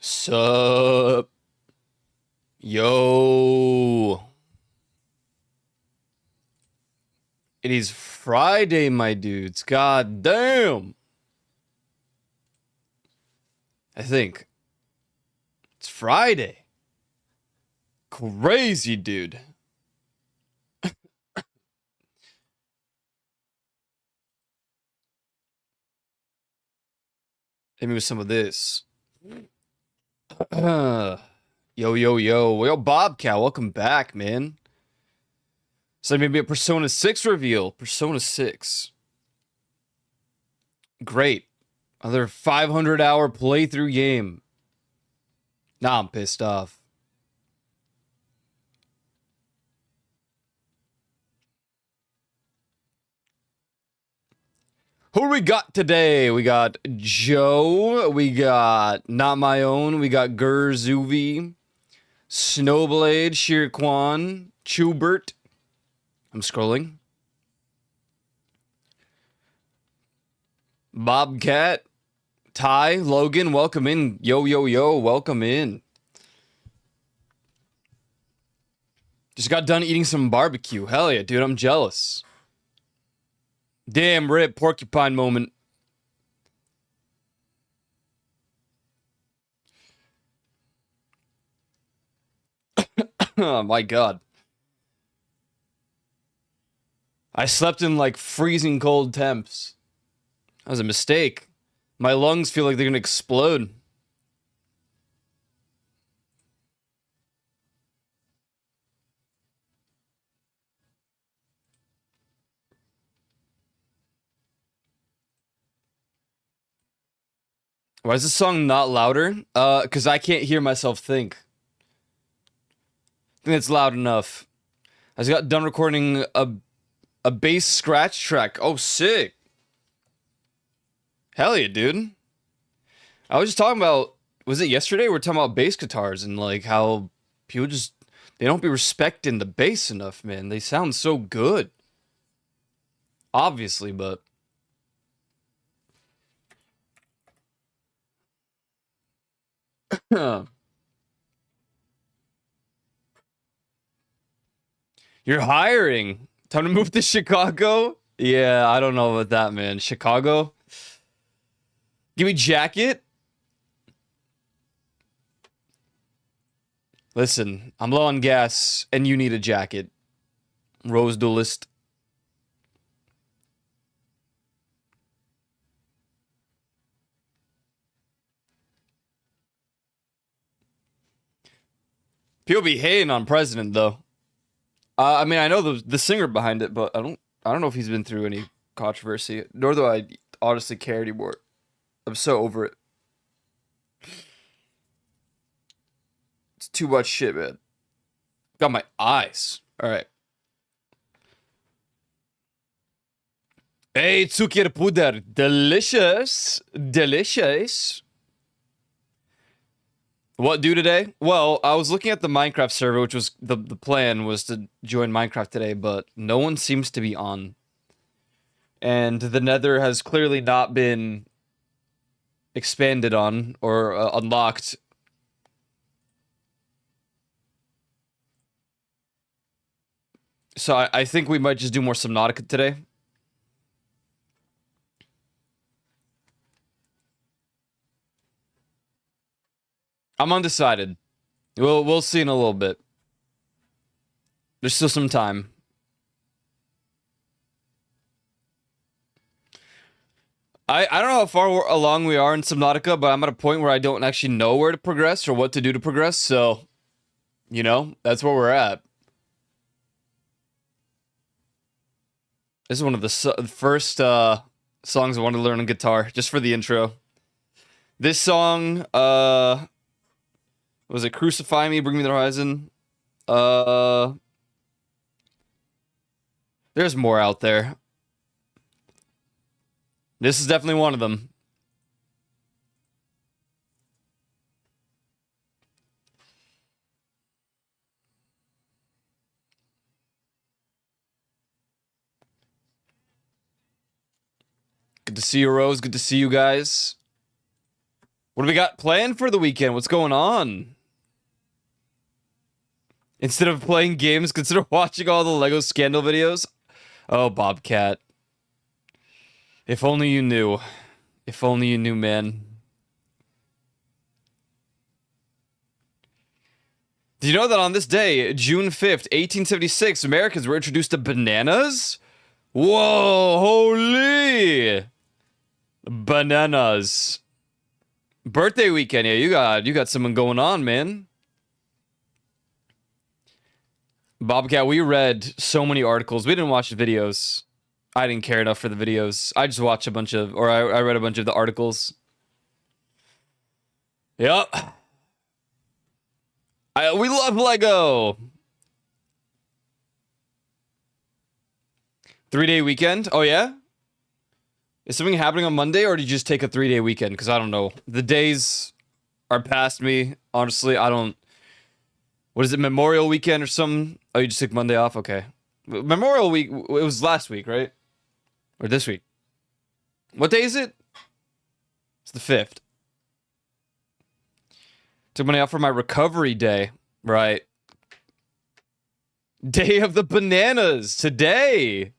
Sup? Yo. It is Friday, my dudes. God damn. I think. It's Friday. Crazy, dude. Hit me with some of this. Yo, yo, yo. Yo, Bobcat, welcome back, man. So maybe a Persona 6 reveal. Persona 6. Great. Another 500-hour playthrough game. Nah, I'm pissed off. Who we got today? We got Joe. We got Not My Own. We got Gurzuvi. Snowblade. Shirkwan. Chubert. I'm scrolling. Bobcat. Ty. Logan. Welcome in. Yo, yo, yo. Welcome in. Just got done eating some barbecue. Hell yeah, dude. I'm jealous. Damn, rip. Porcupine moment. Oh my god. I slept in like freezing cold temps. That was a mistake. My lungs feel like they're gonna explode. Why is this song not louder? Because I can't hear myself think. I think it's loud enough. I just got done recording a bass scratch track. Oh, sick. Hell yeah, dude. I was just talking about, was it yesterday? We were talking about bass guitars and like how people just, they don't be respecting the bass enough, man. They sound so good. Obviously, but. You're hiring. Time to move to Chicago? Yeah, I don't know about that, man. Chicago? Give me jacket? Listen, I'm low on gas, and you need a jacket. Rose Duelist. People be hating on President though. I mean, I know the singer behind it, but I don't know if he's been through any controversy. Nor do I honestly care anymore. I'm so over it. It's too much shit, man. Got my eyes. All right. Hey, Zucker Puder. Delicious. Delicious. What do today? Well, I was looking at the Minecraft server, which was the plan was to join Minecraft today, but no one seems to be on. And the Nether has clearly not been expanded on or unlocked. So I think we might just do more Subnautica today. I'm undecided. We'll see in a little bit. There's still some time. I don't know how far along we are in Subnautica, but I'm at a point where I don't actually know where to progress or what to do to progress. So, you know, that's where we're at. This is one of the first songs I wanted to learn on guitar, just for the intro. This song, was it Crucify Me, Bring Me the Horizon? There's more out there. This is definitely one of them. Good to see you, Rose. Good to see you guys. What do we got planned for the weekend? What's going on? Instead of playing games, consider watching all the Lego scandal videos. Oh, Bobcat. If only you knew. If only you knew, man. Did you know that on this day, June 5th, 1876, Americans were introduced to bananas? Whoa, holy! Bananas. Birthday weekend, yeah, you got someone going on, man. Bobcat, we read so many articles. We didn't watch the videos. I didn't care enough for the videos. I just watched a bunch of, or I read a bunch of the articles. Yep. We love Lego. 3-day weekend? Oh, yeah? Is something happening on Monday, or did you just take a 3-day weekend? Because I don't know. The days are past me. Honestly, I don't... What is it, Memorial Weekend or something? Oh, you just took Monday off? Okay. Memorial Week, it was last week, right? Or this week? What day is it? It's the 5th. Took Monday off for my recovery day. Right. Day of the bananas. Today.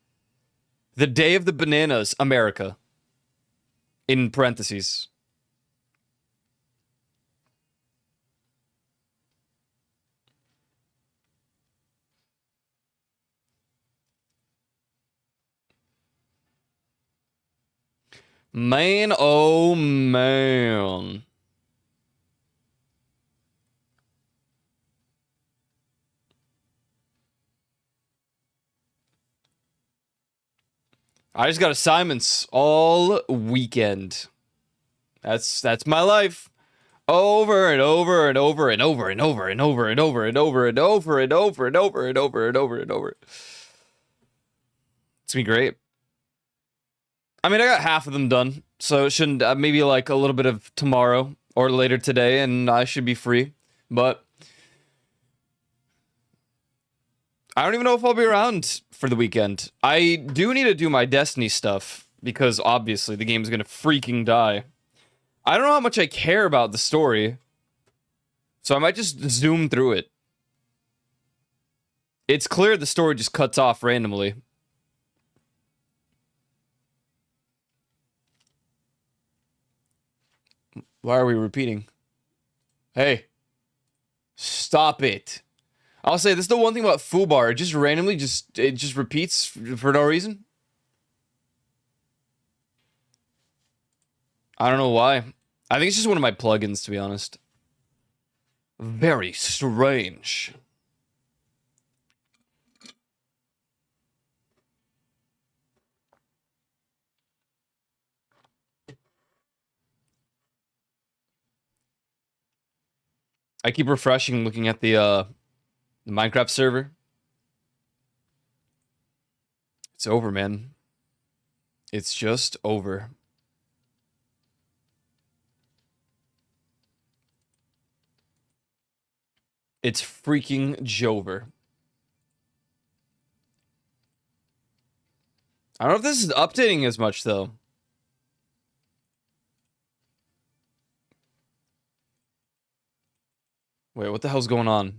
The day of the bananas. America. In parentheses. Man, oh man. I just got assignments all weekend. That's my life. Over and over and over and over and over and over and over and over and over and over and over and over and over and over. It's gonna be great. I mean, I got half of them done, so it shouldn't. Maybe like a little bit of tomorrow or later today, and I should be free. But I don't even know if I'll be around for the weekend. I do need to do my Destiny stuff because obviously the game's gonna freaking die. I don't know how much I care about the story, so I might just zoom through it. It's clear the story just cuts off randomly. Why are we repeating? Hey, stop it. I'll say this is the one thing about foobar. It just randomly it just repeats for no reason. I don't know why. I think it's just one of my plugins, to be honest. Very strange. I keep refreshing, looking at the Minecraft server. It's over, man. It's just over. It's freaking Jover. I don't know if this is updating as much, though. Wait, what the hell's going on?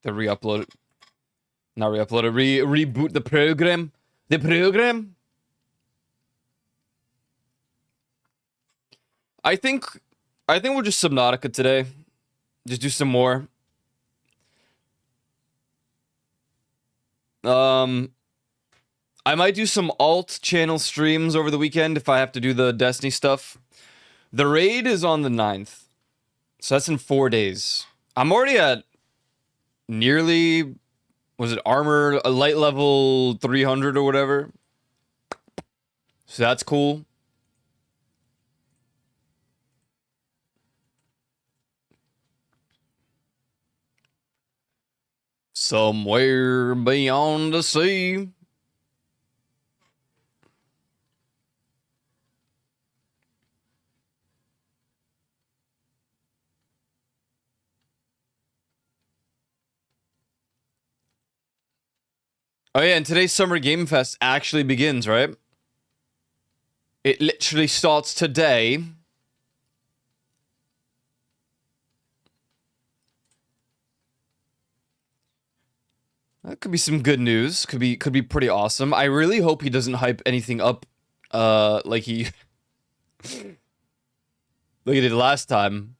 The re-upload. Not re-upload it. Reboot the program. The program? I think we'll just Subnautica today. Just do some more. I might do some alt channel streams over the weekend if I have to do the Destiny stuff. The raid is on the 9th. So that's in 4 days. I'm already at nearly, was it armor, a light level 300 or whatever. So that's cool. Somewhere beyond the sea. Oh yeah, and today's Summer Game Fest actually begins, right? It literally starts today. That could be some good news. Could be pretty awesome. I really hope he doesn't hype anything up like he like he did last time.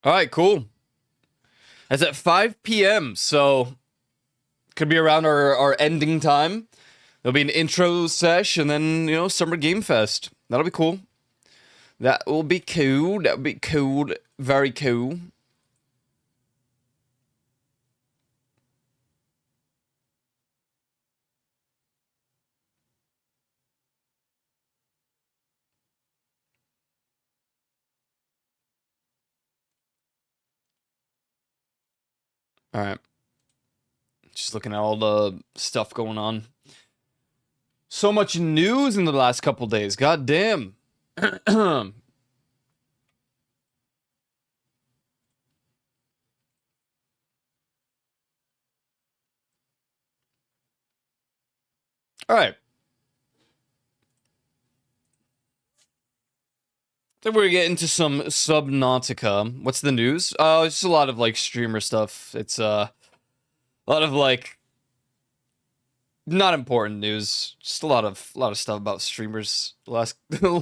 All right, cool. That's at 5 p.m. So could be around our ending time. There'll be an intro sesh and then, you know, Summer Game Fest. That'll be cool. That will be cool. That'll be cool. Very cool. All right. Just looking at all the stuff going on. So much news in the last couple days. God damn. All right. Then we're getting into some Subnautica. What's the news? Oh, it's just a lot of like streamer stuff. It's a lot of like not important news. Just a lot of stuff about streamers the last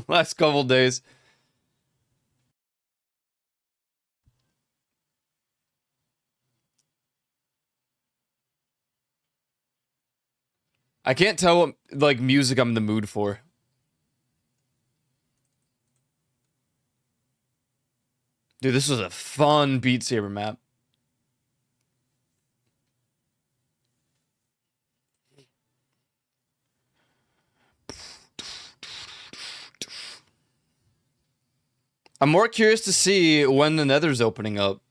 last couple days. I can't tell what like music I'm in the mood for. Dude, this was a fun Beat Saber map. I'm more curious to see when the Nether's opening up.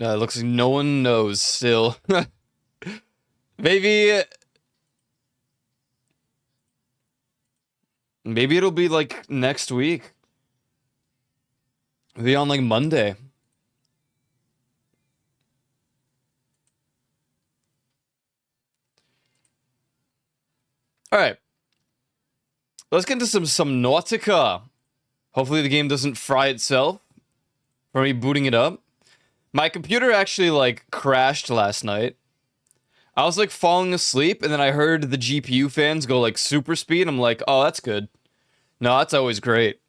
It looks like no one knows still. Maybe it'll be like next week. Maybe on like Monday. All right. Let's get into some Subnautica. Hopefully the game doesn't fry itself from me booting it up. My computer actually like crashed last night. I was like falling asleep and then I heard the GPU fans go like super speed. I'm like, oh, that's good. No, that's always great.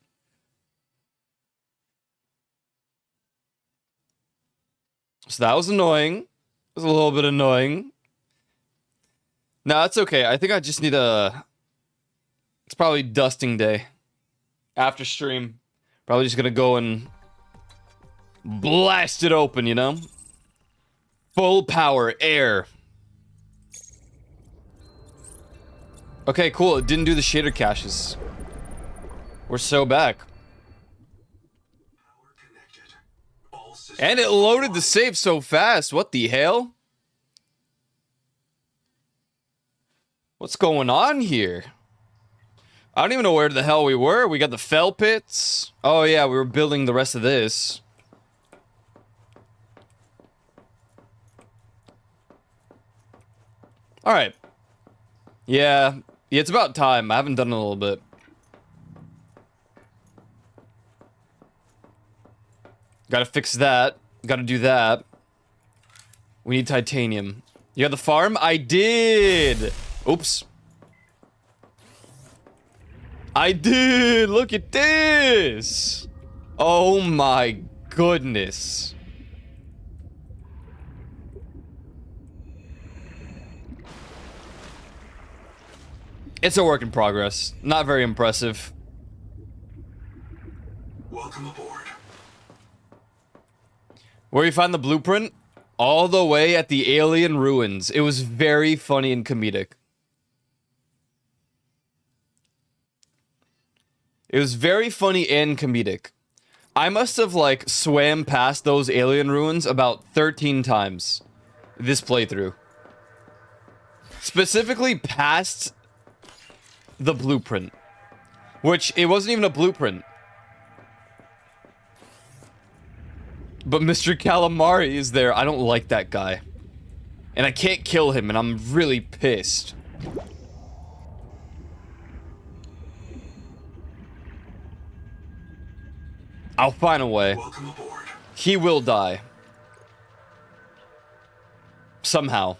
So that was annoying. It was a little bit annoying. No, that's okay. I think I just need a... It's probably dusting day. After stream. Probably just gonna go and blast it open, you know? Full power, air. Okay, cool. It didn't do the shader caches. We're so back. And it loaded the save so fast. What the hell? What's going on here? I don't even know where the hell we were. We got the fell pits. Oh yeah, we were building the rest of this. Alright. Yeah, it's about time. I haven't done it in a little bit. Gotta fix that. Gotta do that. We need titanium. You got the farm? I did! Oops. I did! Look at this! Oh my goodness. It's a work in progress. Not very impressive. Welcome aboard. Where you find the blueprint? All the way at the alien ruins. It was very funny and comedic. It was very funny and comedic. I must have, like, swam past those alien ruins about 13 times this playthrough. Specifically past the blueprint. Which, it wasn't even a blueprint. But Mr. Calamari is there. I don't like that guy. And I can't kill him, and I'm really pissed. I'll find a way. Welcome aboard. He will die. Somehow.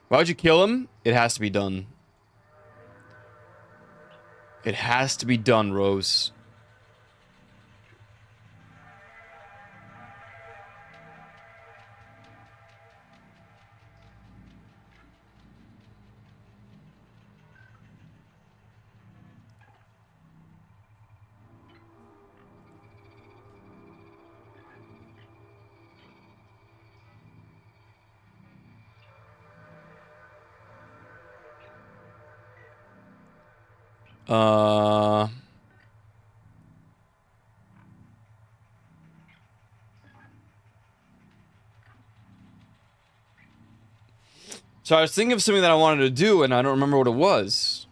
Why would you kill him? It has to be done. It has to be done, Rose. So I was thinking of something that I wanted to do, and I don't remember what it was.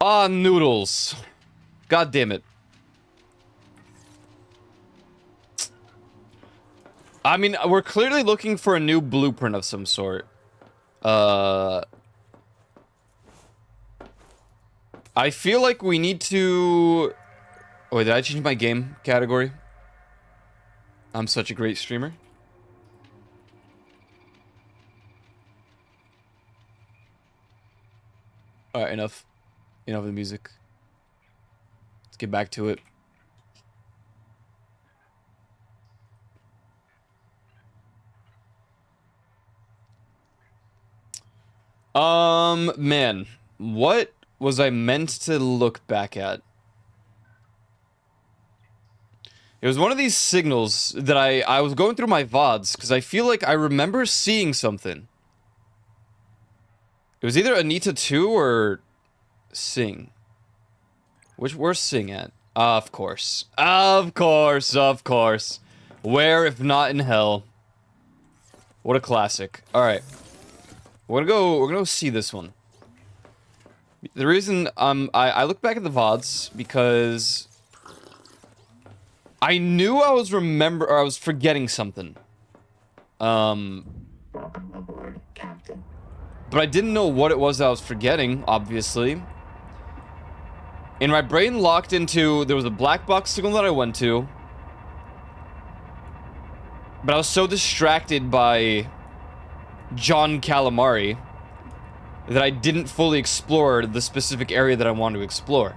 Ah, noodles. God damn it. I mean, we're clearly looking for a new blueprint of some sort. I feel like we need to... Oh, wait, did I change my game category? I'm such a great streamer. Alright, enough. Enough of the music. Let's get back to it. Man. What was I meant to look back at? It was one of these signals that I was going through my VODs, because I feel like I remember seeing something. It was either Anita 2 or Sing. Where's Sing at? Of course. Of course, of course. Where if not in hell? What a classic. Alright. We're gonna go see this one. The reason I look back at the VODs because I knew I was forgetting something. But I didn't know what it was that I was forgetting, obviously. And my brain locked into, there was a black box signal that I went to. But I was so distracted by John Calamari that I didn't fully explore the specific area that I wanted to explore.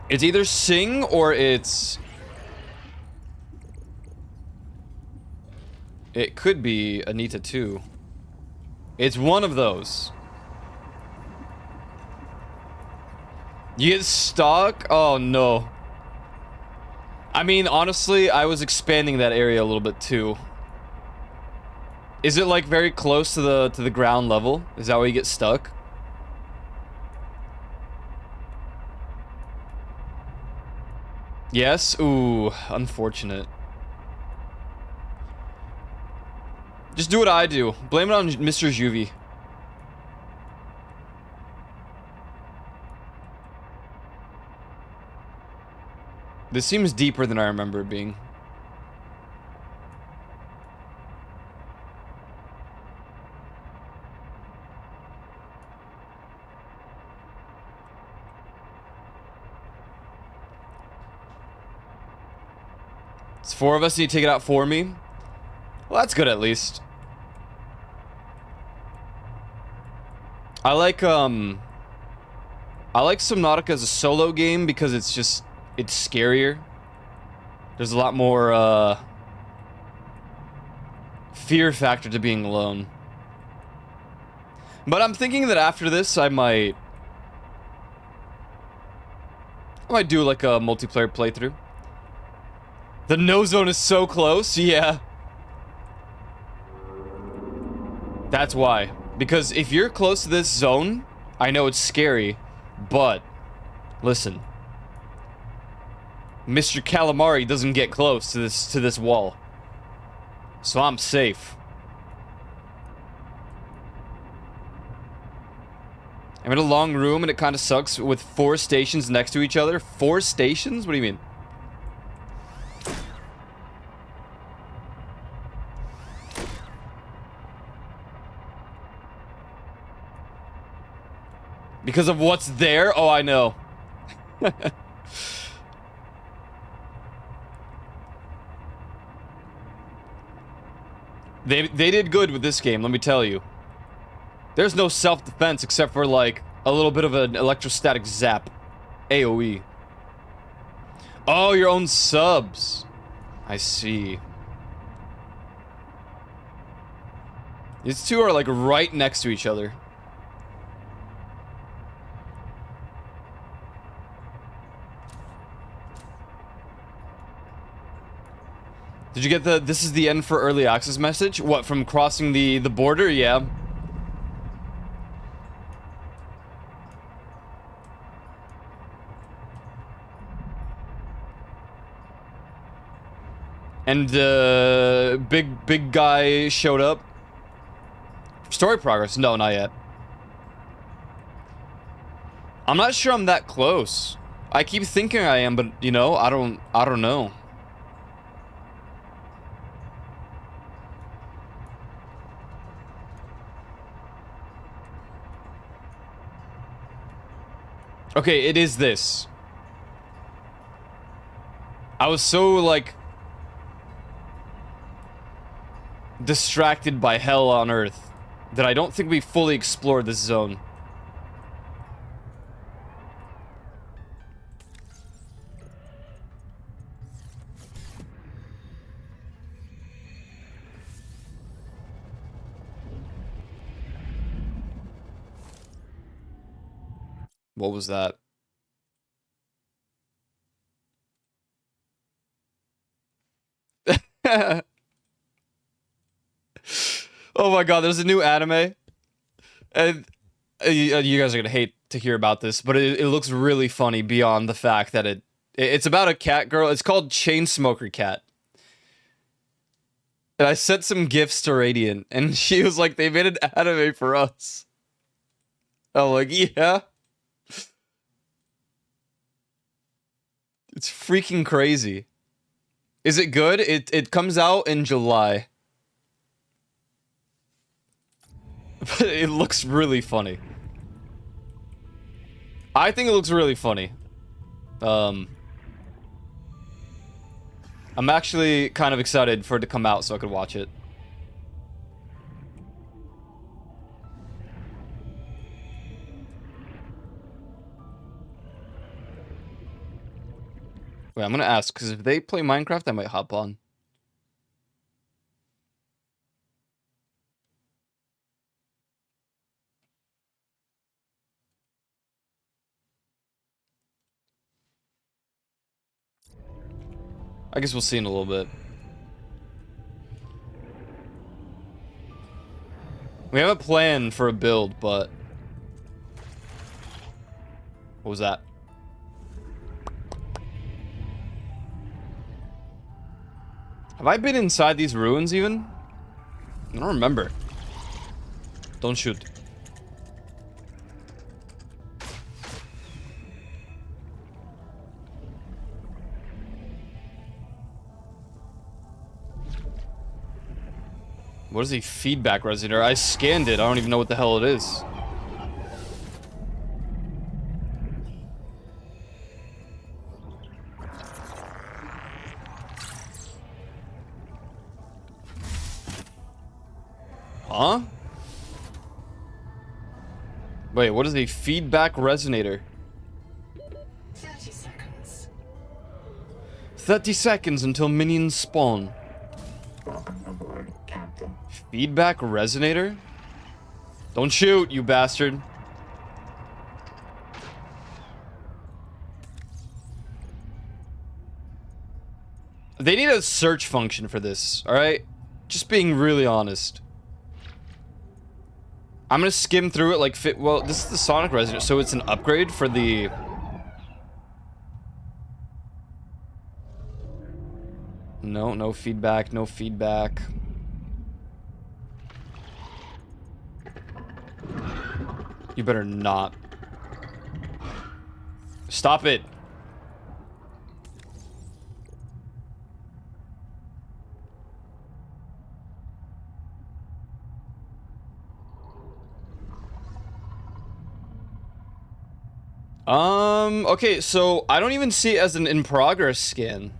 It's either Sing or it's... It could be Anita 2. It's one of those. You get stuck? Oh no. I mean, honestly, I was expanding that area a little bit too. Is it like very close to the ground level? Is that where you get stuck? Yes? Ooh, unfortunate. Just do what I do. Blame it on Mr. Juvie. This seems deeper than I remember it being. It's 4 of us, and you take it out for me? Well, that's good at least. I like Subnautica as a solo game because it's scarier. There's a lot more, fear factor to being alone. But I'm thinking that after this, I might do like a multiplayer playthrough. The no zone is so close, yeah. That's why. Because if you're close to this zone, I know it's scary, but listen. Mr. Calamari doesn't get close to this wall. So I'm safe. I'm in a long room and it kind of sucks with 4 stations next to each other. 4 stations? What do you mean? Because of what's there? Oh, I know. They did good with this game, let me tell you. There's no self-defense except for, like, a little bit of an electrostatic zap. AoE. Oh, your own subs. I see. These two are, like, right next to each other. Did you get the "this is the end for early access" message? What, from crossing the border? Yeah. And big guy showed up. Story progress? No, not yet. I'm not sure I'm that close. I keep thinking I am, but you know, I don't know. Okay, it is this. I was so, like, distracted by hell on earth that I don't think we fully explored this zone. What was that? Oh my god, there's a new anime. And you guys are gonna hate to hear about this, but it looks really funny beyond the fact that it's about a cat girl. It's called Chainsmoker Cat. And I sent some gifs to Radiant, and she was like, they made an anime for us. I'm like, yeah. It's freaking crazy. Is it good? It comes out in July. But it looks really funny. I think it looks really funny. I'm actually kind of excited for it to come out so I could watch it. Wait, I'm gonna ask, because if they play Minecraft, I might hop on. I guess we'll see in a little bit. We have a plan for a build, but... What was that? Have I been inside these ruins even? I don't remember. Don't shoot. What is a feedback resonator? I scanned it. I don't even know what the hell it is. Huh? Wait, what is a feedback resonator? 30 seconds. 30 seconds until minions spawn. Feedback resonator? Don't shoot, you bastard. They need a search function for this, alright? Just being really honest. I'm gonna skim through it like well, this is the sonic resonator, so it's an upgrade for the... No, no feedback, no feedback. You better not. Stop it. Okay, so I don't even see it as an in-progress scan.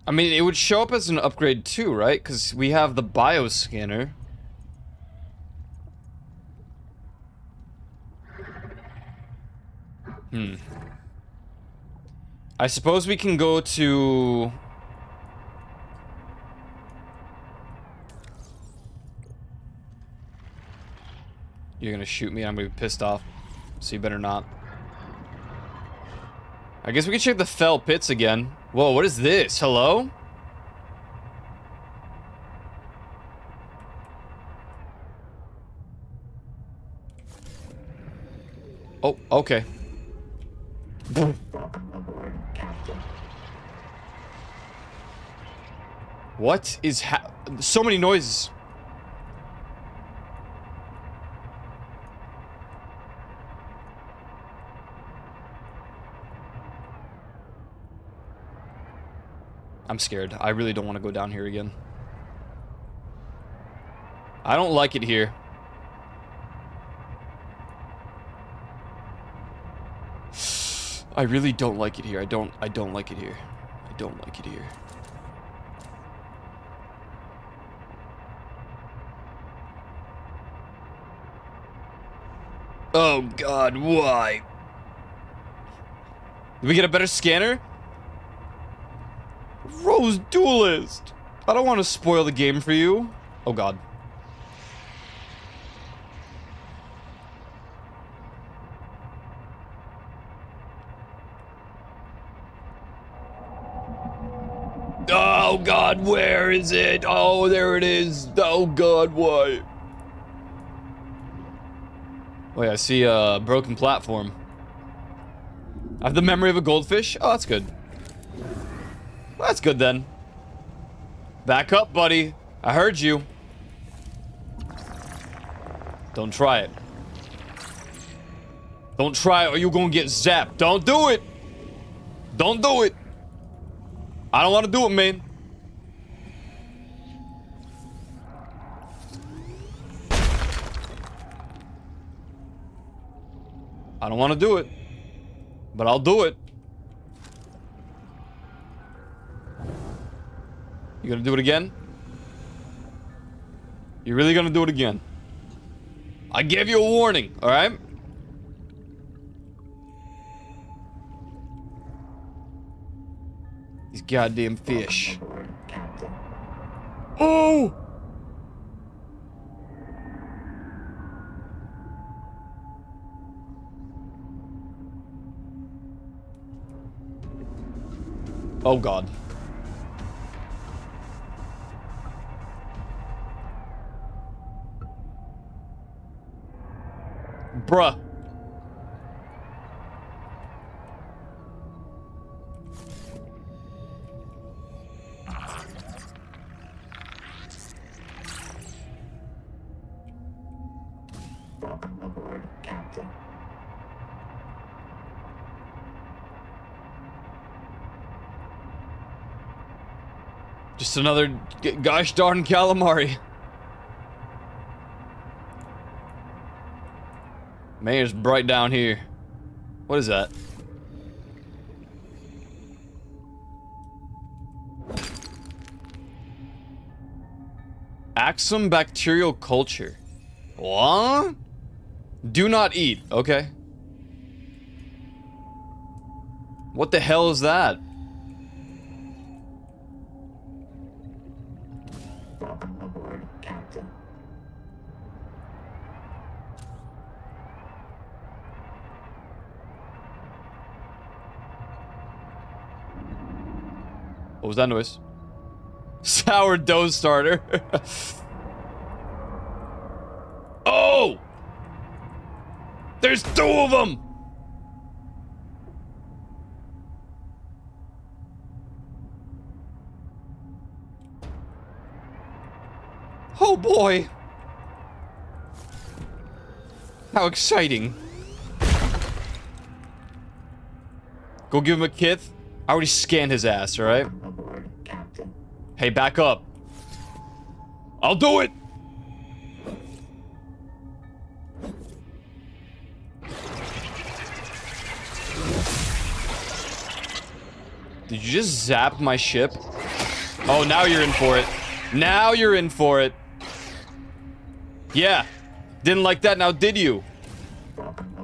I mean, it would show up as an upgrade too, right? Because we have the bioscanner. I suppose we can go to... You're gonna shoot me, I'm gonna be pissed off. So you better not. I guess we can check the fell pits again. Whoa, what is this? Hello? Oh, okay. What is so many noises. I'm scared. I really don't want to go down here again. I don't like it here. I really don't like it here. I don't like it here. I don't like it here. Oh god, why? Did we get a better scanner? Rose Duelist! I don't want to spoil the game for you. Oh god. Oh god, where is it? Oh, there it is. Oh god, why? Wait, I see a broken platform. I have the memory of a goldfish? Oh, that's good. Well, that's good then. Back up, buddy. I heard you. Don't try it. Don't try it or you're gonna get zapped. Don't do it. Don't do it. I don't want to do it, man. I don't want to do it. But I'll do it. You gonna do it again? You really gonna do it again? I gave you a warning, alright? These goddamn fish. Oh! Oh god. Bruh. Just another gosh darn calamari. Man, it's bright down here. What is that? Axum bacterial culture. What? Do not eat. Okay. What the hell is that? What was that noise? Sourdough starter. Oh! There's 2 of them! Oh boy! How exciting. Go give him a kith. I already scanned his ass, alright? Hey, back up. I'll do it! Did you just zap my ship? Oh, now you're in for it. Now you're in for it. Yeah. Didn't like that now, did you?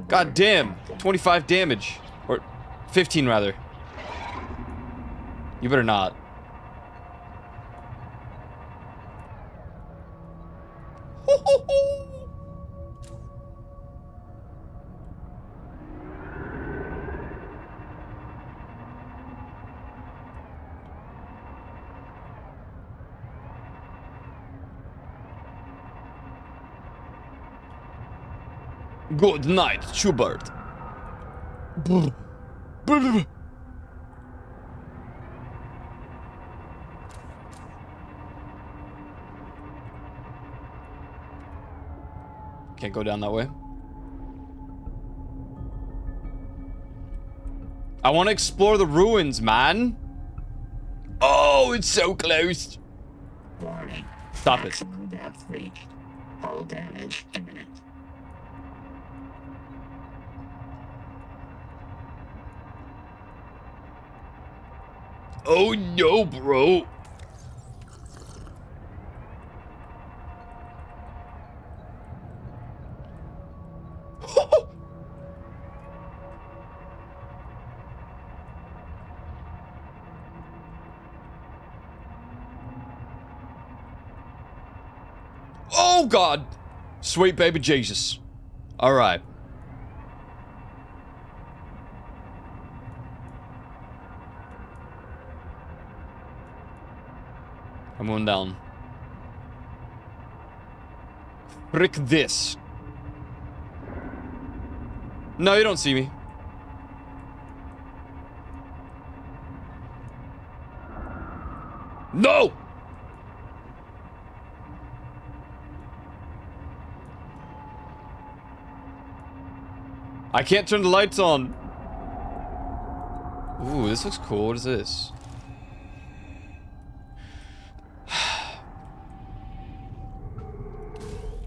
God damn. 25 damage. Or 15, rather. You better not. Good night, Schubert. Can't go down that way. I want to explore the ruins, man. Oh, it's so close. Warning. Stop it. Maximum depth reached. Hull damage imminent. Oh no, bro. Oh God. Sweet baby Jesus. All right. I'm going down. Frick this. No, you don't see me. No! I can't turn the lights on. Ooh, this looks cool. What is this?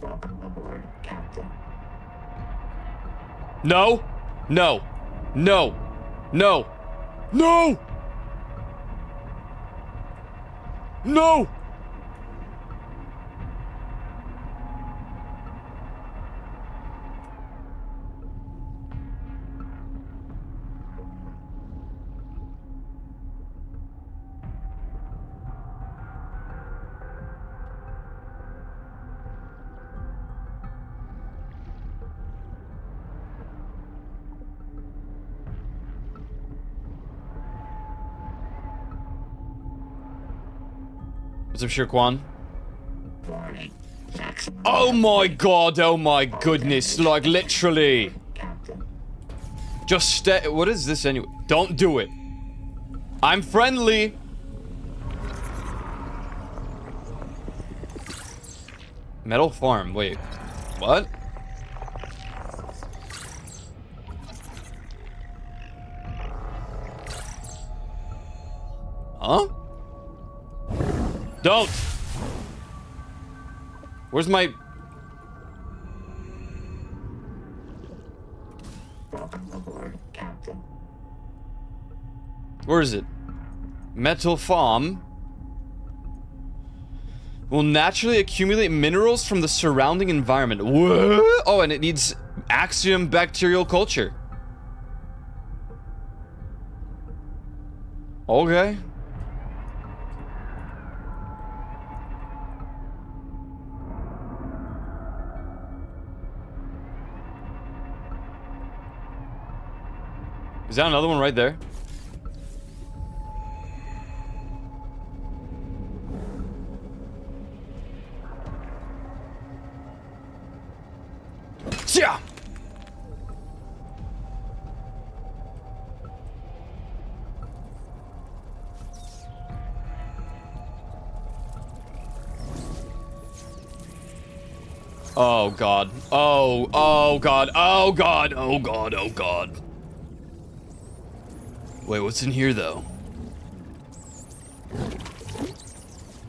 Welcome aboard, Captain. No! No! No! No! No! No! What's up, Shirkwan? Warning. Maximum Oh depth my reached. god, oh my goodness, like literally. Captain. Just stay. What is this anyway? Don't do it. I'm friendly. Metal farm, wait. What? Huh? Don't! Where's my... Welcome aboard, Captain. Where is it? Metal farm. Will naturally accumulate minerals from the surrounding environment. What? Oh, and it needs axiom bacterial culture. Okay. Is that another one right there? Yeah. Oh god. Oh god. Oh god. Oh god. Oh god. Wait, what's in here though?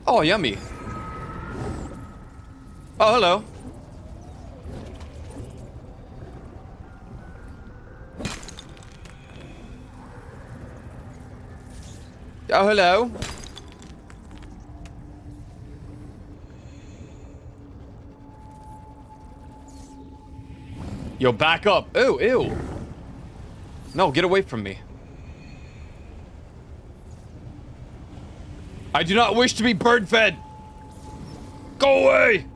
Oh, yummy. Oh, hello. Oh, hello. Yo, back up. Ew, ew. No, get away from me. I do not wish to be bird-fed. Go away.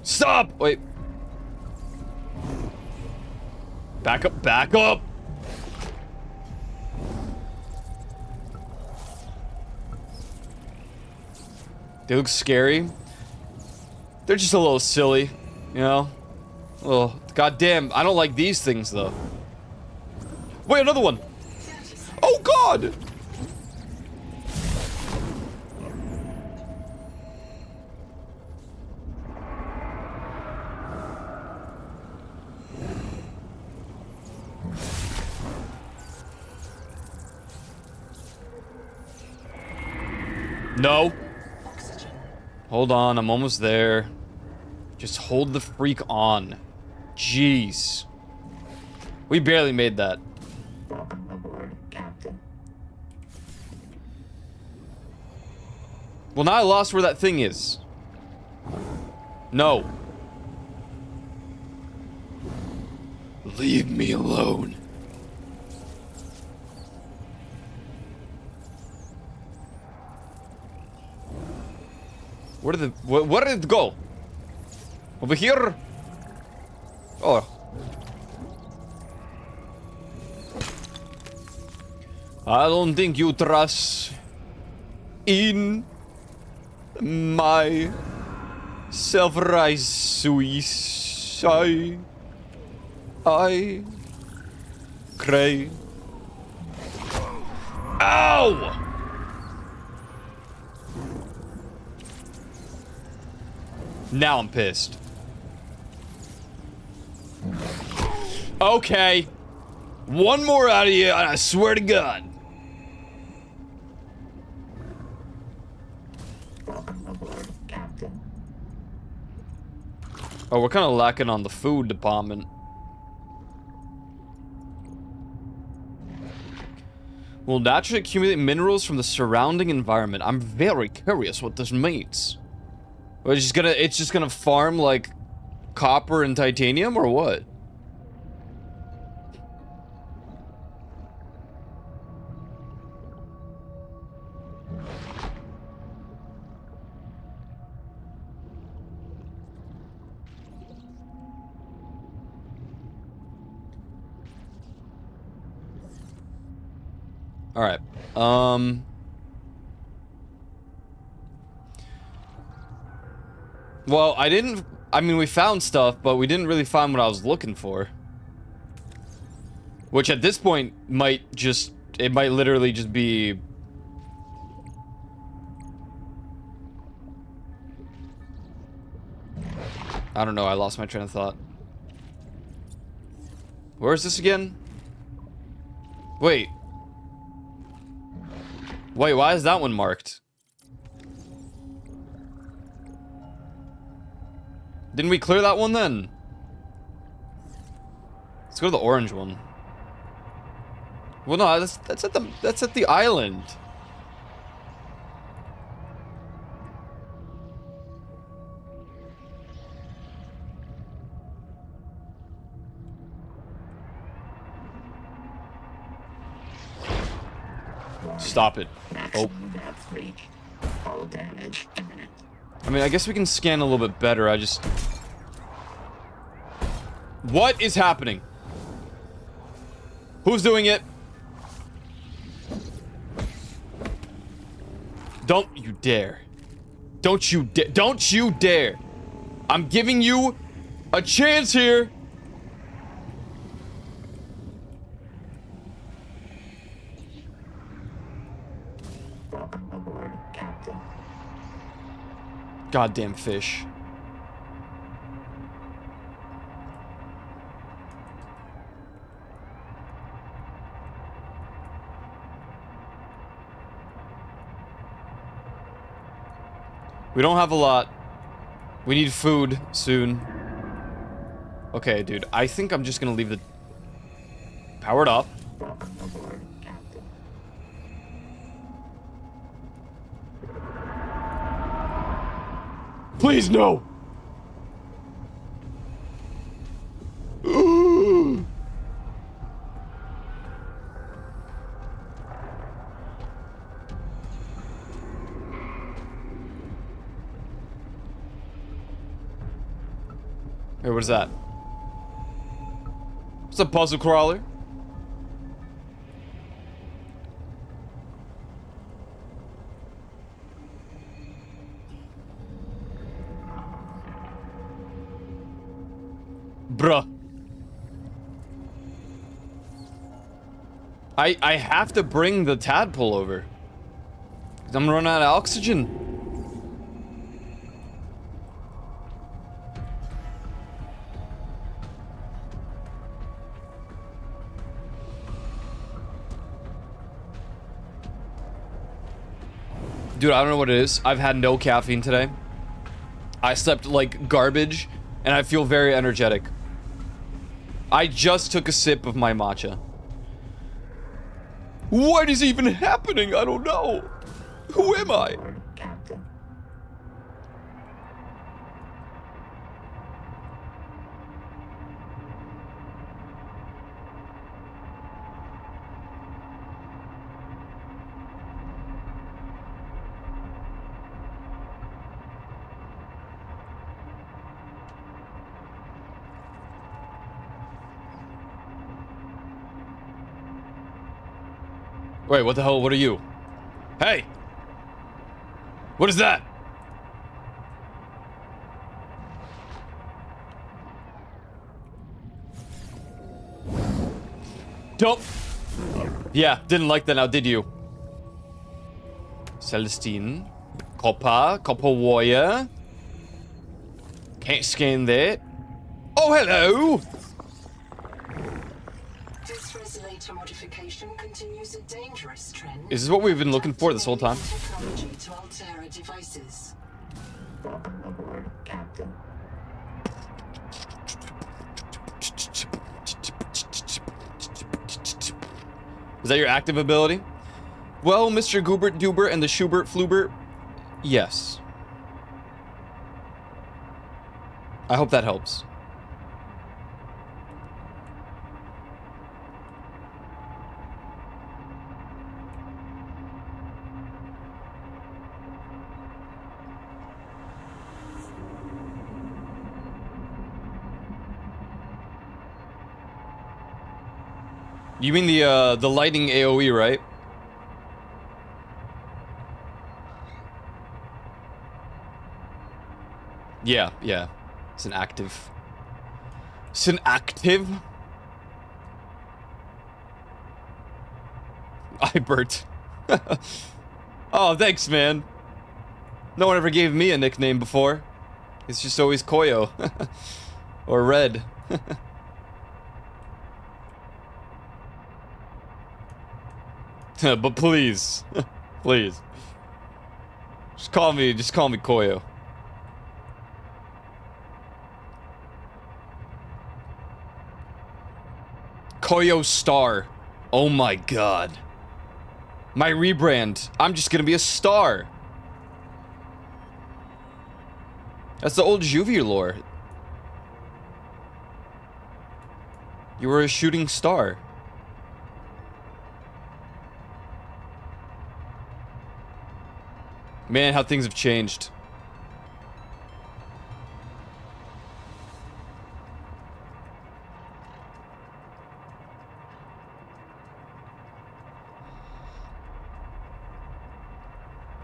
Stop. Wait. Back up, back up. They look scary. They're just a little silly, you know? Oh, goddamn, I don't like these things though. Wait, another one. Oh god! No. Hold on, I'm almost there. Just hold the freak on. Jeez. We barely made that. Welcome aboard, Captain. Well, now I lost where that thing is. No. Leave me alone. Where did where did it go? Over here? Oh. I don't think you trust in my self-rise I cry. Ow! Now I'm pissed. Okay. One more out of you, and I swear to God. Welcome aboard, Captain. Oh, we're kind of lacking on the food department. Will naturally accumulate minerals from the surrounding environment. I'm very curious what this means. It's just gonna farm like copper and titanium or what? All right. Well, I mean, we found stuff, but we didn't really find what I was looking for. Which at this point it might literally just be... I don't know, I lost my train of thought. Where is this again? Wait. Wait, why is that one marked? Didn't we clear that one then? Let's go to the orange one. Well, no, that's at the island. Stop it. Oh. Hull damage imminent. I mean, I guess we can scan a little bit better. I just... What is happening? Who's doing it? Don't you dare. Don't you dare. Don't you dare. I'm giving you a chance here. Welcome aboard, Captain. Goddamn fish. We don't have a lot. We need food soon. Okay, dude. I think I'm just gonna leave the... Powered up. Welcome aboard, Captain. Please, no! Hey, what is that? It's a puzzle crawler. Bruh. I have to bring the tadpole over. I'm gonna run out of oxygen. Dude, I don't know what it is. I've had no caffeine today. I slept like garbage, and I feel very energetic. I just took a sip of my matcha. What is even happening? I don't know. Who am I? Captain. Wait, what the hell? What are you? Hey! What is that? Don't. Yeah, didn't like that now, did you? Celestine. Copper Warrior. Can't scan that. Oh, hello! This resonator modification continues a dangerous trend. Is this what we've been looking for this whole time? Technology to alter our devices. Welcome aboard, Captain. Is that your active ability? Well, Mr. Goobert Doober and the Schubert Flubert, yes. I hope that helps. You mean the lighting AoE, right? Yeah, yeah. It's an active. It's an active? Ibert. Oh, thanks, man. No one ever gave me a nickname before. It's just always Koyo. Or Red. But please. Please. Just call me Koyo. Koyo Star. Oh my god. My rebrand. I'm just gonna be a star. That's the old Juvie lore. You were a shooting star. Man, how things have changed.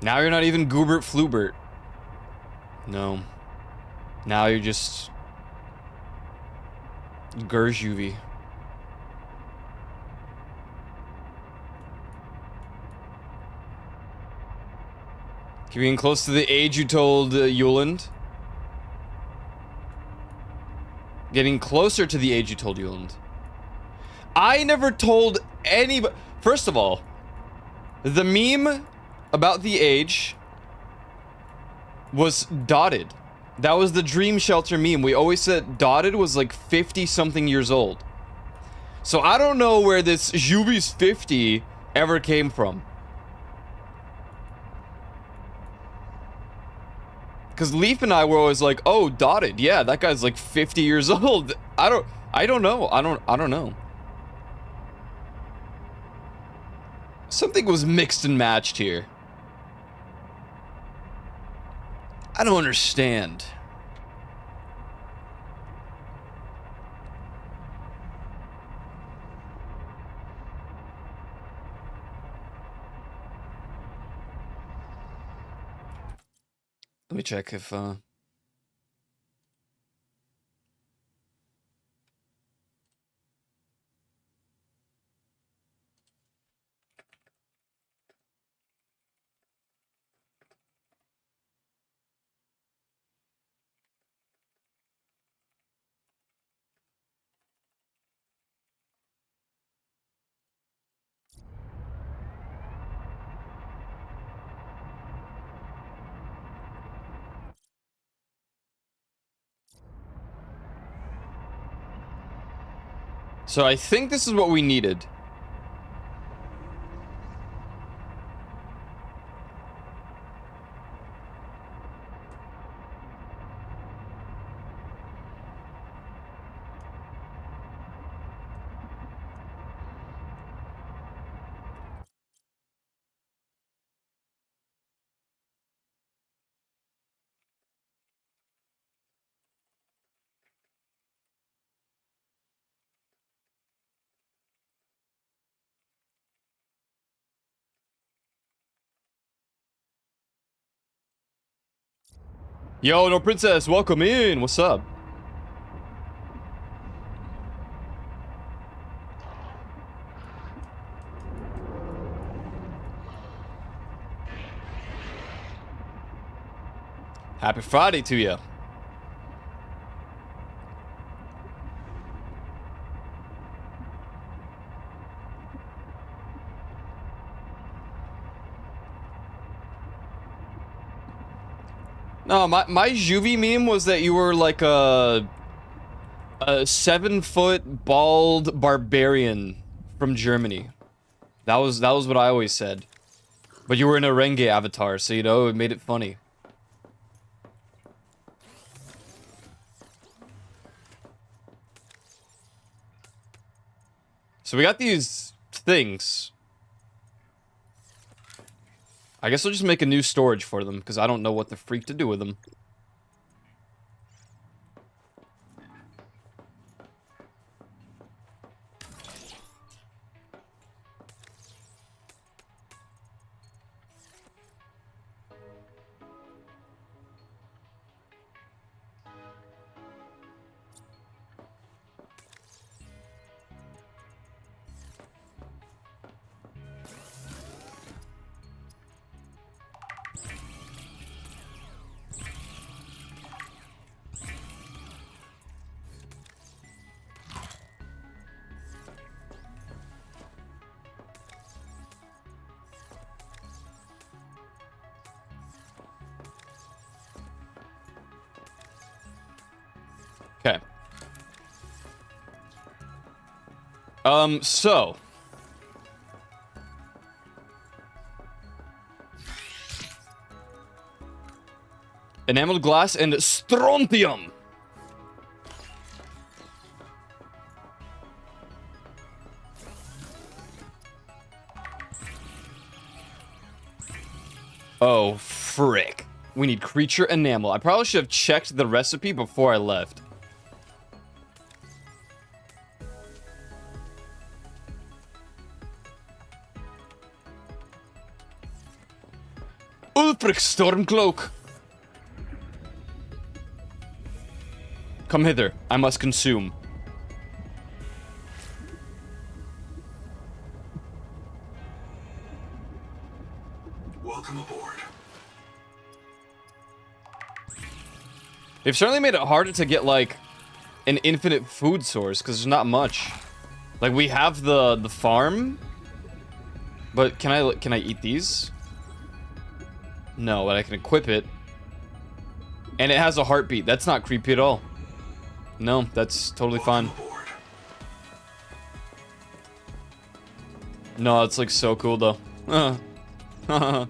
Now you're not even Goobert Flubert. No. Now you're just... Gerjuvie. Getting close to the age you told Yuland. Getting closer to the age you told Yuland. I never told anybody... First of all, the meme about the age was Dotted. That was the Dream Shelter meme. We always said Dotted was like 50-something years old. So I don't know where this Juvie's 50 ever came from. Because Leaf and I were always like, oh, Dotted. Yeah, that guy's like 50 years old. I don't know. I don't know. Something was mixed and matched here. I don't understand. Let me check if so I think this is what we needed. Yo, no princess, welcome in. What's up? Happy Friday to you. No, my Juvie meme was that you were like a 7-foot bald barbarian from Germany. That was what I always said. But you were in a Renge avatar, so you know it made it funny. So we got these things. I guess I'll just make a new storage for them, because I don't know what the freak to do with them. So. Enameled glass and strontium. Oh, frick. We need creature enamel. I probably should have checked the recipe before I left. Ulfric Stormcloak. Come hither. I must consume. Welcome aboard. They've certainly made it harder to get, like, an infinite food source, because there's not much. Like, we have the farm, but can I eat these? No, but I can equip it. And it has a heartbeat. That's not creepy at all. No, that's totally fine. No, it's like so cool though. Oh.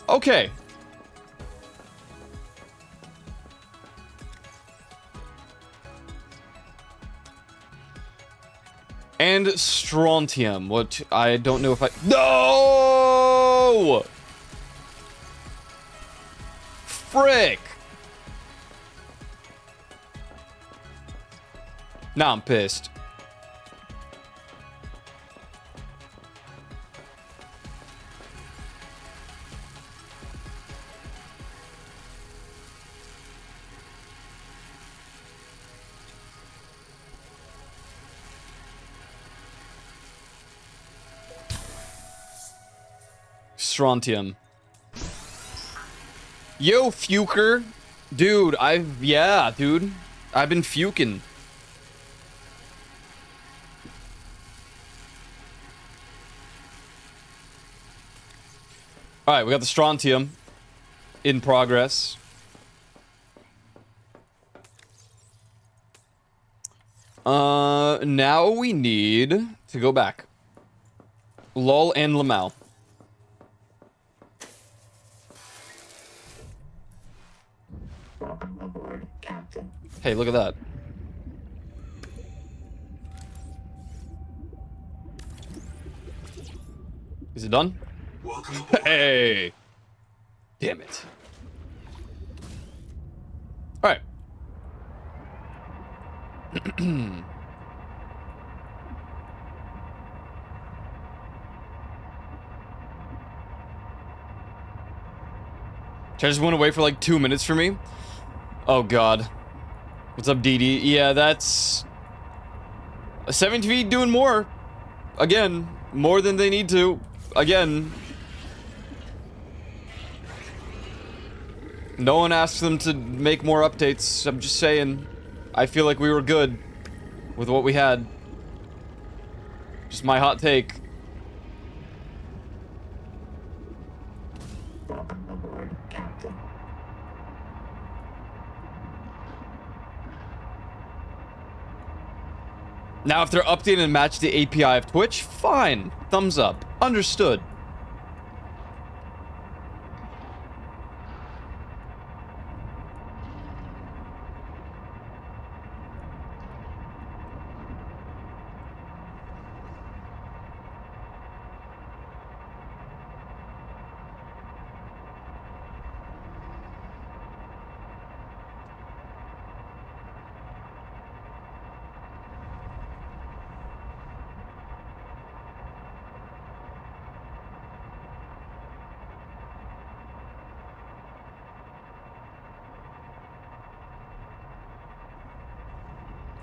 Okay. And strontium, what I don't know if I... No! Frick! Now I'm pissed. Strontium. Yo, Fuker. Dude, yeah, dude. I've been fuking. Alright, we got the strontium in progress. Now we need to go back. Lol and Lamau. Welcome aboard, Captain. Hey, look at that. Is it done? Welcome aboard. Hey! Damn it. Alright. Just went away for like 2 minutes for me. Oh god. What's up, DD? Yeah, that's 17V doing more. Again, more than they need to. Again. No one asked them to make more updates. I'm just saying. I feel like we were good with what we had. Just my hot take. Welcome aboard, Captain. Now, if they're updating and match the API of Twitch, fine. Thumbs up. Understood.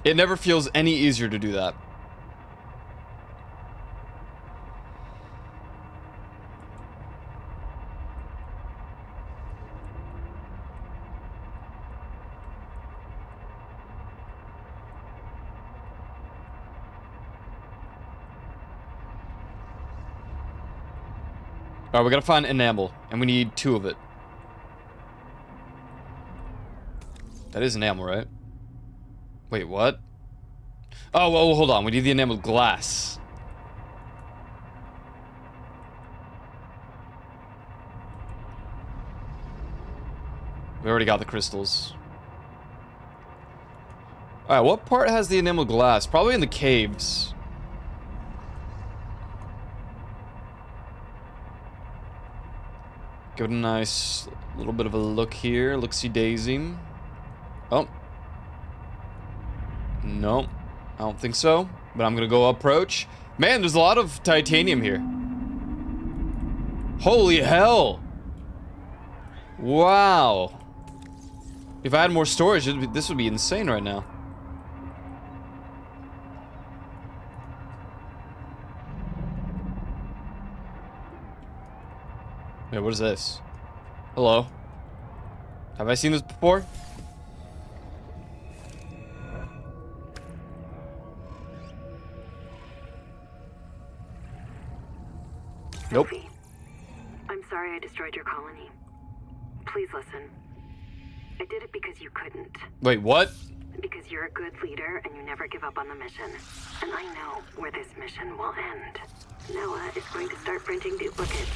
It never feels any easier to do that. Alright, we gotta find enamel, and we need 2 of it. That is enamel, right? Wait, what? Oh, well, hold on. We need the enameled glass. We already got the crystals. Alright, what part has the enameled glass? Probably in the caves. Give it a nice little bit of a look here. Look-see daisy. Oh. Nope. I don't think so. But I'm gonna go approach. Man, there's a lot of titanium here. Holy hell! Wow. If I had more storage, this would be insane right now. Wait, what is this? Hello? Have I seen this before? Nope. Sophie, I'm sorry I destroyed your colony. Please listen. I did it because you couldn't. Wait, what? Because you're a good leader and you never give up on the mission. And I know where this mission will end. Noah is going to start printing duplicates.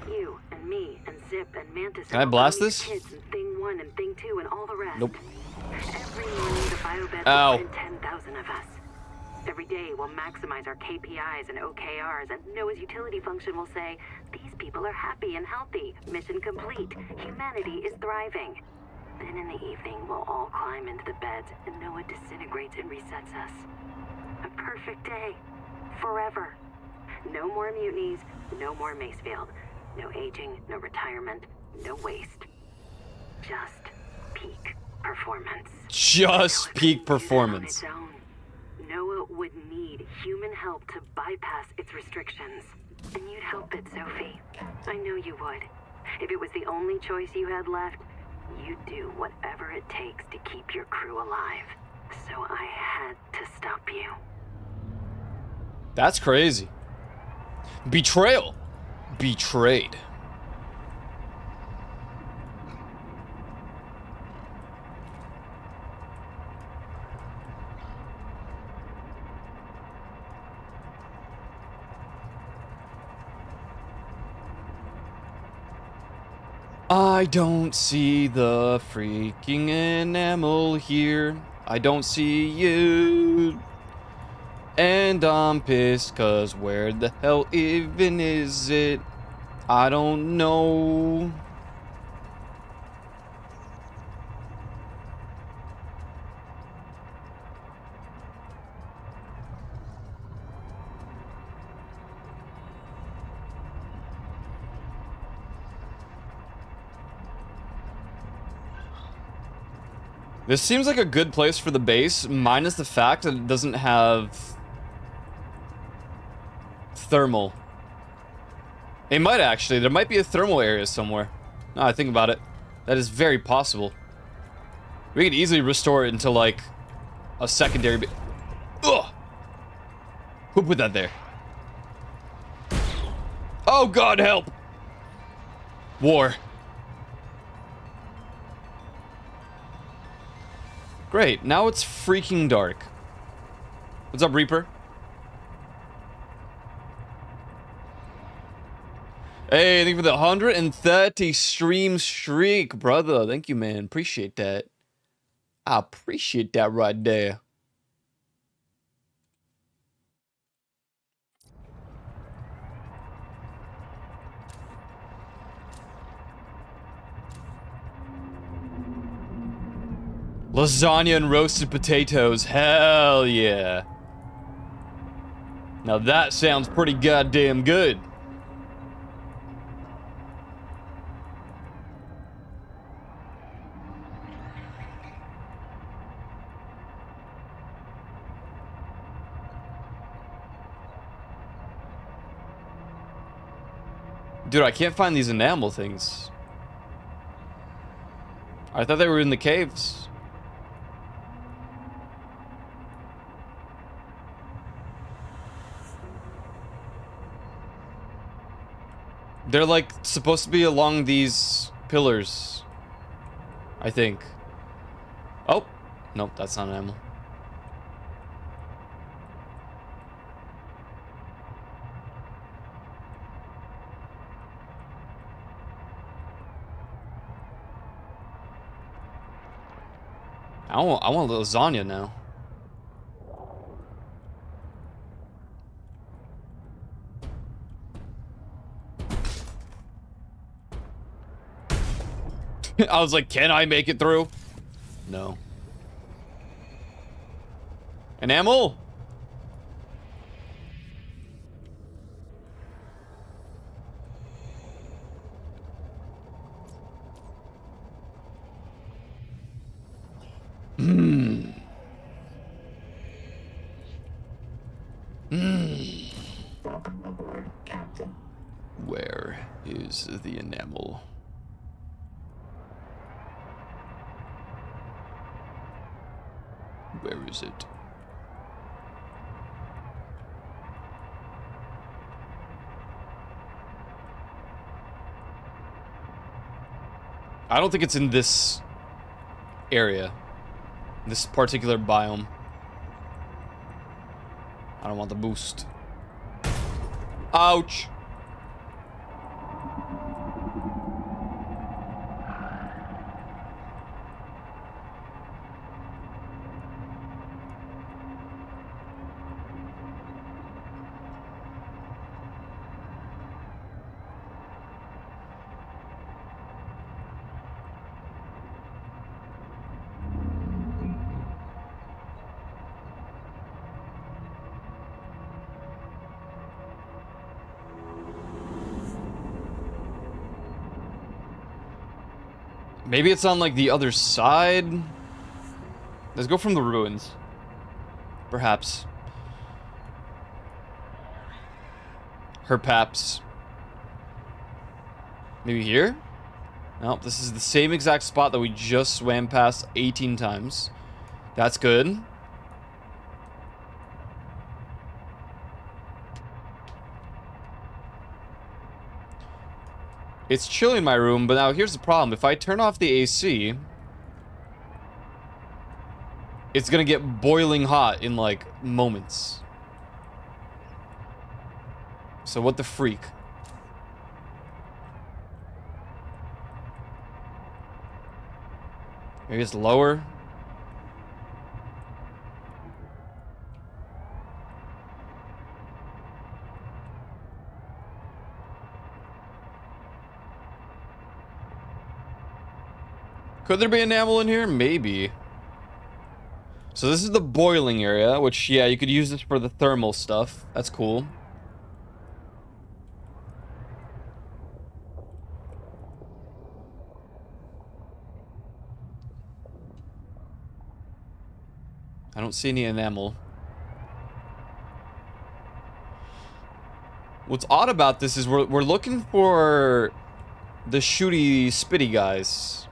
You and me and Zip and Mantis. Can I blast this? Kids and Thing 1 and Thing 2 and all the rest. Nope. Every morning the biobed Ow. will print 10,000 of us. Every day we'll maximize our KPIs and OKRs, and Noah's utility function will say, these people are happy and healthy. Mission complete. Humanity is thriving. Then in the evening, we'll all climb into the beds, and Noah disintegrates and resets us. A perfect day. Forever. No more mutinies, no more Macefield. No aging, no retirement, no waste. Just peak performance. Just peak performance. On its own. Noah would need human help to bypass its restrictions. And you'd help it, Sophie. I know you would. If it was the only choice you had left, you'd do whatever it takes to keep your crew alive. So I had to stop you. That's crazy. Betrayal. Betrayed. I don't see the freaking enamel here. I don't see you. And I'm pissed, cause where the hell even is it? I don't know. This seems like a good place for the base, minus the fact that it doesn't have thermal. It might actually. There might be a thermal area somewhere. Now I think about it. That is very possible. We could easily restore it into, like, a secondary Ugh! Who put that there? Oh god, help! War. Great, now it's freaking dark. What's up, Reaper? Hey, thank you for the 130 stream streak, brother. Thank you, man. Appreciate that. I appreciate that right there. Lasagna and roasted potatoes. Hell yeah. Now that sounds pretty goddamn good. Dude, I can't find these enamel things. I thought they were in the caves. They're like supposed to be along these pillars, I think. Nope, that's not an animal. I want lasagna now. I was like, can I make it through? No. An animal? Welcome aboard, Captain. Where is the enamel? Where is it? I don't think it's in this area. This particular biome. I don't want the boost. Ouch! Maybe it's on, like, the other side? Let's go from the ruins. Perhaps. Perhaps. Maybe here? Nope, this is the same exact spot that we just swam past 18 times. That's good. It's chilly in my room, but now here's the problem. If I turn off the AC, it's gonna get boiling hot in, like, moments. So what the freak? Maybe it's lower? Could there be an enamel in here? Maybe. So this is the boiling area, which, yeah, you could use this for the thermal stuff. That's cool. I don't see any enamel. What's odd about this is we're looking for the shooty, spitty guys.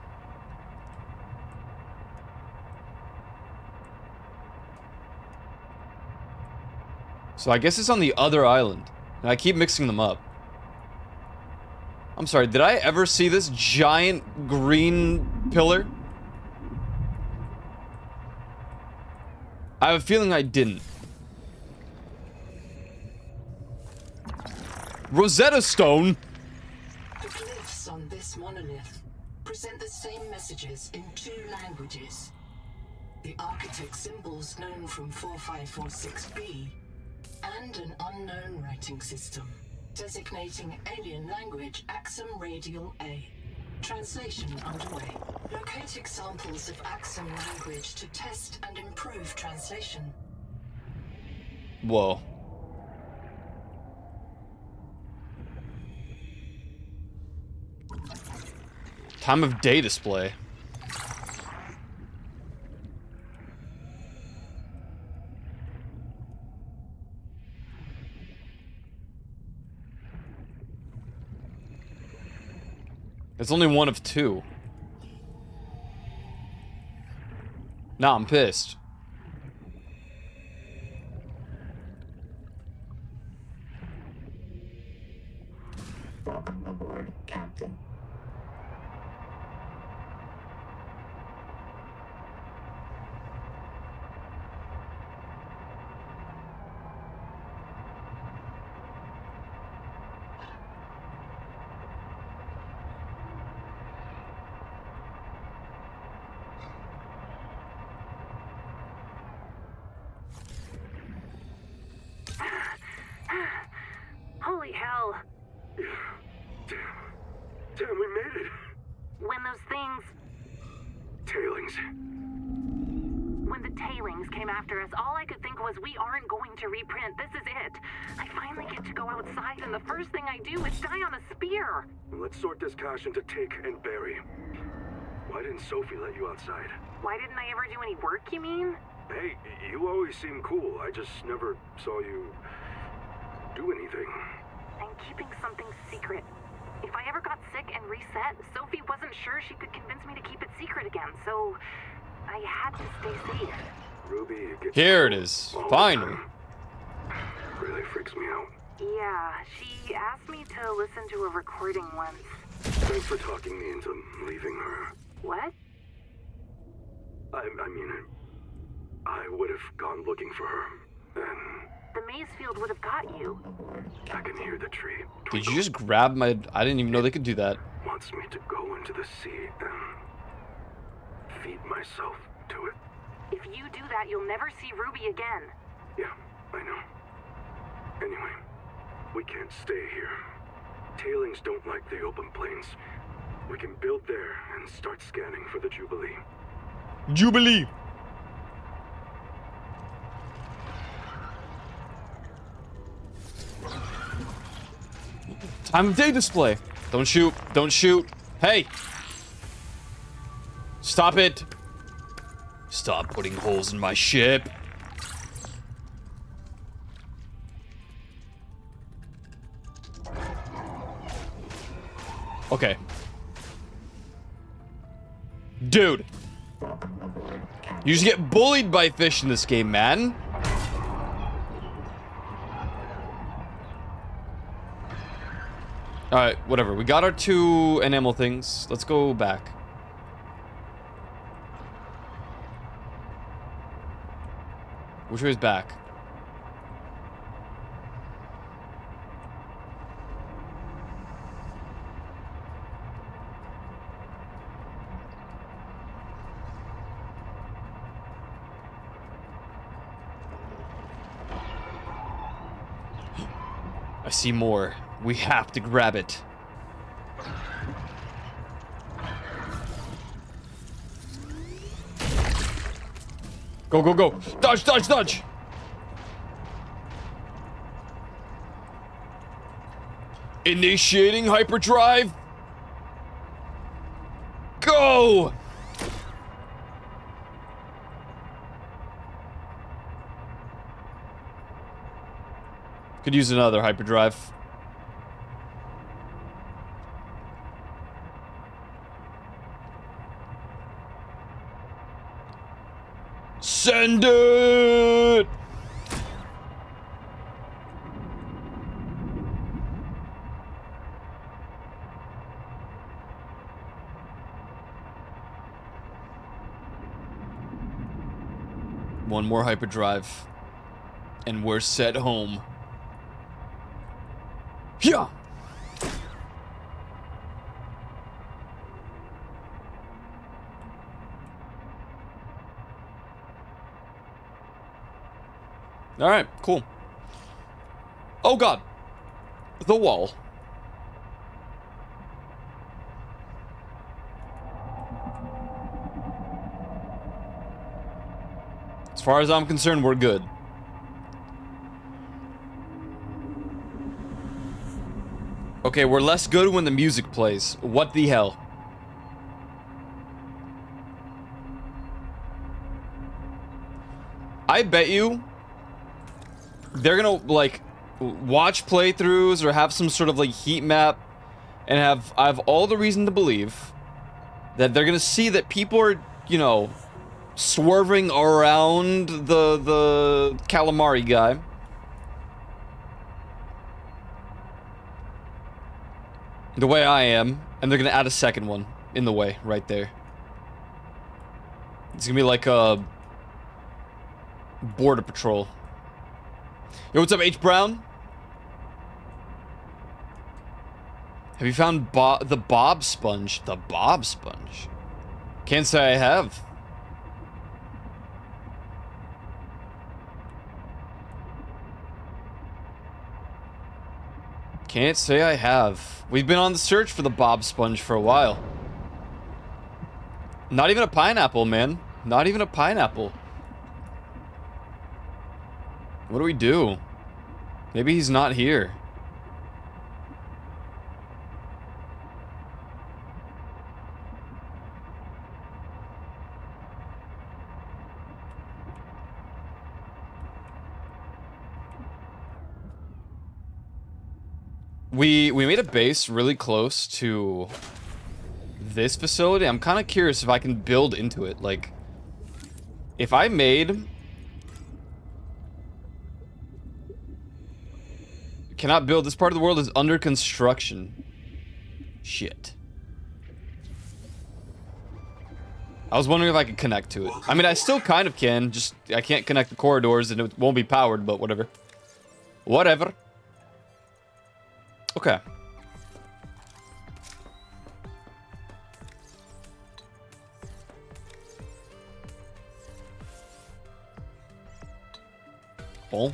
So I guess it's on the other island. And I keep mixing them up. I'm sorry, did I ever see this giant green pillar? I have a feeling I didn't. Rosetta Stone? The glyphs on this monolith present the same messages in 2 languages. The architect symbols known from 4546B and an unknown writing system designating alien language Axum Radial A. Translation underway. Locate examples of Axum language to test and improve translation. Whoa. Time of day display. It's only one of 2. Nah, I'm pissed. Welcome aboard, Captain. Holy hell. Damn, we made it. When those things... Tailings. When the tailings came after us, all I could think was we aren't going to reprint. This is it. I finally get to go outside, and the first thing I do is die on a spear. Let's sort this cash into take and bury. Why didn't Sophie let you outside? Why didn't I ever do any work, you mean? Hey, you always seem cool. I just never saw you do anything. I'm keeping something secret. If I ever got sick and reset, Sophie wasn't sure she could convince me to keep it secret again, so I had to stay safe. Ruby gets Here it is. all the Finally. time. Really freaks me out. Yeah, she asked me to listen to a recording once. Thanks for talking me into leaving her. What? I mean, I would have gone looking for her, and The maze field would have got you. I can hear the tree. Did you just grab my... I didn't even know they could do that. Wants me to go into the sea and feed myself to it. If you do that, you'll never see Ruby again. Yeah, I know. Anyway, we can't stay here. Tailings don't like the open plains. We can build there and start scanning for the Jubilee. Jubilee. Time of day display. Don't shoot. Don't shoot. Hey. Stop it. Stop putting holes in my ship. Okay. Dude. You just get bullied by fish in this game, man. Alright, whatever. We got our 2 enamel things. Let's go back. Which way is back? I see more. We have to grab it. Go, go, go. Dodge, dodge, dodge. Initiating hyperdrive. Go. Could use another hyperdrive. Send it! One more hyperdrive. And we're set home. Yeah! Alright, cool. Oh god. The wall. As far as I'm concerned, we're good. Okay, we're less good when the music plays. What the hell? I bet you they're gonna, like, watch playthroughs or have some sort of, like, heat map and I have all the reason to believe that they're gonna see that people are, you know, swerving around the calamari guy. The way I am, and they're gonna add a second one in the way, right there. It's gonna be like a border patrol. Yo, what's up, H. Brown? Have you found the Bob Sponge? The Bob Sponge? Can't say I have. Can't say I have. We've been on the search for the Bob Sponge for a while. Not even a pineapple, man. Not even a pineapple. What do we do? Maybe he's not here. We made a base really close to this facility. I'm kind of curious if I can build into it. Like, if I made... Cannot build. This part of the world is under construction. Shit. I was wondering if I could connect to it. I mean, I still kind of can. Just, I can't connect the corridors and it won't be powered, but whatever. Whatever. Okay. Oh.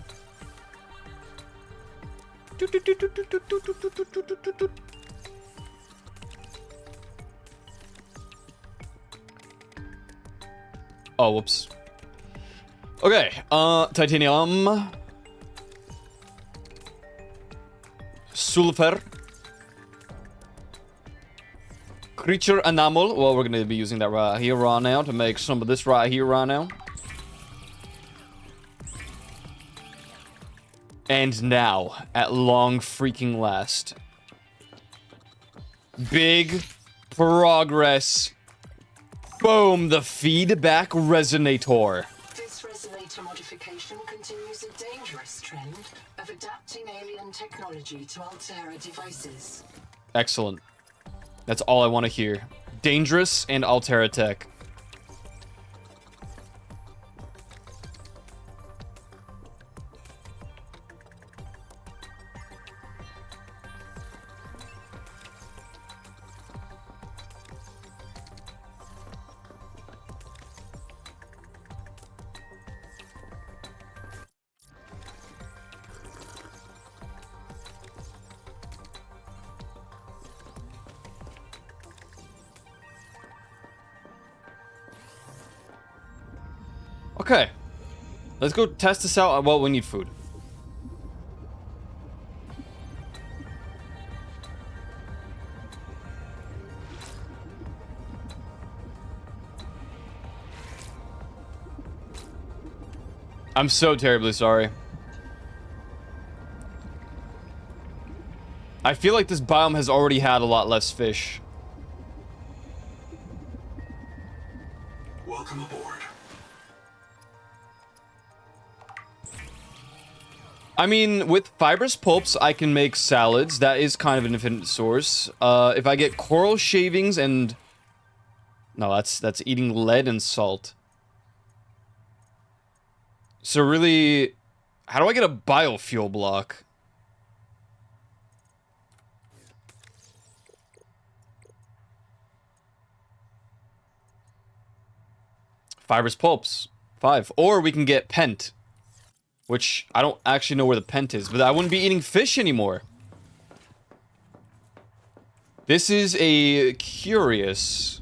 Oh, whoops. Okay, titanium. Sulfur. Creature enamel. Well, we're gonna be using that right here right now to make some of this right here right now. And now, at long freaking last. Big progress. Boom, the feedback resonator. This resonator modification continues a dangerous trend of adapting alien technology to Altera devices. Excellent. That's all I want to hear. Dangerous and Altera tech. Okay. Let's go test this out. Well, we need food. I'm so terribly sorry. I feel like this biome has already had a lot less fish. Welcome aboard. I mean, with fibrous pulps, I can make salads. That is kind of an infinite source. If I get coral shavings and... No, that's eating lead and salt. So really... How do I get a biofuel block? Fibrous pulps. 5. Or we can get pent. Which, I don't actually know where the pent is, but I wouldn't be eating fish anymore. This is a curious...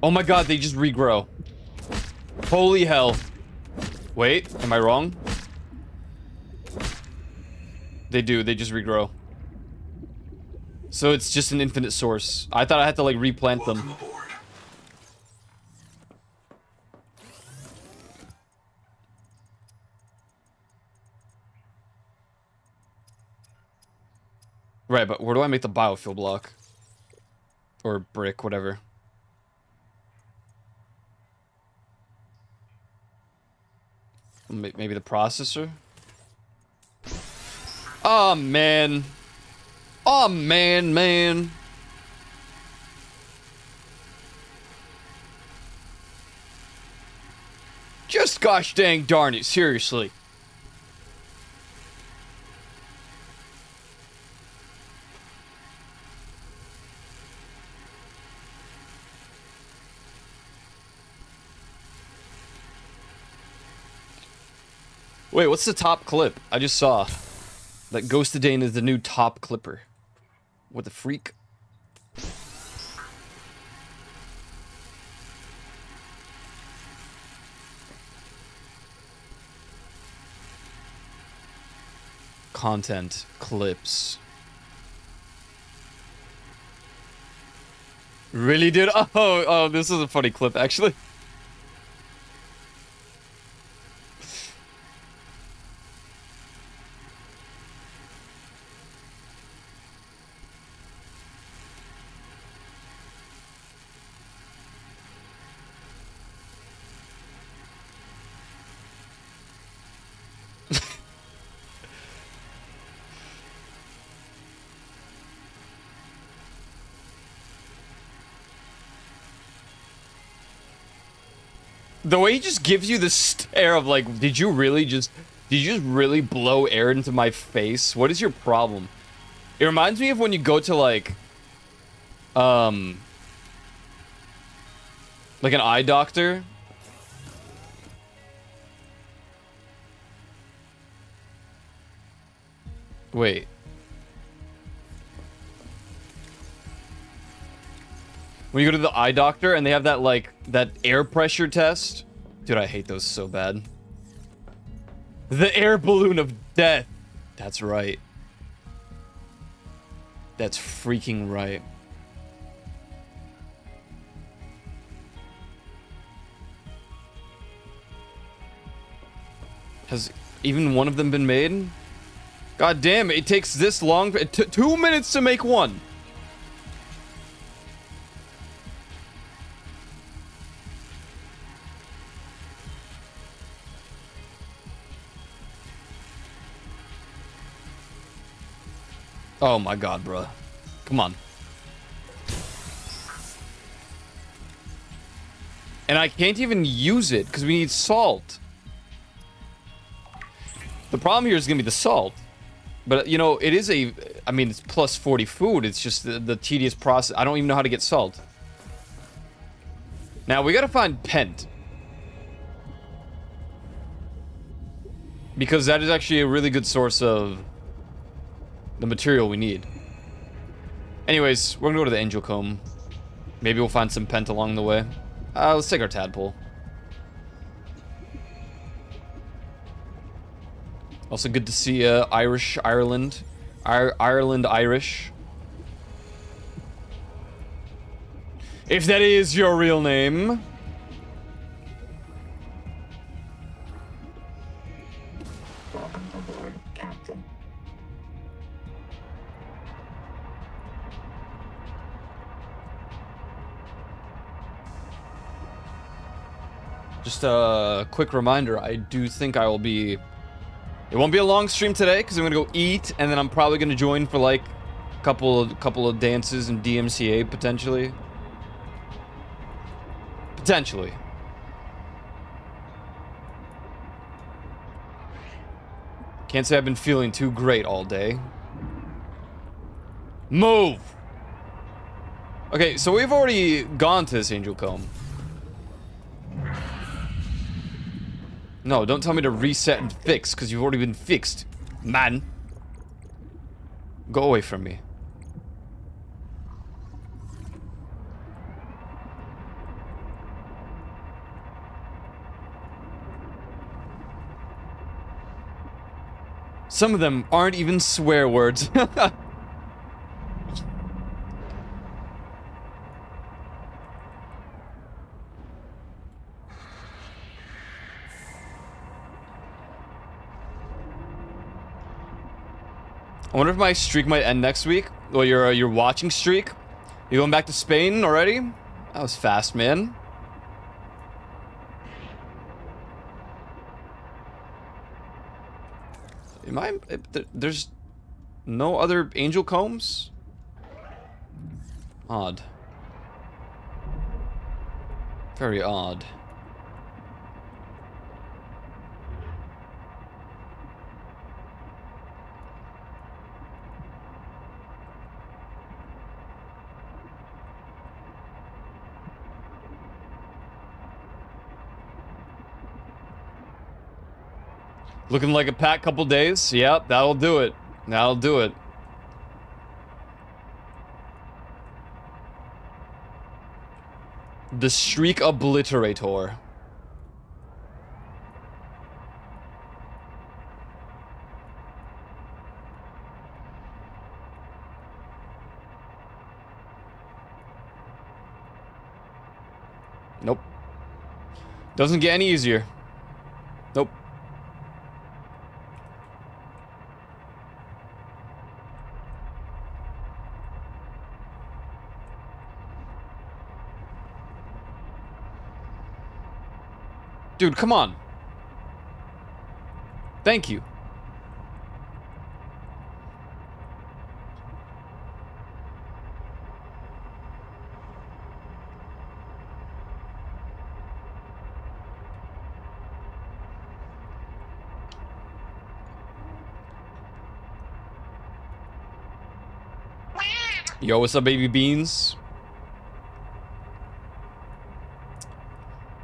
Oh my god, they just regrow. Holy hell. Wait, am I wrong? They do, they just regrow. So it's just an infinite source. I thought I had to like replant them. Right, but where do I make the biofuel block? Or brick, whatever. Maybe the processor? Oh, man. Oh, man. Just gosh dang darn it, seriously. Wait, what's the top clip? I just saw that Ghosted Dane is the new top clipper. What the freak? Content clips. Really, dude? Oh, this is a funny clip, actually. The way he just gives you the stare of like, did you just really blow air into my face? What is your problem? It reminds me of when you go to like an eye doctor. Wait. When you go to the eye doctor and they have that, like, that air pressure test. Dude, I hate those so bad. The air balloon of death. That's right. That's freaking right. Has even one of them been made? God damn, it takes this long. 2 minutes to make one. Oh my god, bruh. Come on. And I can't even use it because we need salt. The problem here is going to be the salt. But, you know, it is a... I mean, it's plus 40 food. It's just the tedious process. I don't even know how to get salt. Now, we got to find Pent. Because that is actually a really good source of the material we need. Anyways, we're gonna go to the Angel Comb. Maybe we'll find some Pent along the way. Let's take our tadpole. Also good to see Ireland Irish. If that is your real name. Welcome aboard, Captain. Just a quick reminder, I do think I will be... It won't be a long stream today, because I'm going to go eat, and then I'm probably going to join for, like, a couple of dances in DMCA, potentially. Potentially. Can't say I've been feeling too great all day. Move! Okay, so we've already gone to this Angel Comb. No, don't tell me to reset and fix, because you've already been fixed, man. Go away from me. Some of them aren't even swear words. I wonder if my streak might end next week. Well, your watching streak. You going back to Spain already? That was fast, man. There's no other Angel Combs? Odd. Very odd. Looking like a packed couple days. Yep, that'll do it. That'll do it. The Streak Obliterator. Nope. Doesn't get any easier. Nope. Dude, come on. Thank you. Yo, what's up, baby beans?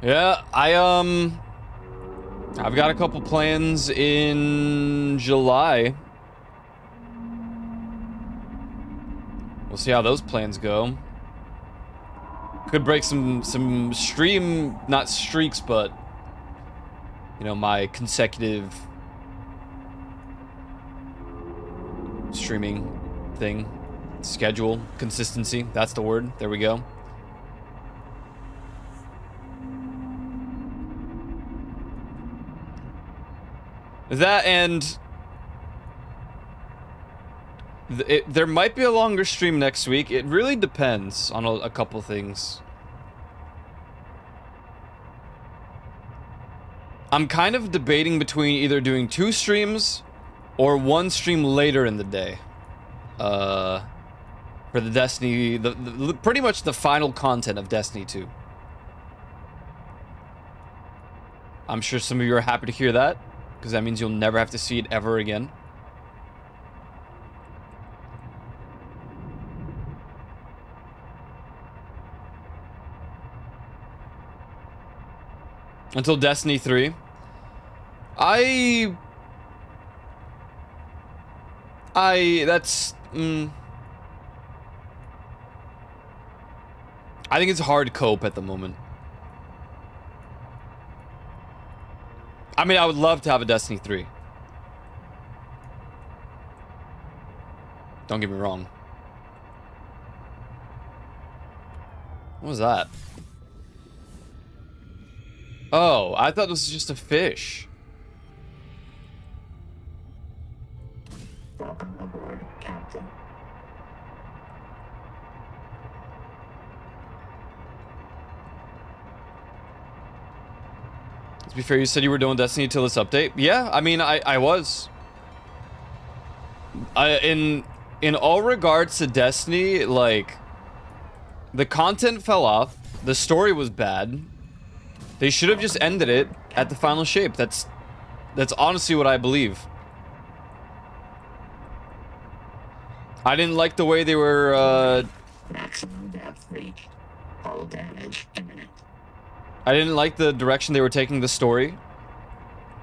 Yeah, I've got a couple plans in July. We'll see how those plans go. Could break some stream, not streaks, but you know, my consecutive streaming thing. Schedule, consistency, that's the word. There we go. That and there might be a longer stream next week. It really depends on a couple things. I'm kind of debating between either doing 2 streams or 1 stream later in the day. For the Destiny, pretty much the final content of Destiny 2. I'm sure some of you are happy to hear that, because that means you'll never have to see it ever again. Until Destiny 3. I think it's hard cope at the moment. I mean, I would love to have a Destiny 3. Don't get me wrong. What was that? Oh, I thought this was just a fish. Welcome aboard, Captain. To be fair, you said you were doing Destiny till this update. Yeah, I mean, I was. In all regards to Destiny, like, the content fell off. The story was bad. They should have just ended it at the final shape. That's honestly what I believe. I didn't like the way they were, Maximum depth reached. Hull damage imminent. I didn't like the direction they were taking the story.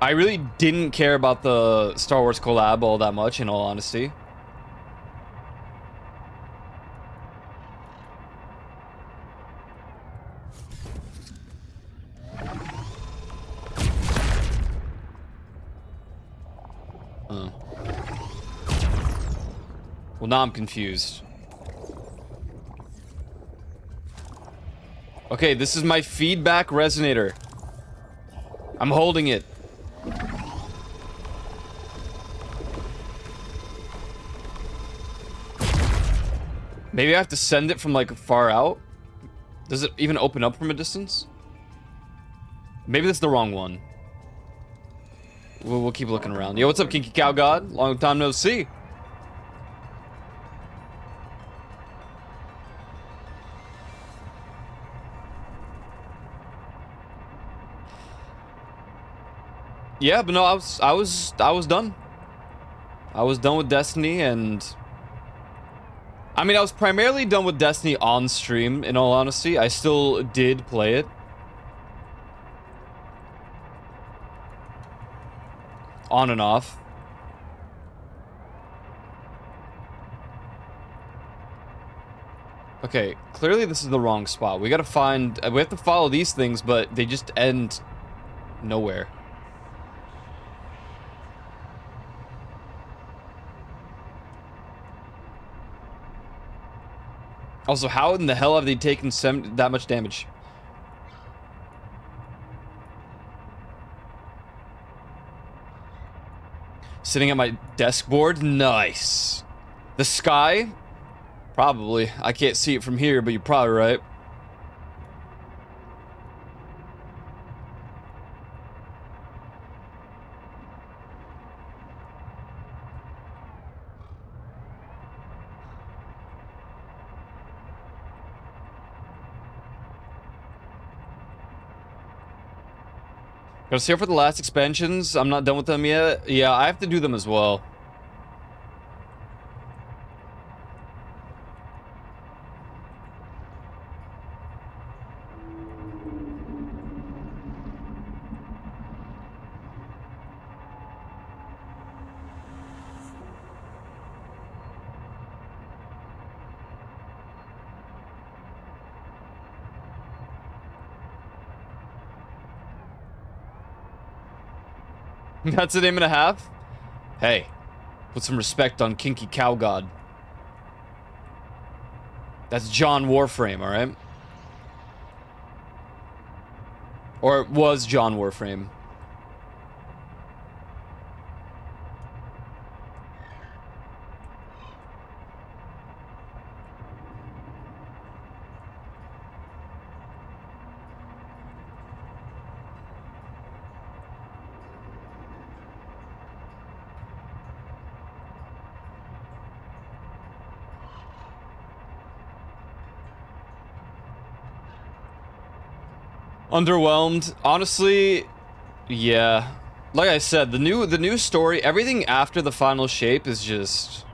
I really didn't care about the Star Wars collab all that much, in all honesty. Well, now I'm confused. Okay, this is my feedback resonator. I'm holding it. Maybe I have to send it from, like, far out? Does it even open up from a distance? Maybe that's the wrong one. We'll keep looking around. Yo, what's up, Kinky Cow God? Long time no see. Yeah, but no, I was done. I was done with Destiny, and I mean, I was primarily done with Destiny on stream, in all honesty. I still did play it. On and off. Okay, clearly this is the wrong spot. We gotta find... we have to follow these things, but they just end nowhere. Also, how in the hell have they taken that much damage? Sitting at my desk board? Nice. The sky? Probably. I can't see it from here, but you're probably right. Gotta stay for the last expansions. I'm not done with them yet. Yeah, I have to do them as well. That's an aim and a half? Hey, put some respect on Kinky Cow God. That's John Warframe, alright? Or it was John Warframe. Underwhelmed. Honestly, yeah. Like I said, the new story, everything after the final shape is just...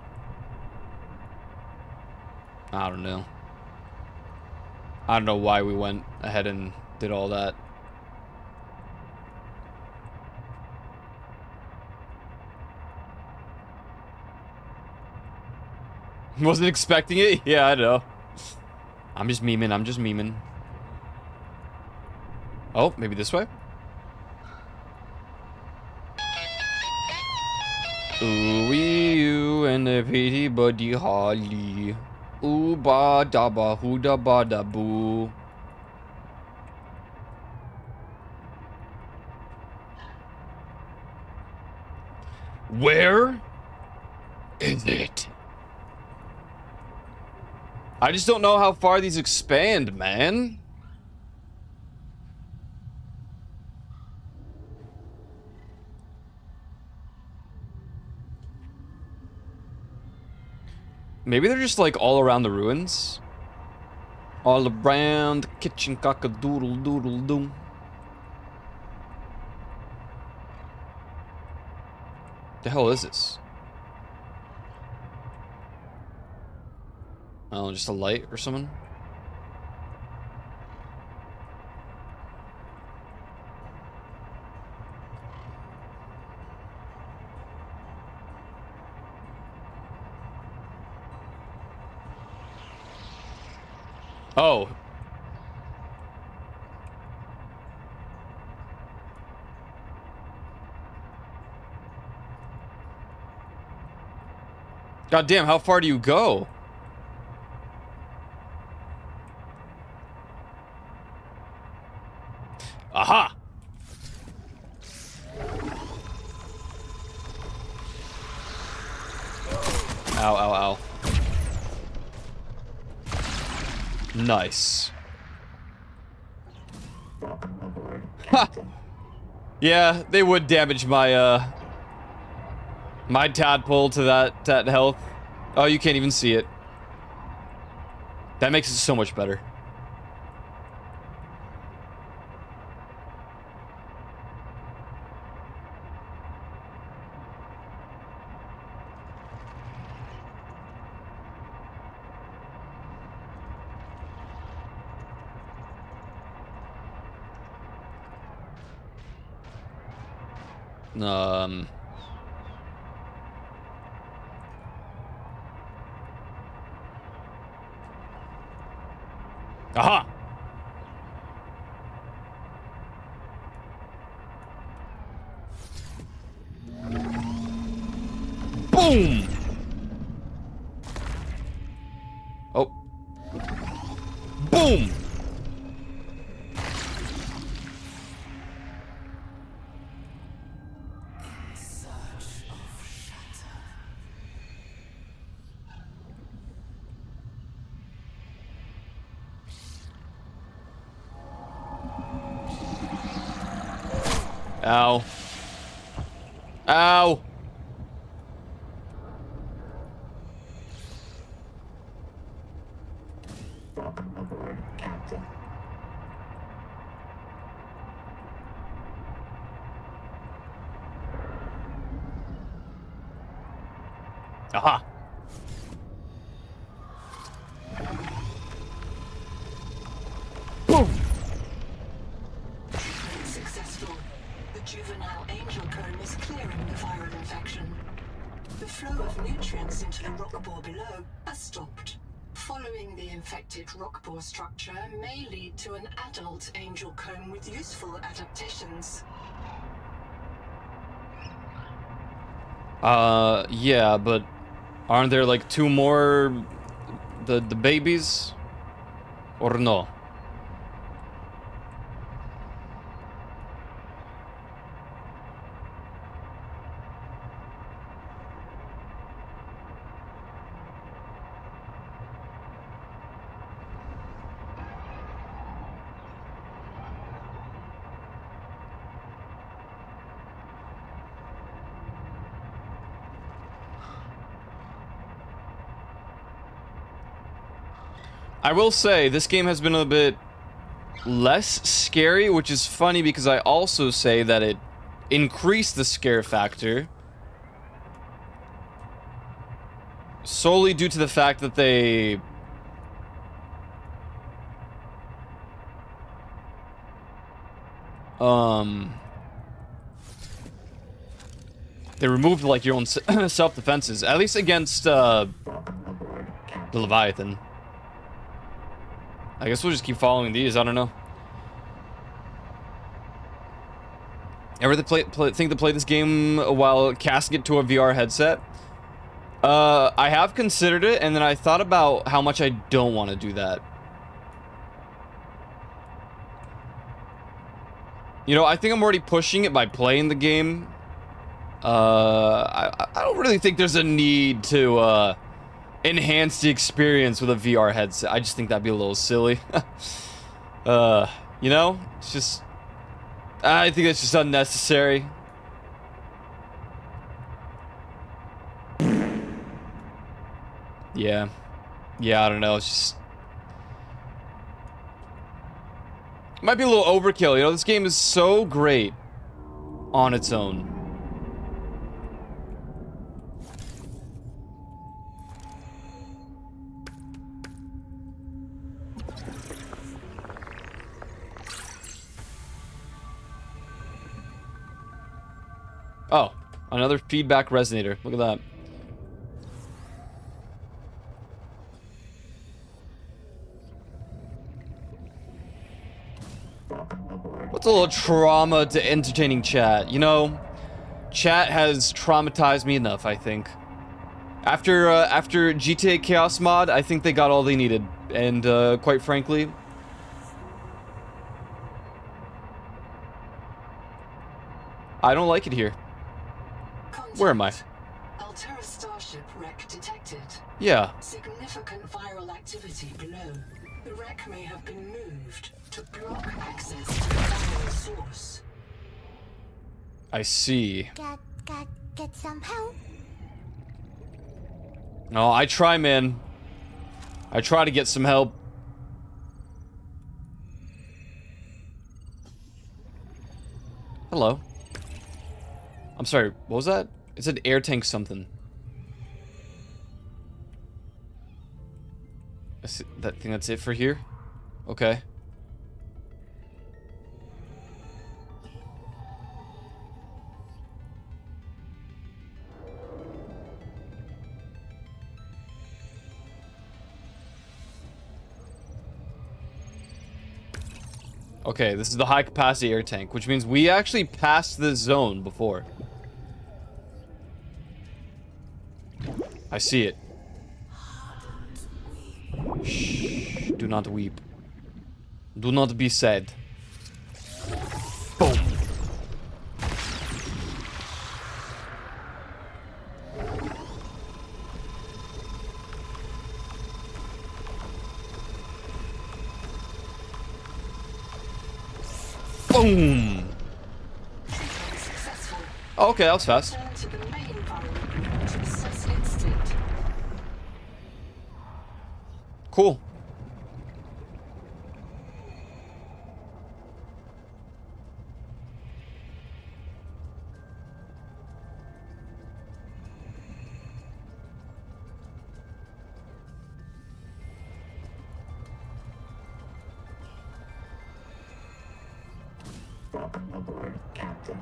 I don't know. I don't know why we went ahead and did all that. Wasn't expecting it? Yeah, I know. I'm just memeing, I'm just memeing. Oh, maybe this way? Ooh, you and the pretty buddy Holly. Ooh, ba da ba, hoo da ba da boo. Where is it? I just don't know how far these expand, man. Maybe they're just like all around the ruins. All around the kitchen cock-a-doodle-doodle-doo. The hell is this? Oh, just a light or something? Oh. God damn, how far do you go? Aha! Ow, ow, ow. Nice. Ha! Yeah, they would damage my, my tadpole to that health. Oh, you can't even see it. That makes it so much better. Aha! Boom! Oh. Boom! Ow. Ow! Captain. Aha! Boom! Successful. The juvenile angel comb is clearing the viral infection. The flow of nutrients into the rock bore below has stopped. Following the infected rock bore structure may lead to an adult angel comb with useful adaptations. Yeah, but aren't there like 2 more the babies? Or no? I will say, this game has been a bit less scary, which is funny because I also say that it increased the scare factor solely due to the fact that they removed like your own self-defenses, at least against the Leviathan. I guess we'll just keep following these. I don't know. Ever think to play this game while casting it to a VR headset? I have considered it, and then I thought about how much I don't want to do that. You know, I think I'm already pushing it by playing the game. I don't really think there's a need to enhance the experience with a VR headset. I just think that'd be a little silly. You know, it's just, I think it's just unnecessary. Yeah, I don't know. It's just, it might be a little overkill. You know, this game is so great on its own. Oh, another feedback resonator. Look at that. What's a little trauma to entertaining chat? You know, chat has traumatized me enough, I think. After GTA Chaos Mod, I think they got all they needed. And, quite frankly, I don't like it here. Where am I? Altera starship wreck detected. Yeah. Significant viral activity below. The wreck may have been moved to block access to the viral source. I see. Get some help. No, I try, man. I try to get some help. Hello. I'm sorry, what was that? It said air tank something. That's it for here? Okay. Okay, this is the high capacity air tank, which means we actually passed this zone before. I see it. Shh. Do not weep. Do not be sad. Boom. Boom. Successful. Oh, okay, that was fast. Turn to the main environment to assess its state. Cool. Welcome aboard, Captain.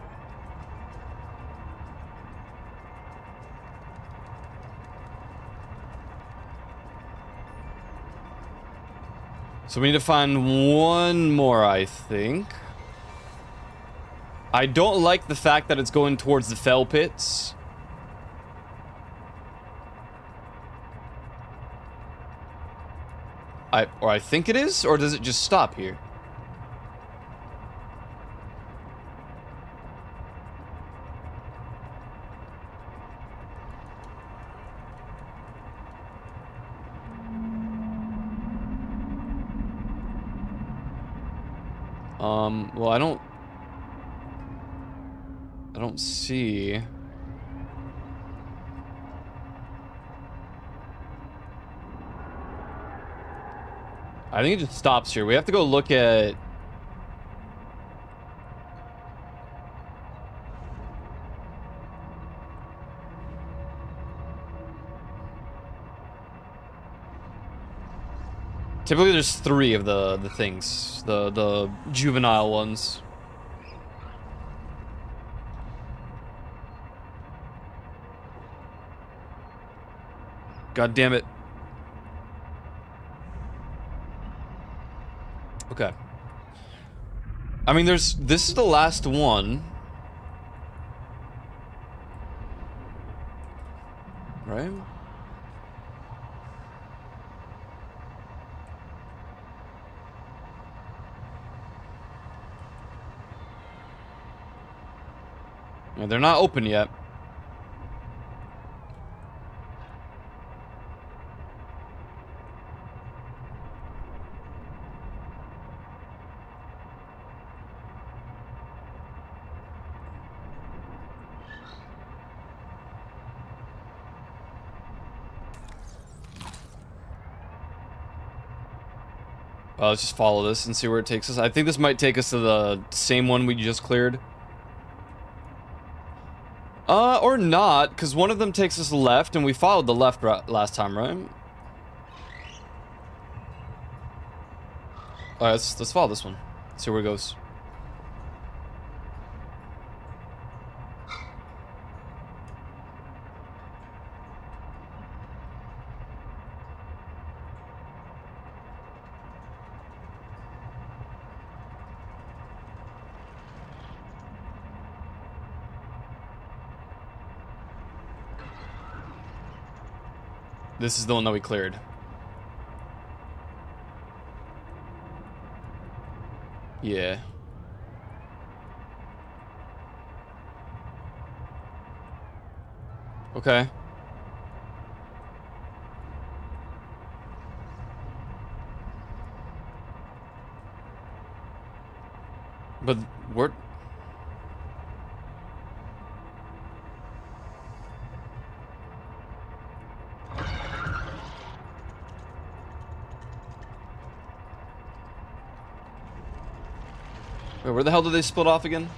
So we need to find one more, I think. I don't like the fact that it's going towards the fell pits. I think it is, or does it just stop here? Well, I don't see. I think it just stops here. We have to go look at. Typically, there's 3 of the things, the juvenile ones. God damn it. Okay. I mean, this is the last one. Right? Yeah, they're not open yet. Let's just follow this and see where it takes us. I think this might take us to the same one we just cleared. Or not, because one of them takes us left, and we followed the left last time, right? Alright, let's follow this one. See where it goes. This is the one that we cleared. Yeah. Okay. But we're... Wait, where the hell did they split off again?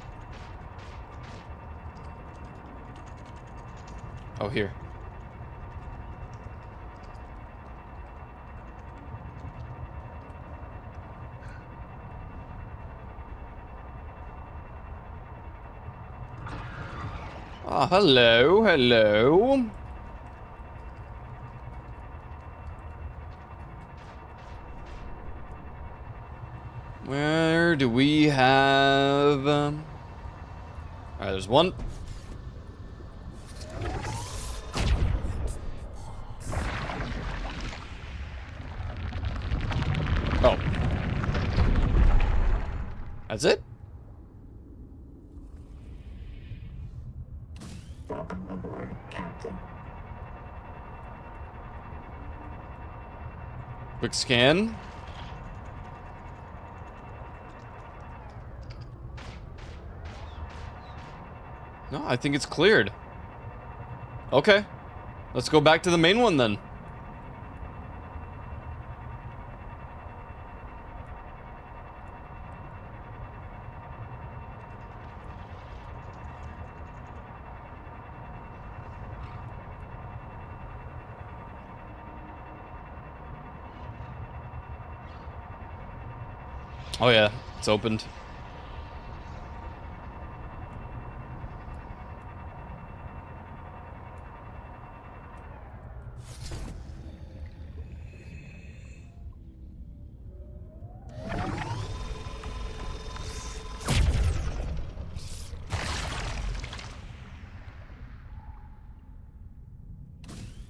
Oh, here. Ah, hello, hello. Where Where do we have... Alright, there's one. Oh. That's it? Welcome aboard, Captain. Quick scan. No, I think it's cleared. Okay. Let's go back to the main one then. Oh yeah, it's opened.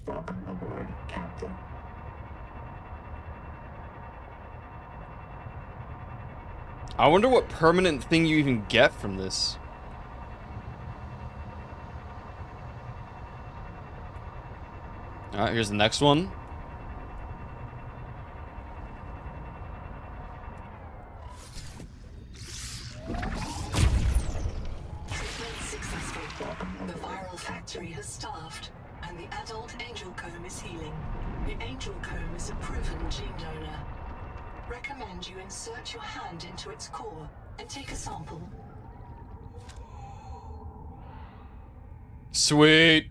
Welcome aboard, Captain. I wonder what permanent thing you even get from this. Alright, here's the next one. Treatment successful. The viral factory has starved, and the adult angel comb is healing. The angel comb is a proven gene donor. Recommend you insert your hand into its core and take a sample. Sweet.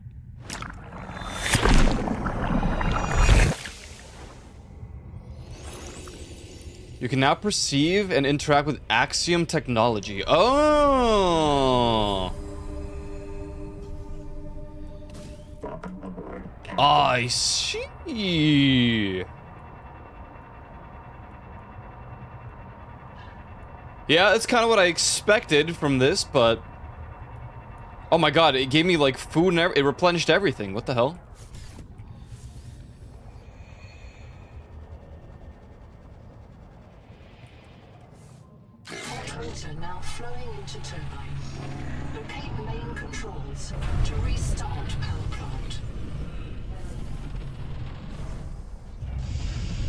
You can now perceive and interact with Axiom technology. Oh. Welcome aboard, Captain. I see. Yeah, that's kind of what I expected from this, but... Oh my god, it gave me, like, food and it replenished everything. What the hell? Hot water now flowing into turbine. Locate main controls to restart power plant.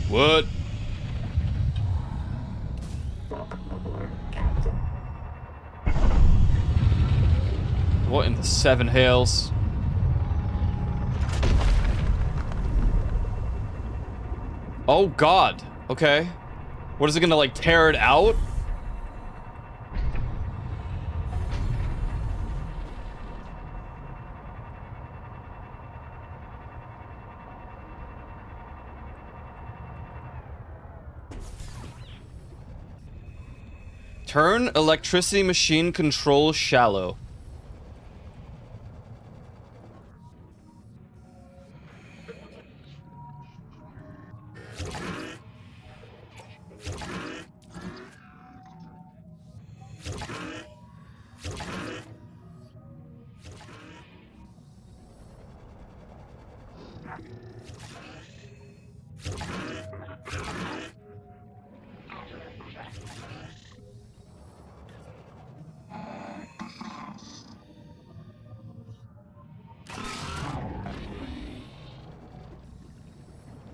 What? Welcome aboard, Captain. What in the seven hails? Oh god. Okay. What is it gonna, like, tear it out? Turn electricity machine control shallow.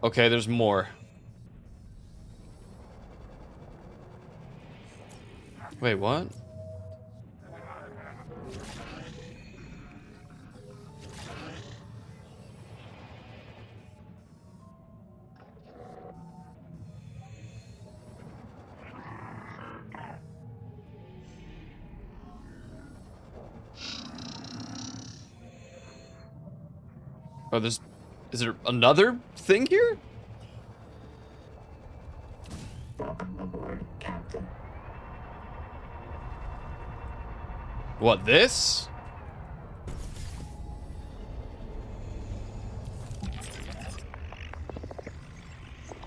Okay, there's more. Wait, what? Oh, there's... Is there another thing here? Welcome aboard, Captain. What, this?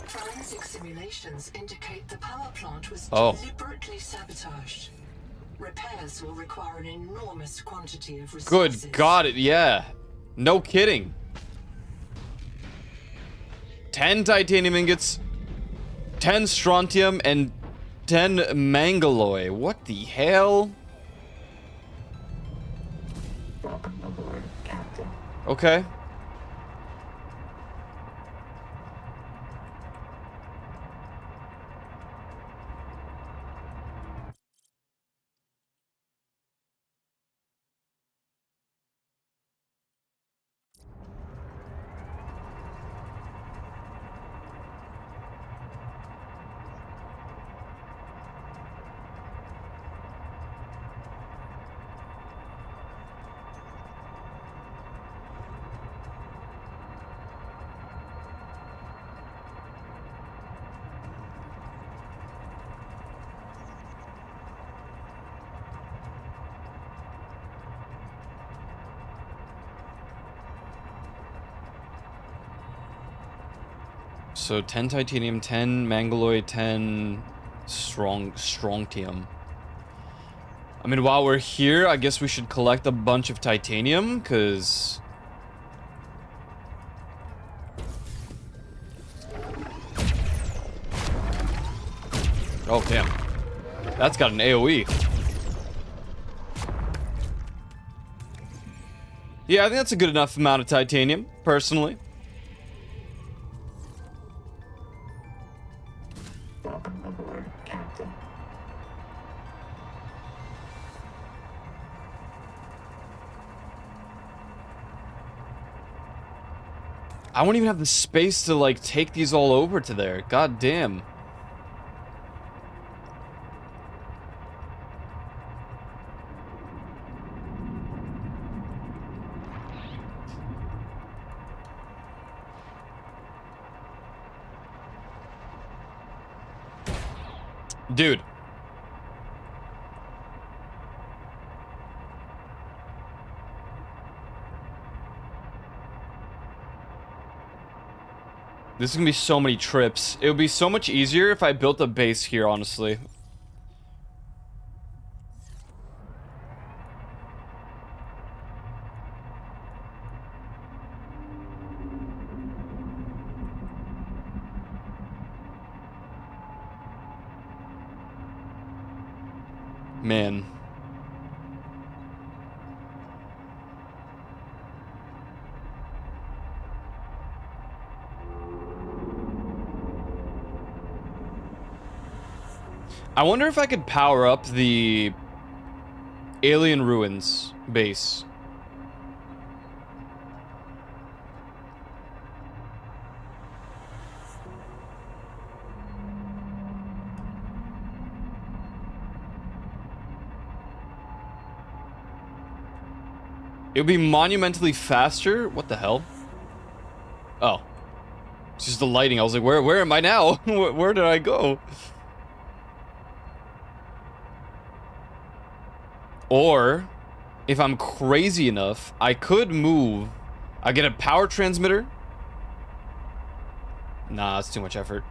Forensic simulation calculations indicate the power plant was Oh. deliberately sabotaged. Repairs will require an enormous quantity of resources. Good God, yeah. No kidding. 10 titanium ingots, 10 strontium, and 10 mangaloy. What the hell? Welcome aboard, Captain. Okay. So 10 titanium, 10 mangaloy, 10 strontium. I mean, while we're here, I guess we should collect a bunch of titanium, because... Oh, damn. That's got an AoE. Yeah, I think that's a good enough amount of titanium, personally. Welcome aboard, Captain. I won't even have the space to, like, take these all over to there. God damn. Dude. This is gonna be so many trips. It would be so much easier if I built a base here, honestly. Man. I wonder if I could power up the Alien Ruins base. It would be monumentally faster. What the hell? Oh. It's just the lighting. I was like, where am I now? Where did I go? Or, if I'm crazy enough, I could move. I get a power transmitter. Nah, it's too much effort.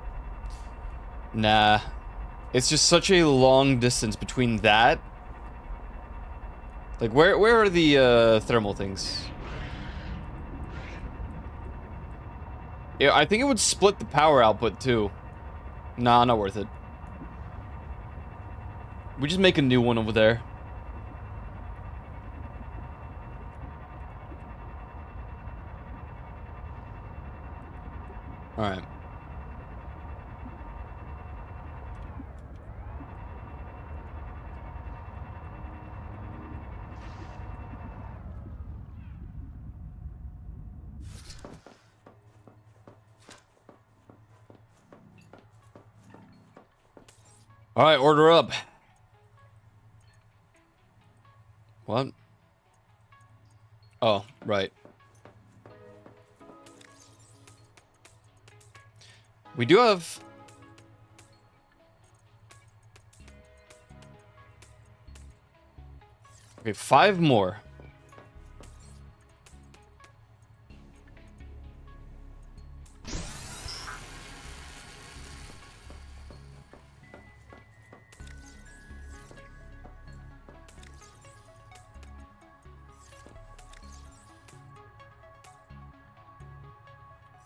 Nah. It's just such a long distance between that. Like, where are the thermal things? Yeah, I think it would split the power output too. Nah, not worth it. We just make a new one over there. Alright. Alright, order up. What? Oh, right. We do have... Okay, 5 more.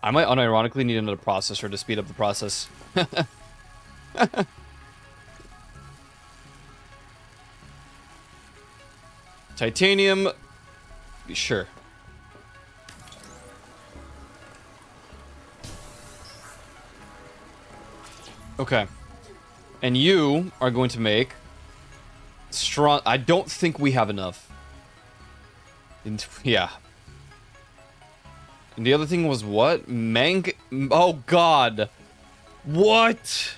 I might unironically need another processor to speed up the process. Titanium. Sure. Okay. And you are going to make strong. I don't think we have enough. Yeah. And the other thing was what? Oh, God. What?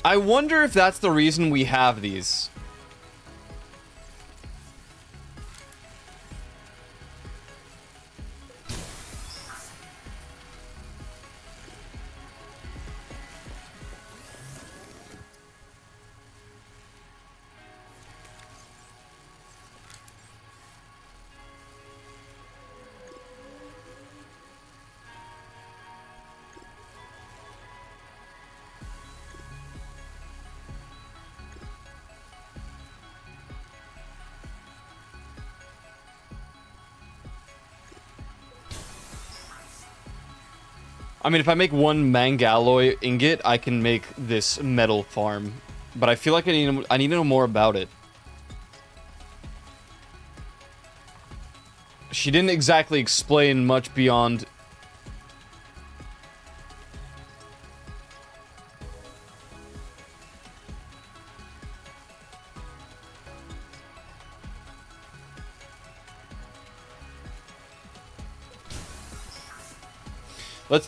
I wonder if that's the reason we have these. I mean, if I make one mangalloy ingot, I can make this metal farm. But I feel like I need to know more about it. She didn't exactly explain much beyond...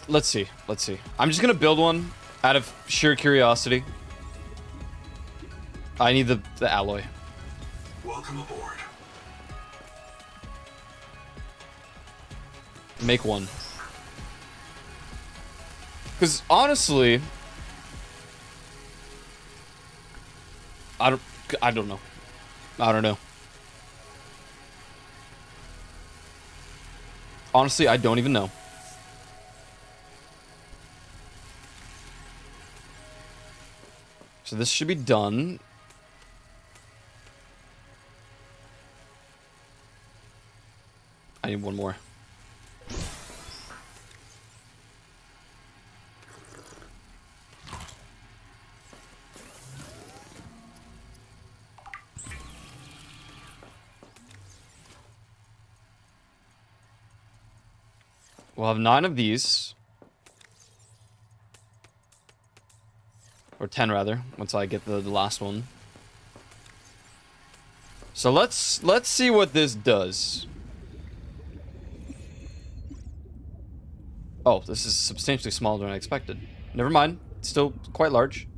Let's see. Let's see. I'm just gonna build one out of sheer curiosity. I need the alloy. Welcome aboard. Make one. Because honestly, I don't know. I don't know. Honestly, I don't even know. So this should be done. I need one more. We'll have 9 of these. Or 10 rather, once I get the last one. So let's see what this does. Oh, this is substantially smaller than I expected. Never mind, it's still quite large.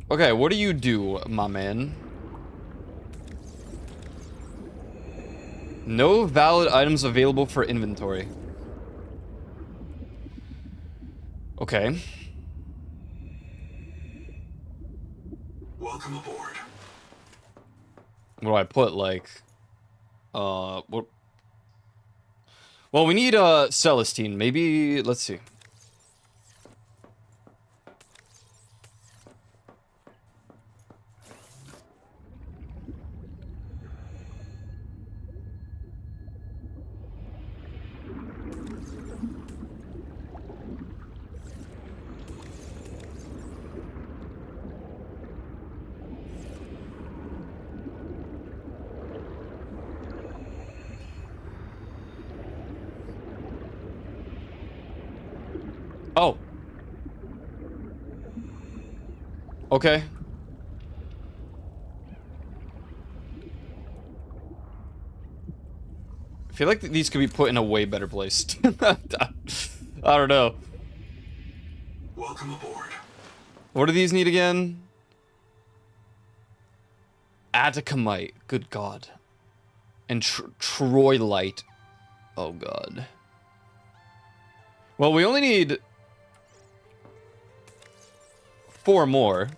Okay, what do you do, my man? No valid items available for inventory. Okay. Welcome aboard. What do I put, like... what... Well, we need, Celestine. Maybe... Let's see. Oh. Okay. I feel like these could be put in a way better place. I don't know. Welcome aboard. What do these need again? Atacamite. Good God. And Troilite. Oh God. Well, we only need 4 more.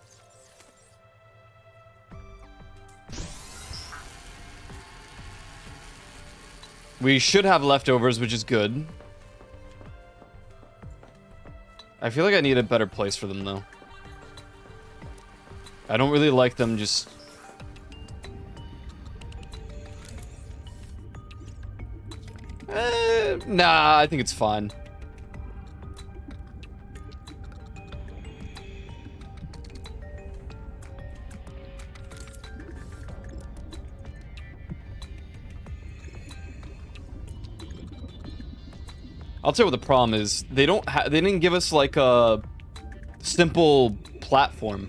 We should have leftovers, which is good. I feel like I need a better place for them, though. I don't really like them just... Nah, I think it's fine. I'll tell you what the problem is. They didn't give us like a simple platform.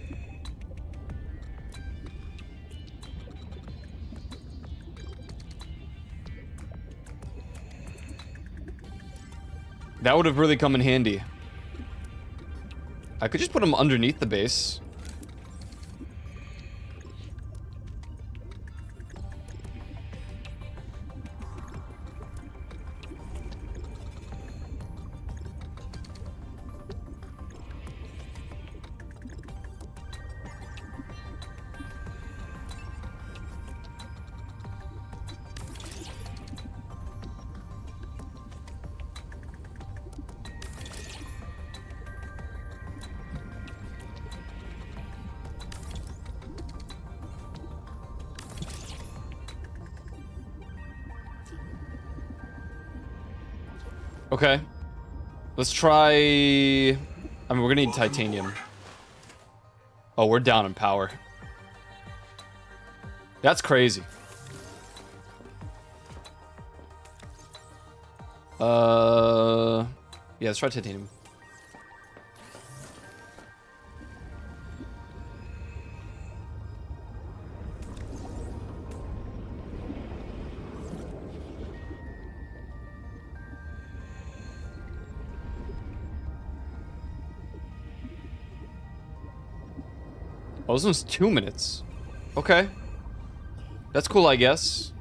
That would have really come in handy. I could just put them underneath the base. Okay. Let's try... I mean, we're gonna need titanium. Oh, we're down in power. That's crazy. Yeah, let's try titanium. Oh, this one's 2 minutes. Okay. That's cool, I guess.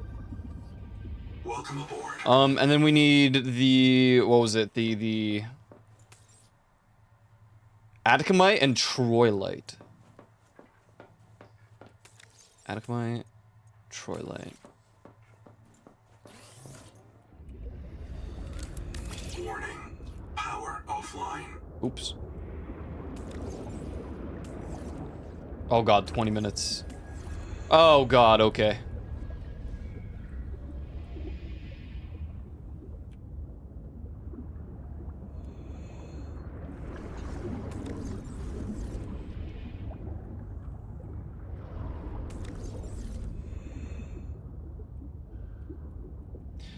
Welcome aboard. And then we need the... What was it? The Atacamite and Troilite. Atacamite, Troilite. Warning. Power offline. Oops. Oh god, 20 minutes. Oh god, okay.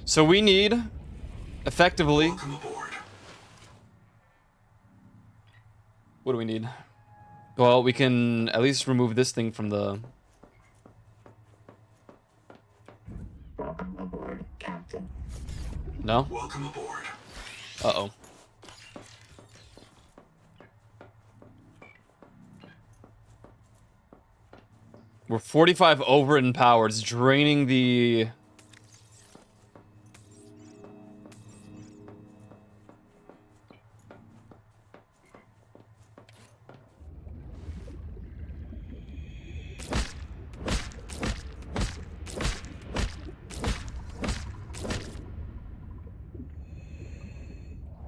So we need, effectively... Welcome aboard. What do we need? Well, we can at least remove this thing from the... Welcome aboard, Captain. No? Welcome aboard. Uh-oh. We're 45 over in power. It's draining the...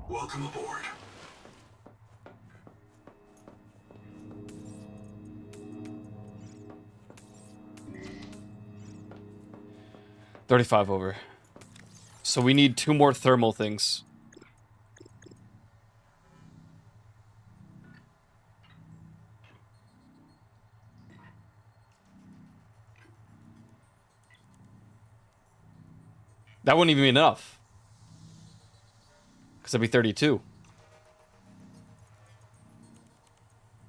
Welcome aboard. $35 over. So we need 2 more thermal things. That wouldn't even be enough. Because that'd be 32.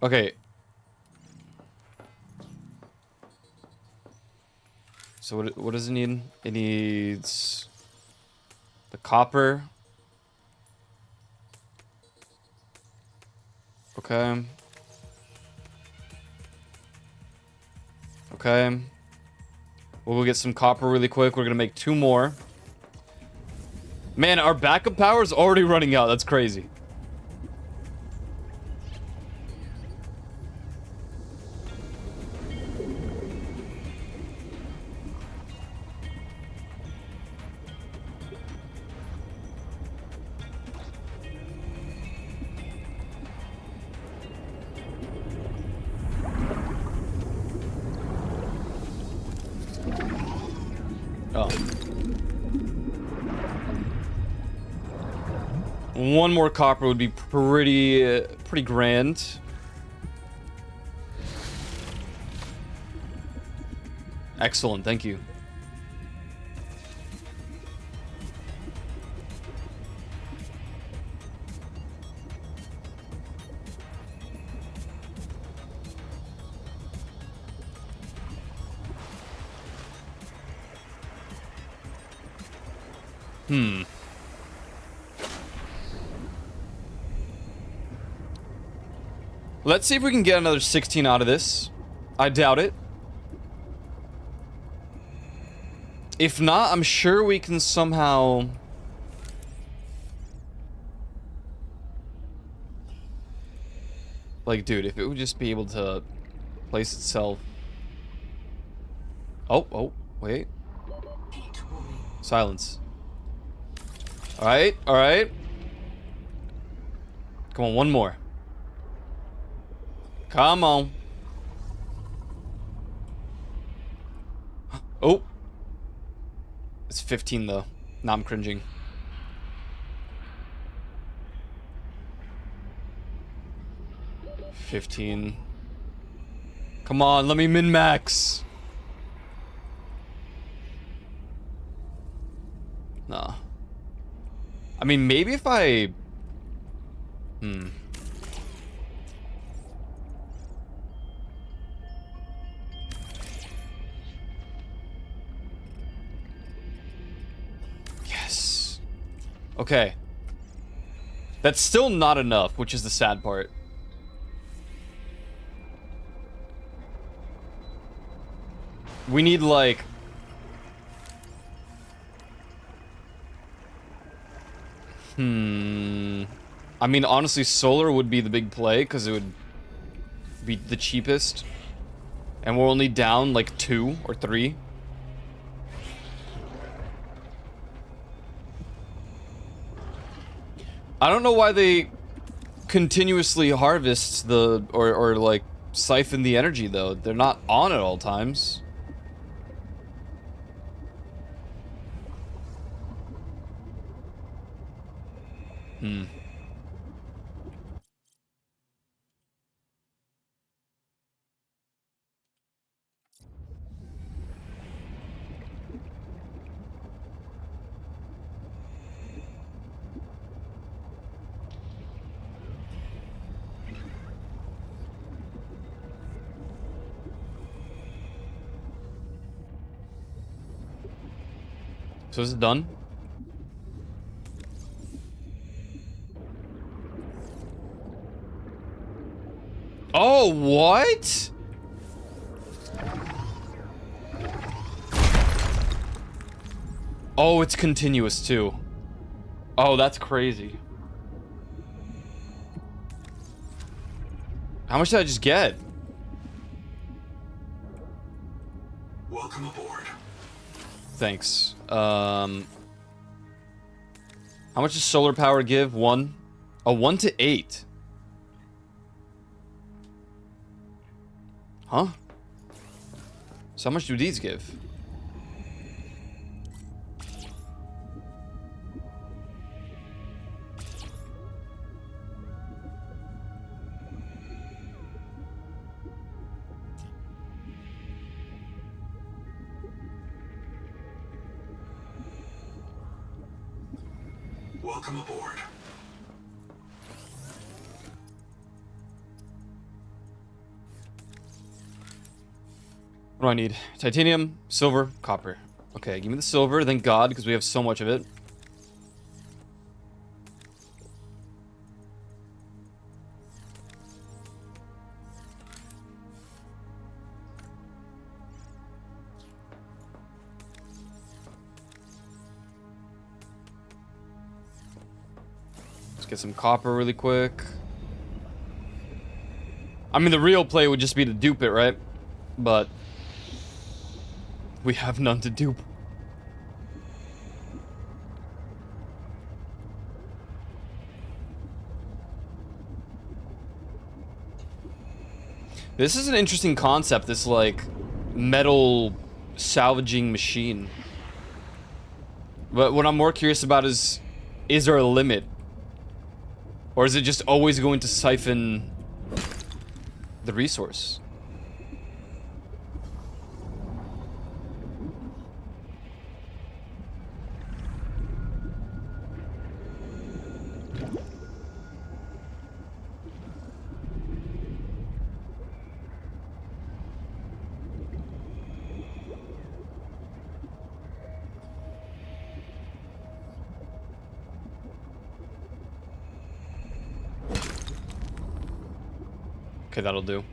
Okay. So what does it need? It needs the copper. Okay. Okay. We'll go get some copper really quick. We're gonna make 2 more. Man, our backup power is already running out. That's crazy. Oh. One more copper would be pretty grand. Excellent, thank you. Let's see if we can get another 16 out of this. I doubt it. If not, I'm sure we can somehow... Like, dude, if it would just be able to place itself... Oh, wait. Silence. Alright, alright. Come on, one more. Come on. Oh. It's 15 though. Now I'm cringing. $15. Come on, let me min-max. Nah. I mean, maybe if I... Yes. Okay. That's still not enough, which is the sad part. We need, like... I mean, honestly, solar would be the big play, because it would be the cheapest. And we're only down, like, 2 or 3. I don't know why they continuously harvest the... Or like, siphon the energy, though. They're not on at all times. So is it done? Oh, what? Oh, it's continuous too. Oh, that's crazy. How much did I just get? Welcome aboard. Thanks. How much does solar power give? 1? Oh, 1 to 8. Huh? So how much do these give? Welcome aboard. What do I need? Titanium, silver, copper. Okay, give me the silver, thank God, because we have so much of it. Let's get some copper really quick. I mean, the real play would just be to dupe it, right? But we have none to dupe. This is an interesting concept, this, like, metal salvaging machine. But what I'm more curious about is there a limit? Or is it just always going to siphon the resource? Okay, that'll do.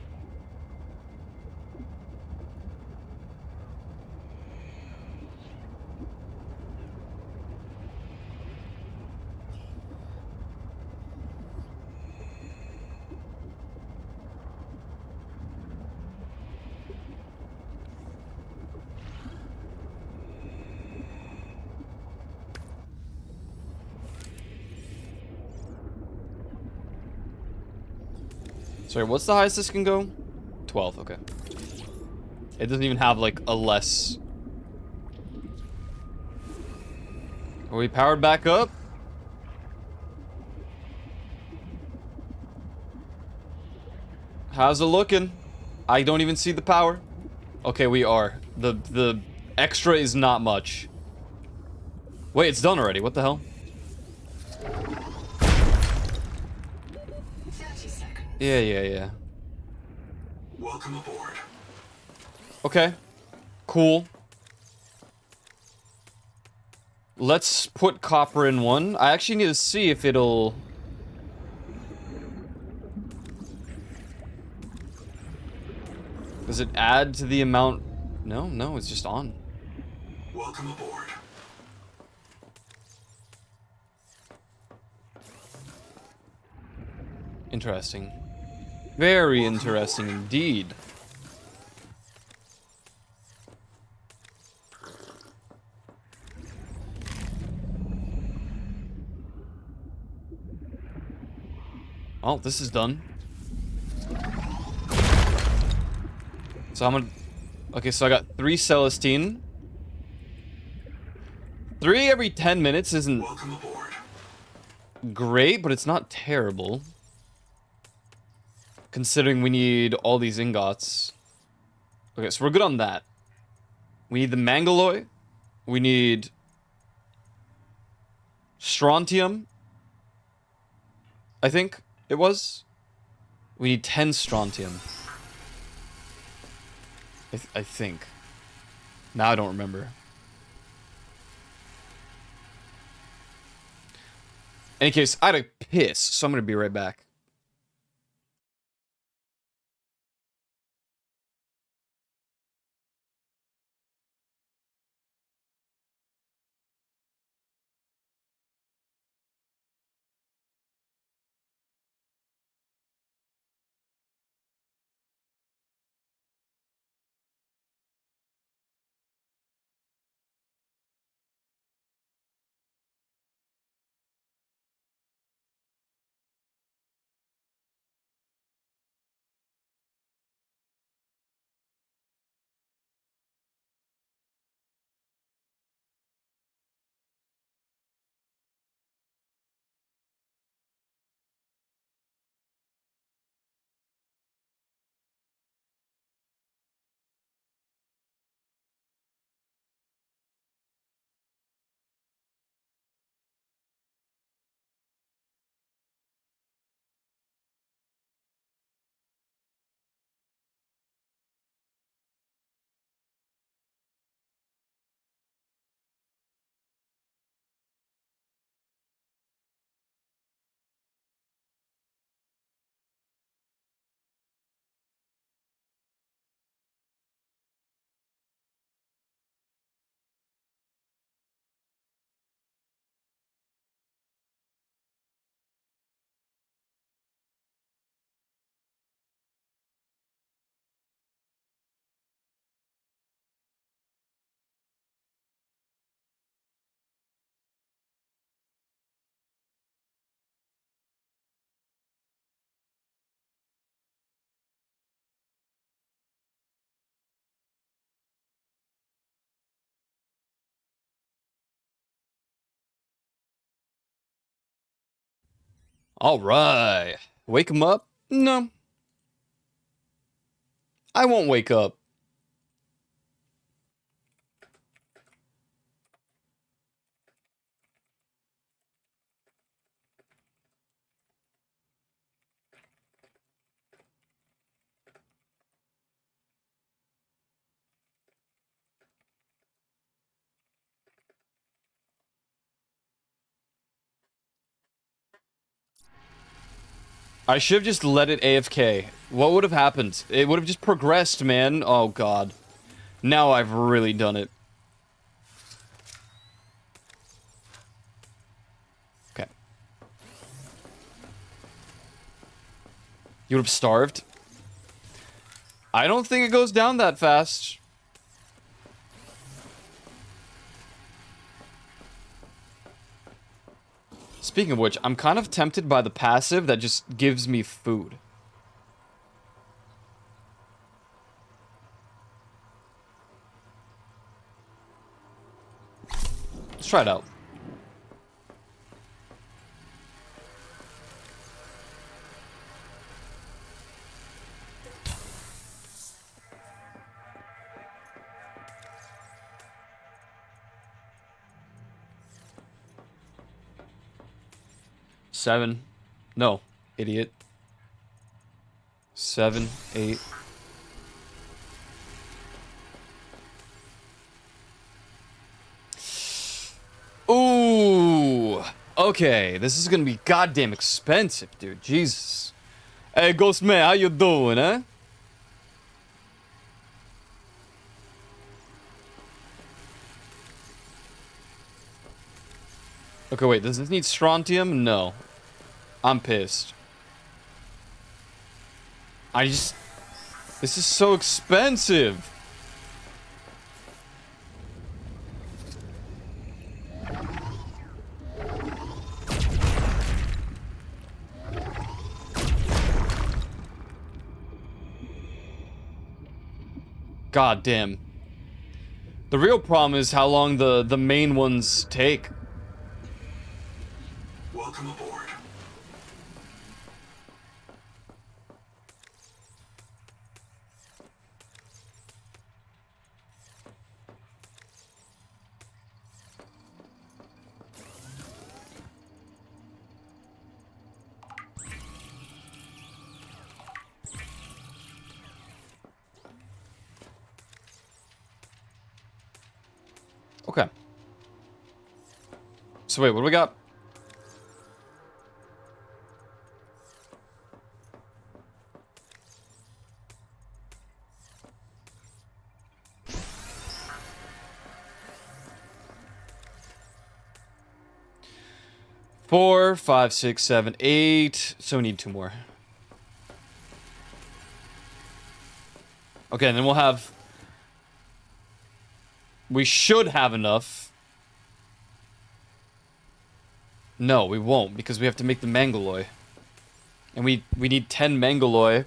Sorry, what's the highest this can go? 12, okay. It doesn't even have, like, a less... Are we powered back up? How's it looking? I don't even see the power. Okay, we are. The extra is not much. Wait, it's done already. What the hell? 30 seconds. Yeah. Welcome aboard. Okay. Cool. Let's put copper in one. I actually need to see if it'll... Does it add to the amount? No, it's just on. Welcome aboard. Interesting. Very interesting indeed. Oh, this is done. So I'm gonna... Okay, so I got 3 Celestine. 3 every 10 minutes isn't Welcome aboard. great, but it's not terrible. Considering we need all these ingots. Okay, so we're good on that. We need the Mangaloy. We need... Strontium. I think it was. We need 10 Strontium. I think. Now I don't remember. In any case, I had a piss, so I'm gonna be right back. All right. Wake him up? No. I won't wake up. I should have just let it AFK. What would have happened? It would have just progressed, man. Oh, God. Now I've really done it. Okay. You would have starved? I don't think it goes down that fast. Speaking of which, I'm kind of tempted by the passive that just gives me food. Let's try it out. Seven. No, idiot. 7, 8. Ooh. Okay, this is gonna be goddamn expensive, dude. Jesus. Hey, Ghost Man, how you doing, eh? Okay, wait, does this need strontium? No. I'm pissed. This is so expensive. God damn. The real problem is how long the main ones take. Welcome aboard. Okay. So wait, what do we got? Four, 5, 6, 7, 8. So we need 2 more. Okay, and then we'll have... We should have enough. No, we won't, because we have to make the Mangaloy. And we need 10 Mangaloy.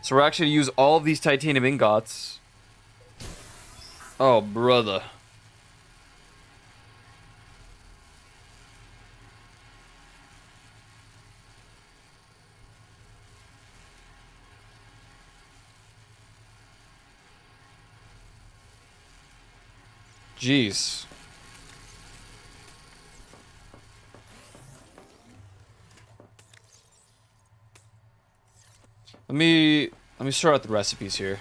So we're actually going to use all of these titanium ingots. Oh, brother. Jeez. Let me sort out the recipes here.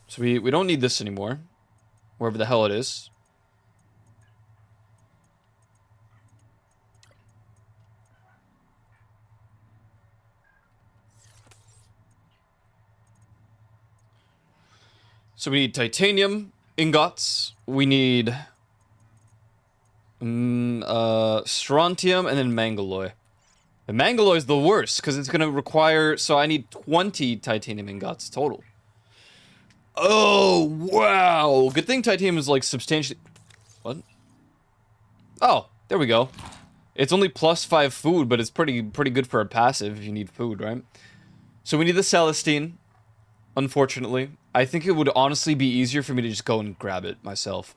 So we don't need this anymore. Wherever the hell it is. So we need titanium ingots. We need strontium and then Mangaloy. The Mangaloy is the worst because it's gonna require. So I need 20 titanium ingots total. Oh wow! Good thing titanium is like substantially. What? Oh, there we go. It's only +5 food, but it's pretty good for a passive if you need food, right? So we need the Celestine. Unfortunately, I think it would honestly be easier for me to just go and grab it myself.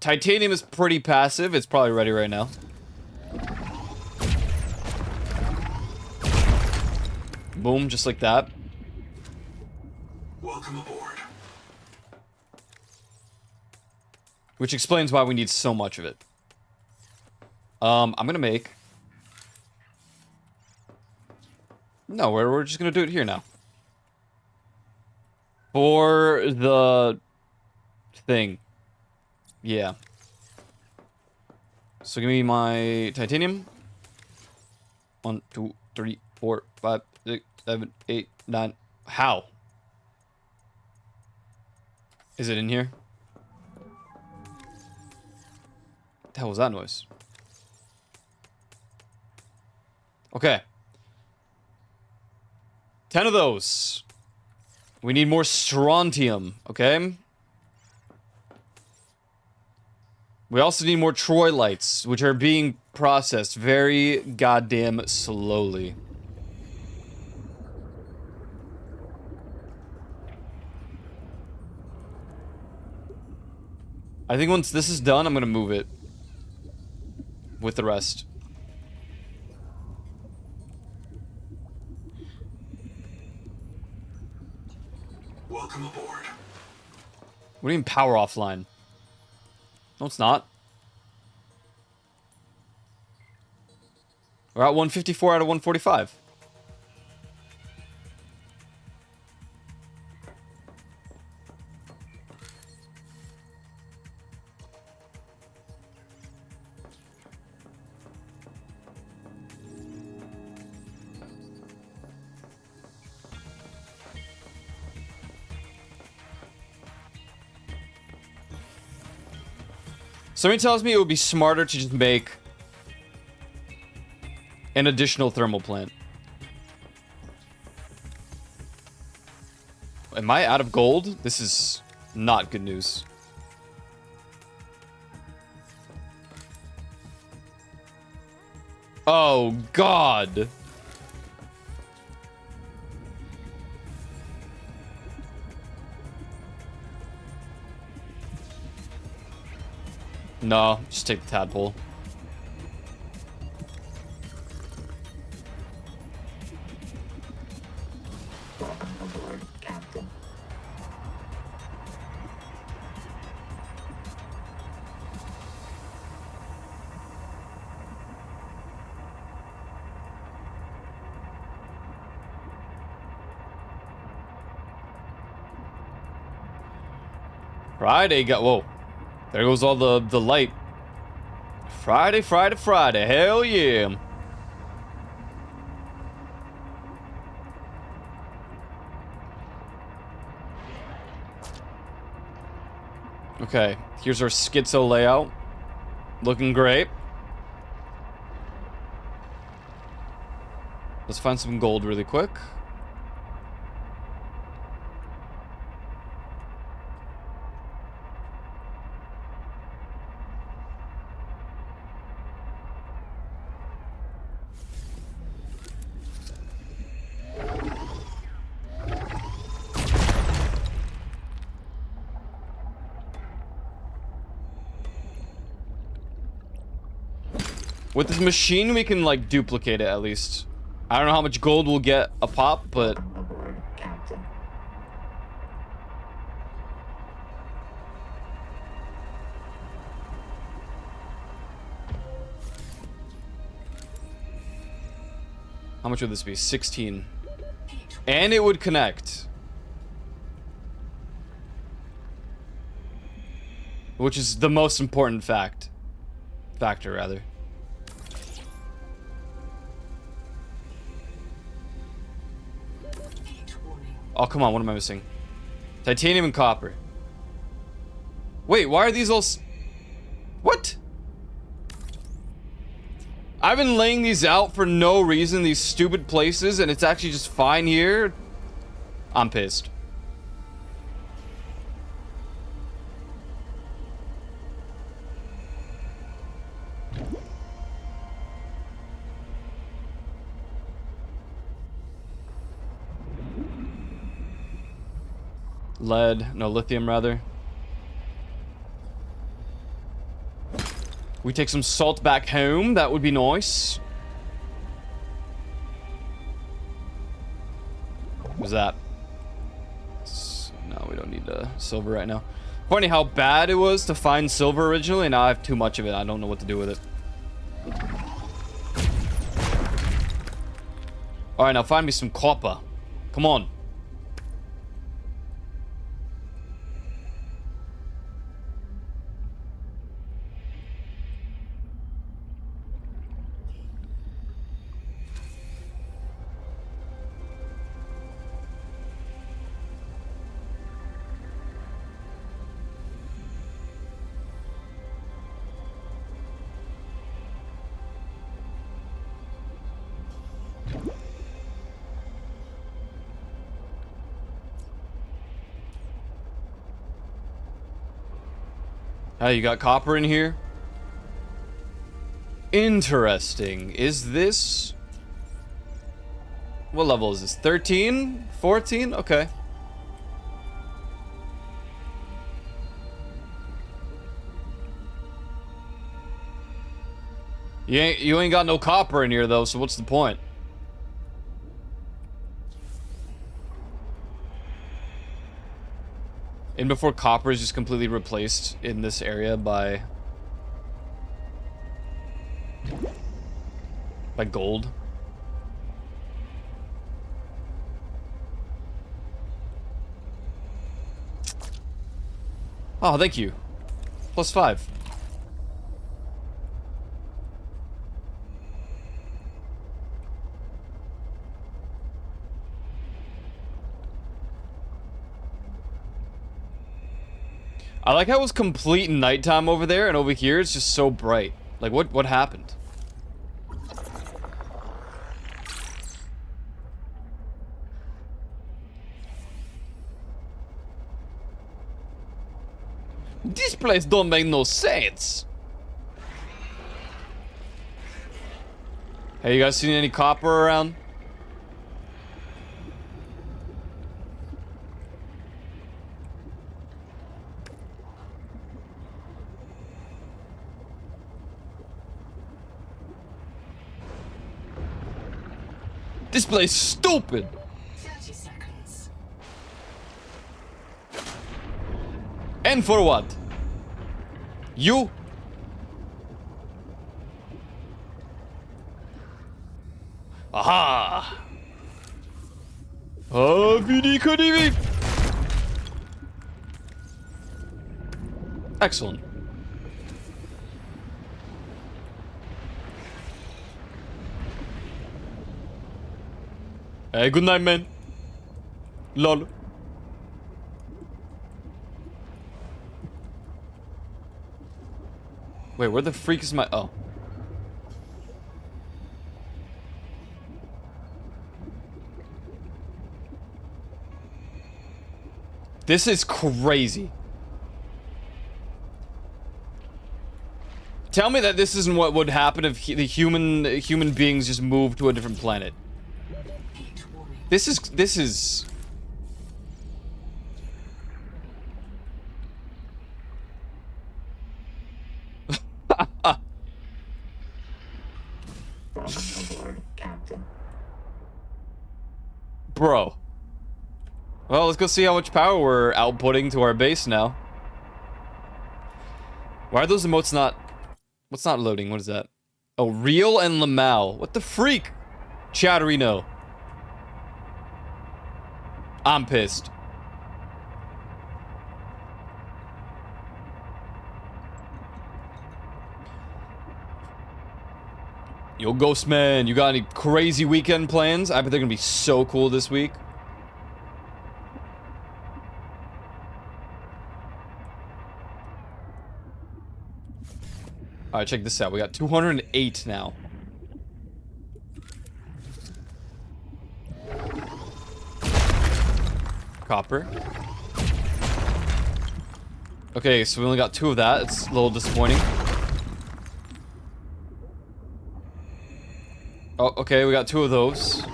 Titanium is pretty passive. It's probably ready right now. Boom, just like that. Welcome aboard. Which explains why we need so much of it. I'm gonna make... No, we're just gonna do it here now. For the thing. Yeah. So give me my titanium. 1, 2, 3, 4, 5, 6, 7, 8, 9. How? Is it in here? What the hell was that noise? Okay. 10 of those. We need more strontium, okay? We also need more Troy lights, which are being processed very goddamn slowly. I think once this is done, I'm gonna move it with the rest. Welcome aboard. What do you mean power offline? No, it's not. We're at 154 out of 145. Somebody tells me it would be smarter to just make an additional thermal plant. Am I out of gold? This is not good news. Oh, God. No, just take the tadpole. Welcome aboard, Captain. Friday got... Whoa. There goes all the light. Friday, Friday, Friday. Hell yeah. Okay, here's our schizo layout. Looking great. Let's find some gold really quick. With this machine, we can, like, duplicate it, at least. I don't know how much gold we'll get a pop, but... Welcome aboard, Captain. How much would this be? 16. And it would connect. Which is the most important factor, rather. Oh, come on, what am I missing? Titanium and copper. Wait, why are these all... What? I've been laying these out for no reason, these stupid places, and it's actually just fine here? I'm pissed. Lead, no, lithium rather. We take some salt back home. That would be nice. What's that? No, we don't need silver right now. Funny how bad it was to find silver originally, and now I have too much of it. I don't know what to do with it. Alright, now find me some copper. Come on. Oh, you got copper in here? Interesting. Is this... What level is this? 13? 14? Okay. You ain't got no copper in here, though, so what's the point? And before copper is just completely replaced in this area by gold. Oh, thank you. +5. I like how it was complete nighttime over there, and over here it's just so bright. Like, what happened? This place don't make no sense. Hey, you guys seen any copper around? This place stupid. 30 seconds. And for what? You? Aha! VD. Excellent. Hey, good night, man. Lol. Wait, where the freak is my... Oh. This is crazy. Tell me that this isn't what would happen if the human beings just moved to a different planet. This is... Bro. Well, let's go see how much power we're outputting to our base now. Why are those emotes not... What's not loading? What is that? Oh, Real and Lamau. What the freak? Chatterino. I'm pissed. Yo, Ghost Man, you got any crazy weekend plans? I bet they're gonna be so cool this week. Alright, check this out. We got 208 now. Copper. Okay, so we only got 2 of that. It's a little disappointing. Oh, okay, we got 2 of those.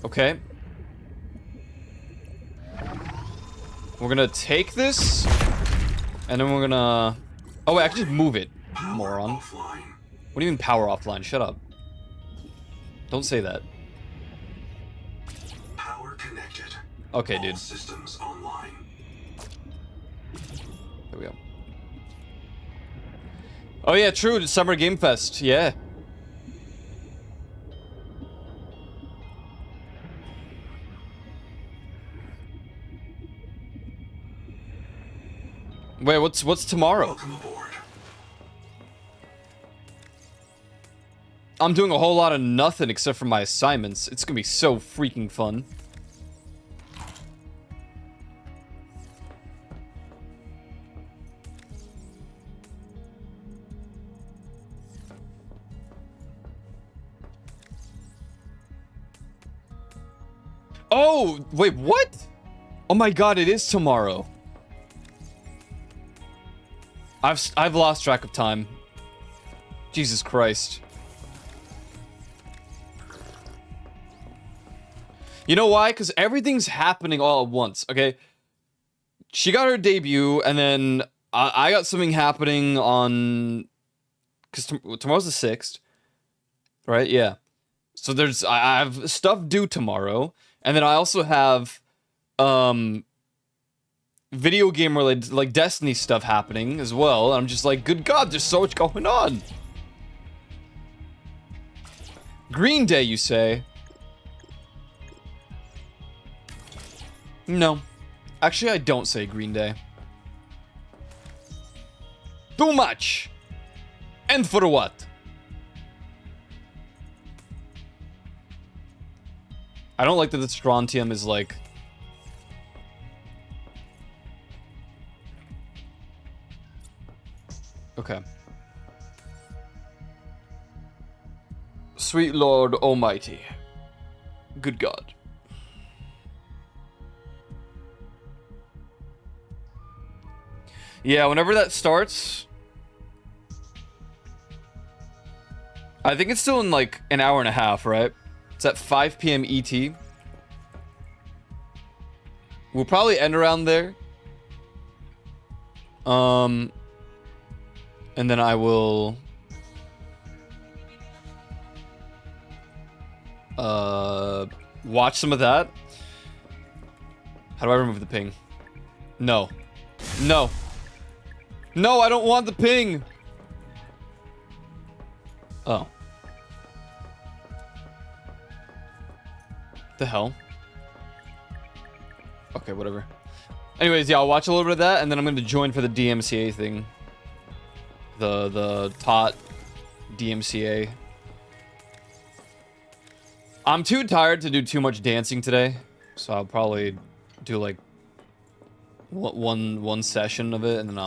Okay. We're gonna take this. And then we're gonna... Oh, wait, I can just move it, Power moron. offline. What do you mean power offline? Shut up. Don't say that. Power connected. Okay, All dude. systems online. There we go. Oh yeah, true. It's Summer Game Fest. Yeah. Wait, what's tomorrow? Welcome aboard. I'm doing a whole lot of nothing except for my assignments. It's gonna be so freaking fun. Oh, wait, what? Oh my god, it is tomorrow. I've lost track of time. Jesus Christ. You know why? Because everything's happening all at once, okay? She got her debut, and then I got something happening on... Because tomorrow's the 6th. Right? Yeah. So I have stuff due tomorrow, and then I also have video game related, like Destiny stuff happening as well. And I'm just like, good God, there's so much going on. Green Day, you say? No. Actually, I don't say Green Day. Too much! And for what? I don't like that the strontium is like... Okay. Sweet Lord Almighty. Good God. Yeah, whenever that starts... I think it's still in like an hour and a half, right? It's at 5 p.m. ET. We'll probably end around there. And then I will... watch some of that. How do I remove the ping? No. No. No, I don't want the ping! Oh. The hell? Okay, whatever. Anyways, yeah, I'll watch a little bit of that, and then I'm going to join for the DMCA thing. The TOT DMCA. I'm too tired to do too much dancing today, so I'll probably do like one session of it, and then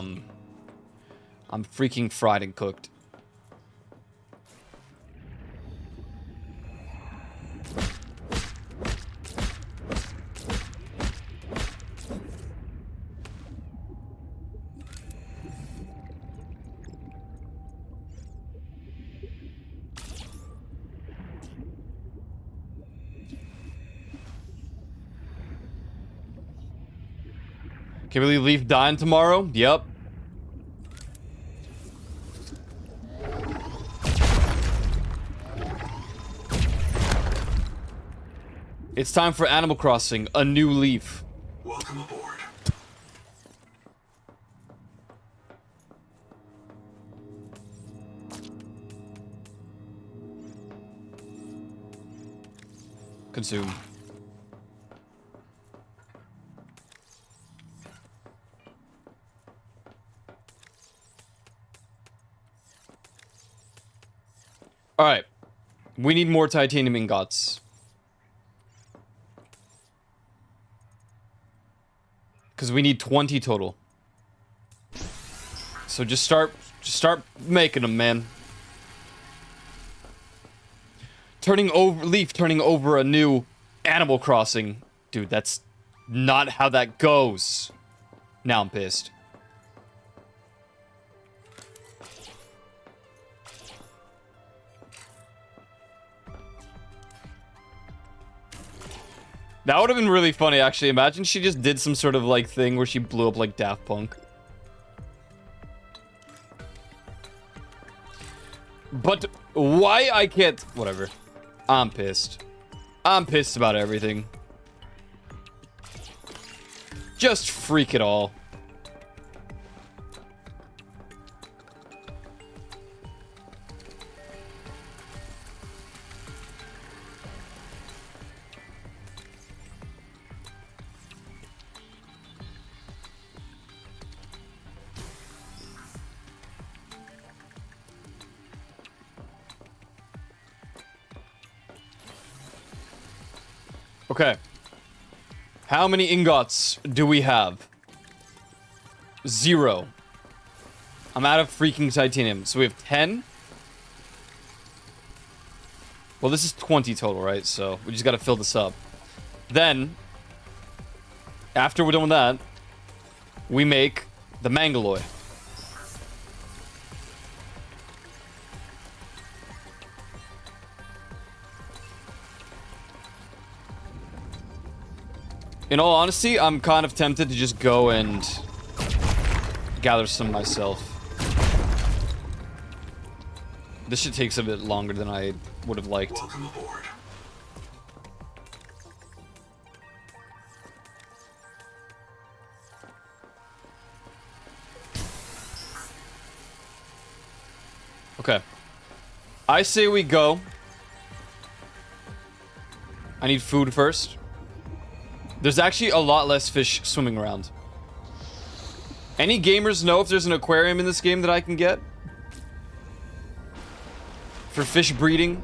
I'm freaking fried and cooked. Can we leave dying tomorrow? Yep. It's time for Animal Crossing, a new leaf. Welcome aboard. Consume. Alright. We need more titanium ingots. Because we need 20 total. So just start making them, man. Turning over a new Animal Crossing. Dude, that's not how that goes. Now I'm pissed. That would have been really funny, actually. Imagine she just did some sort of, like, thing where she blew up like Daft Punk. But why I can't... Whatever. I'm pissed. I'm pissed about everything. Just freak it all. Okay. How many ingots do we have? 0. I'm out of freaking titanium. So we have 10. Well, this is 20 total, right? So we just got to fill this up. Then, after we're done with that, we make the Mangaloy. In all honesty, I'm kind of tempted to just go and gather some myself. This shit takes a bit longer than I would have liked. Welcome aboard. Okay. I say we go. I need food first. There's actually a lot less fish swimming around. Any gamers know if there's an aquarium in this game that I can get? For fish breeding?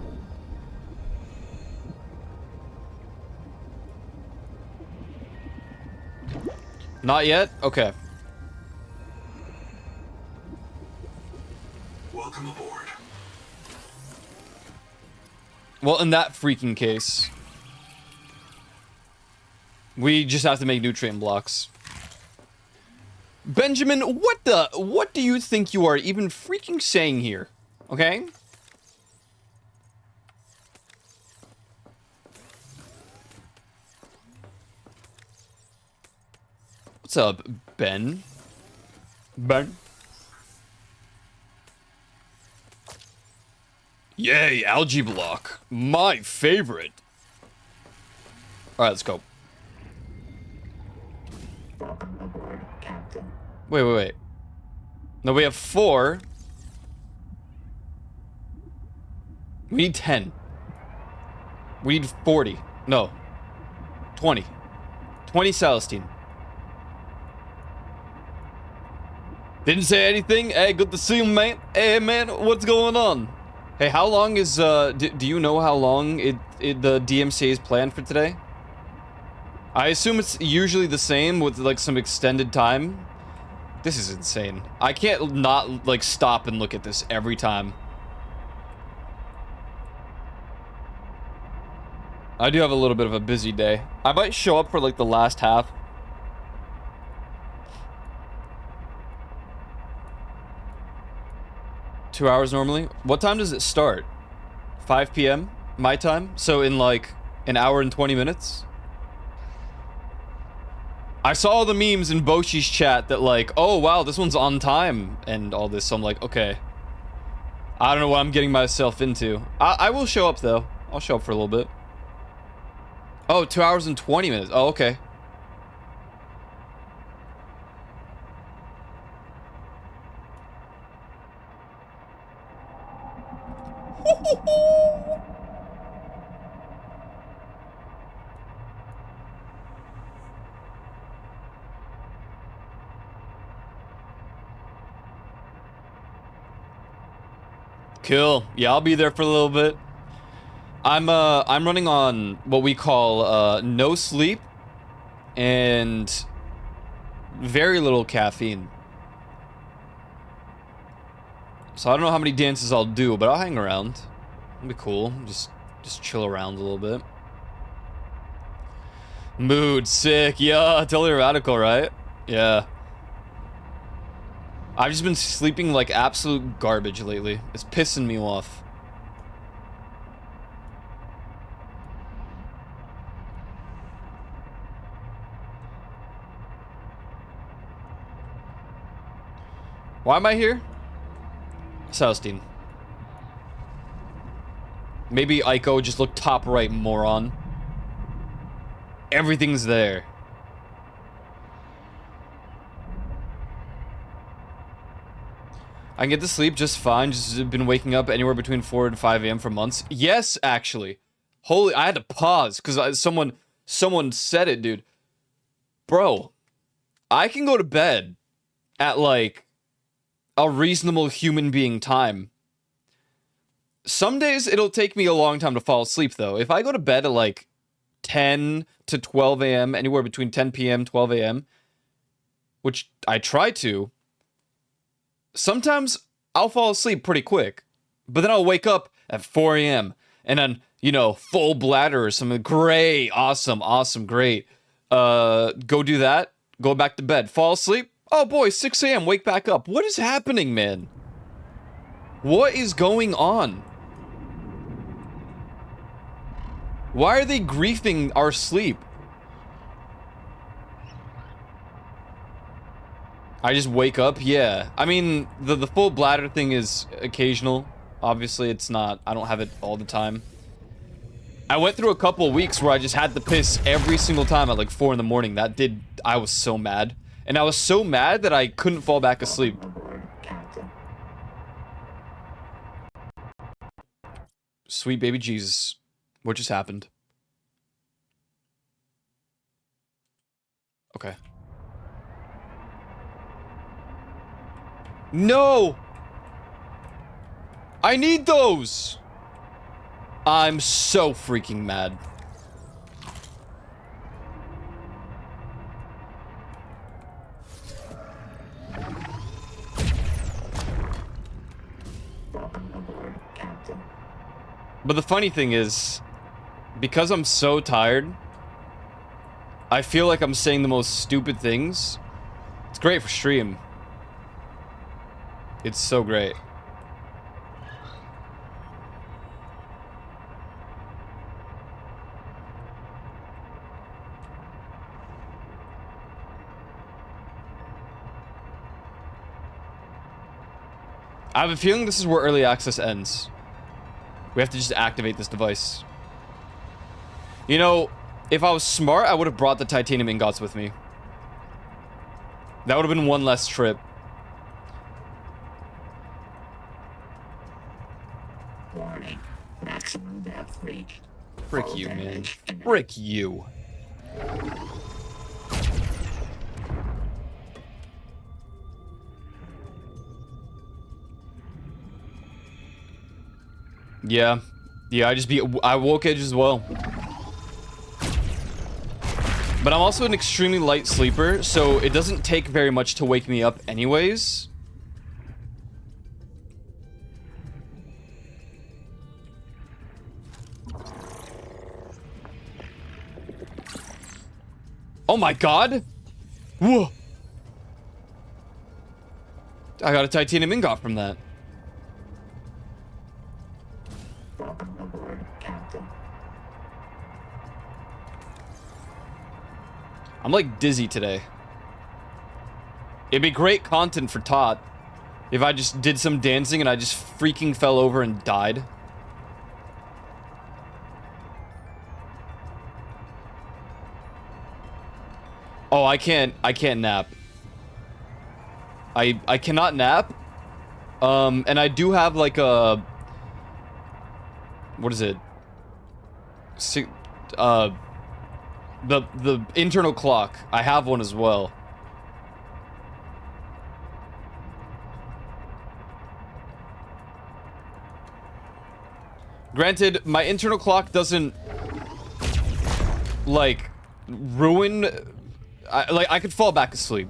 Not yet? Okay. Welcome aboard. Well, in that freaking case, we just have to make nutrient blocks. Benjamin, what do you think you are even freaking saying here? Okay? What's up, Ben? Ben? Yay, algae block. My favorite. Alright, let's go. Welcome aboard, Captain. Wait. No, we have 4. We need 10. We need 40. No. 20. 20 Celestine. Didn't say anything. Hey, good to see you, man. Hey, man, what's going on? Hey, how long is, do you know how long the DMCA is planned for today? I assume it's usually the same with, like, some extended time. This is insane. I can't not, like, stop and look at this every time. I do have a little bit of a busy day. I might show up for, like, the last half. Two hours normally. What time does it start? 5 p.m. my time? So in, like, an hour and 20 minutes? I saw all the memes in Boshi's chat that like, oh wow, this one's on time and all this, so I'm like, okay. I don't know what I'm getting myself into. I will show up though. I'll show up for a little bit. Oh, 2 hours and 20 minutes. Oh, okay. Cool. Yeah, I'll be there for a little bit. I'm running on what we call no sleep and very little caffeine. So I don't know how many dances I'll do, but I'll hang around. It'll be cool. Just chill around a little bit. Mood sick. Yeah, totally radical, right? Yeah. I've just been sleeping like absolute garbage lately. It's pissing me off. Why am I here? Celestine. Maybe Ico just look top right, moron. Everything's there. I can get to sleep just fine. Just been waking up anywhere between 4 and 5 a.m. for months. Yes, actually. Holy, I had to pause because someone said it, dude. Bro, I can go to bed at like a reasonable human being time. Some days it'll take me a long time to fall asleep though. If I go to bed at like 10 to 12 a.m., anywhere between 10 p.m. 12 a.m., which I try to, sometimes I'll fall asleep pretty quick. But then I'll wake up at 4 a.m. and then, you know, full bladder or something. Great, awesome, great. Go do that, go back to bed, fall asleep. Oh boy, 6 a.m., wake back up. What is happening, man? What is going on? Why are they griefing our sleep? I just wake up? Yeah. I mean, the full bladder thing is occasional. Obviously, it's not, I don't have it all the time. I went through a couple weeks where I just had to piss every single time at like 4 in the morning. I was so mad. And I was so mad that I couldn't fall back asleep. Sweet baby Jesus. What just happened? Okay. No! I need those! I'm so freaking mad. But the funny thing is, because I'm so tired, I feel like I'm saying the most stupid things. It's great for stream. It's so great. I have a feeling this is where early access ends. We have to just activate this device. You know, if I was smart, I would have brought the titanium ingots with me. That would have been one less trip. Warning. Maximum depth reached. Frick Full you, man. damage imminent. Frick you. Yeah. Yeah, I woke Edge as well. But I'm also an extremely light sleeper, so it doesn't take very much to wake me up anyways. Oh my god! Whoa! I got a titanium ingot from that. Welcome aboard, Captain. I'm like dizzy today. It'd be great content for Tot if I just did some dancing and I just freaking fell over and died. Oh, I can't nap. I cannot nap. And I do have like a, what is it? The internal clock. I have one as well. Granted, my internal clock doesn't like ruin. I could fall back asleep.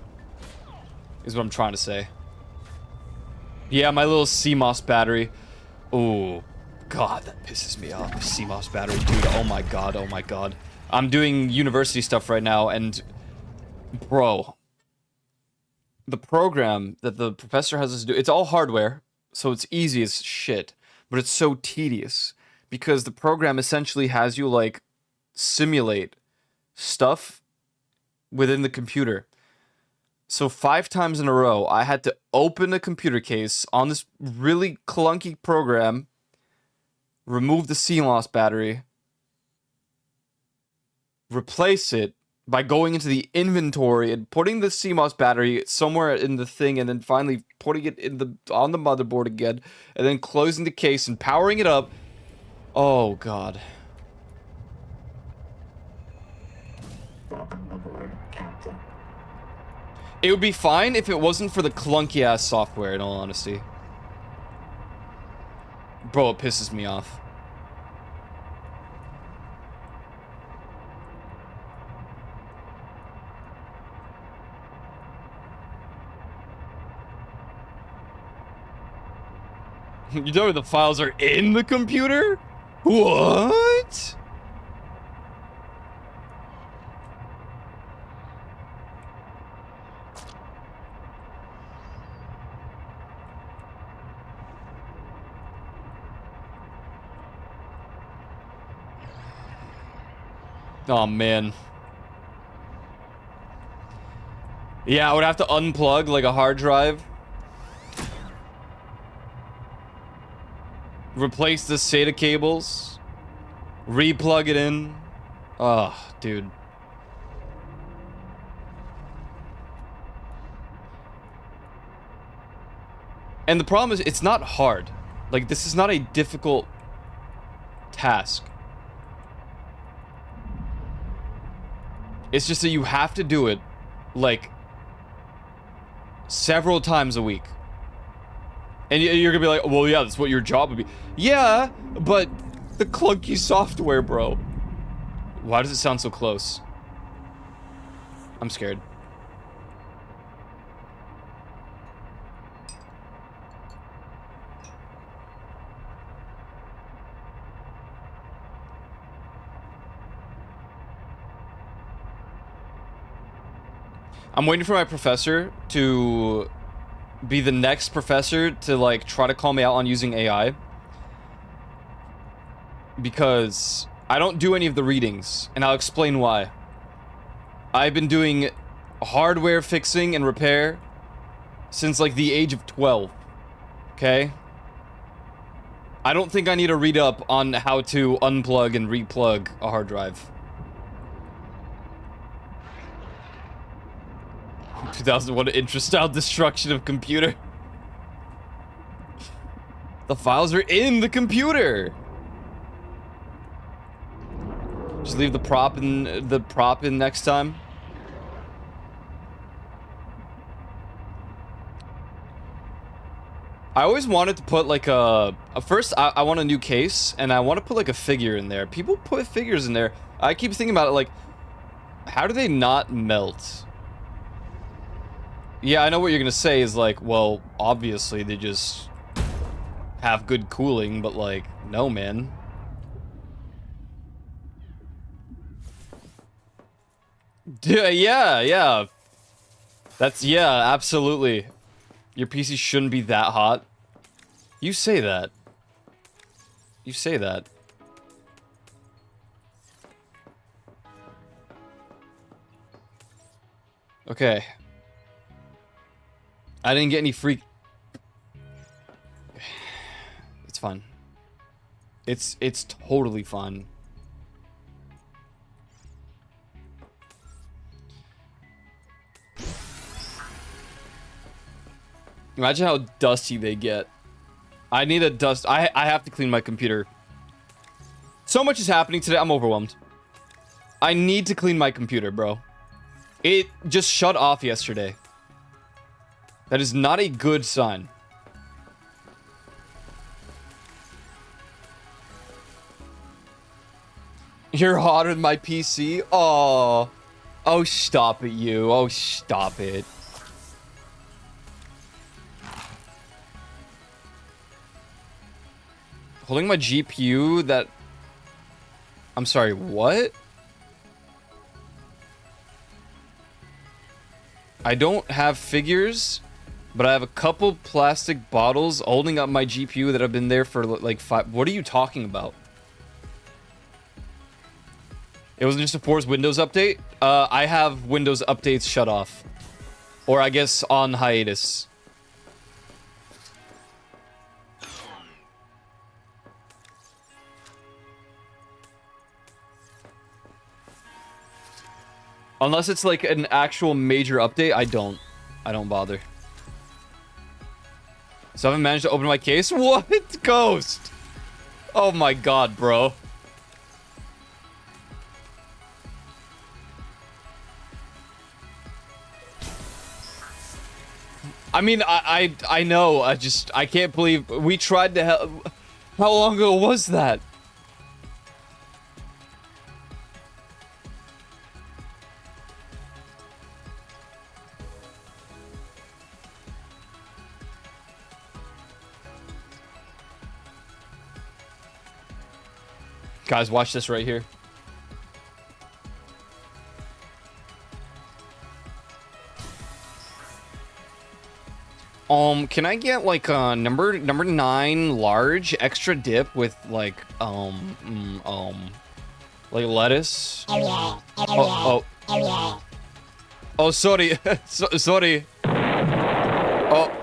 Is what I'm trying to say. Yeah, my little CMOS battery. Oh, God, that pisses me off. The CMOS battery, dude. Oh my god. Oh my god. I'm doing university stuff right now, and bro, the program that the professor has us do, it's all hardware, so it's easy as shit, but it's so tedious because the program essentially has you like simulate stuff within the computer. So 5 times in a row, I had to open a computer case on this really clunky program, remove the CMOS battery, replace it by going into the inventory and putting the CMOS battery somewhere in the thing, and then finally putting it on the motherboard again, and then closing the case and powering it up. Oh god. Welcome aboard, Captain. It would be fine if it wasn't for the clunky ass software, in all honesty. Bro, it pisses me off. You know the files are in the computer? What? Oh man. Yeah, I would have to unplug like a hard drive. Replace the SATA cables. Replug it in. Oh, dude. And the problem is, it's not hard. Like, this is not a difficult task. It's just that you have to do it, like, several times a week. And you're gonna be like, well, yeah, that's what your job would be. Yeah, but the clunky software, bro. Why does it sound so close? I'm scared. I'm waiting for my professor to be the next professor to, like, try to call me out on using AI. Because I don't do any of the readings, and I'll explain why. I've been doing hardware fixing and repair since, like, the age of 12. Okay? I don't think I need to read up on how to unplug and replug a hard drive. 2001 intra-style destruction of computer. The files are in the computer. Just leave the prop in next time. I always wanted to put like first I want a new case, and I want to put like a figure in there. People put figures in there. I keep thinking about it, like, how do they not melt? Yeah, I know what you're gonna say is like, well, obviously they just have good cooling, but like, no, man. Yeah. Yeah, absolutely. Your PC shouldn't be that hot. You say that. You say that. Okay. I didn't get any free... It's fine. It's totally fine. Imagine how dusty they get. I need a dust... I have to clean my computer. So much is happening today, I'm overwhelmed. I need to clean my computer, bro. It just shut off yesterday. That is not a good sign. You're hotter than my PC? Oh. Oh, stop it, you. Oh, stop it. Holding my GPU that... I'm sorry, what? I don't have figures, but I have a couple plastic bottles holding up my GPU that have been there for like 5... What are you talking about? It wasn't just a Force Windows update? I have Windows updates shut off. Or I guess on hiatus. Unless it's like an actual major update, I don't bother. So I haven't managed to open my case? What? Ghost! Oh my god, bro. I mean, I know, I can't believe we tried to help. How long ago was that? Guys, watch this right here. Can I get like a number 9 large extra dip with like like lettuce? Oh, sorry. Sorry. Oh.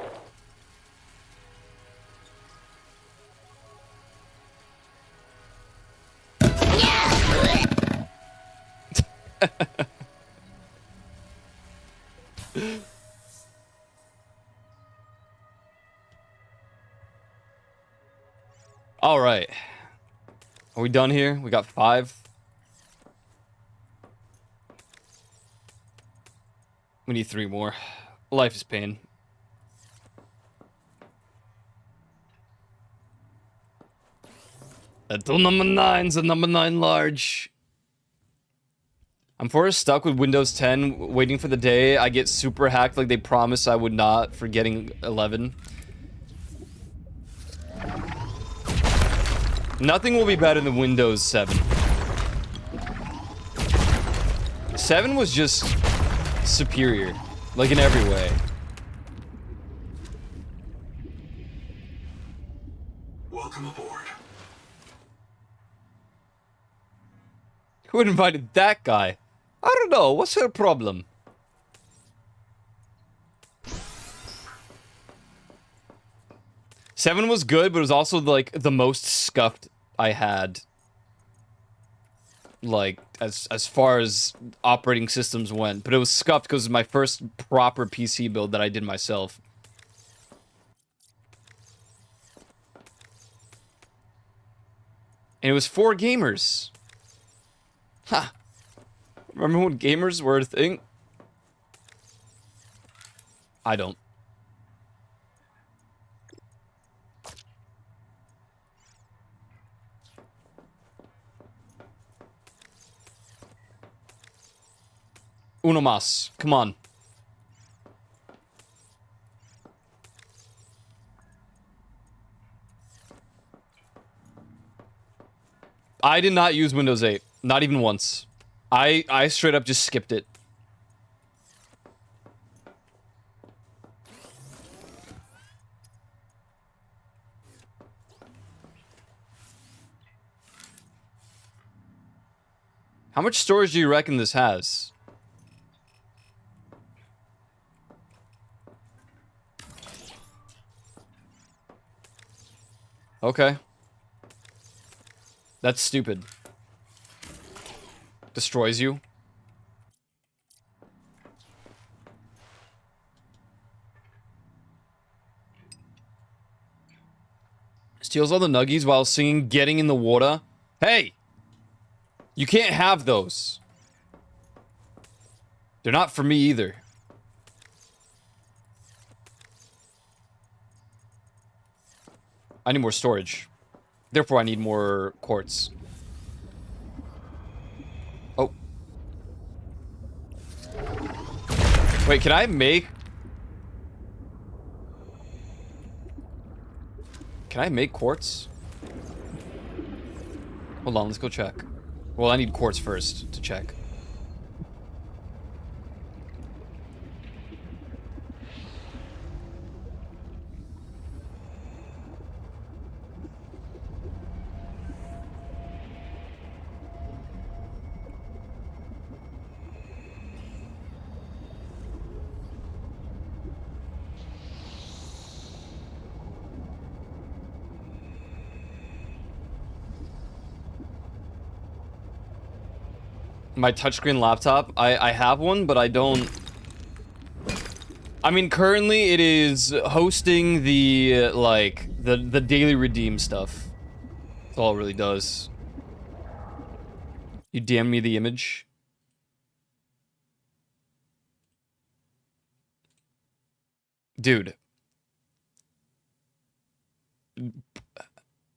All right. Are we done here? We got 5. We need 3 more. Life is pain. Two number 9s and number 9 large. I'm forced stuck with Windows 10, waiting for the day I get super hacked like they promised I would not for getting 11. Nothing will be better than Windows 7. 7 was just superior, like in every way. Welcome aboard. Who invited that guy? I don't know. What's her problem? Seven was good, but it was also like the most scuffed I had. Like as far as operating systems went, but it was scuffed because it was my first proper PC build that I did myself. And it was for gamers. Ha! Remember when gamers were a thing? I don't. Uno mas. Come on. I did not use Windows 8. Not even once. I straight up just skipped it. How much storage do you reckon this has? Okay. That's stupid. Destroys you. Steals all the nuggies while singing Getting in the Water. Hey! You can't have those. They're not for me either. I need more storage. Therefore, I need more quartz. Oh. Wait, can I make... Can I make quartz? Hold on, let's go check. Well, I need quartz first to check. My touchscreen laptop. I have one, but I don't. I mean, currently it is hosting the like the daily redeem stuff. That's all it really does. You DM me the image. Dude.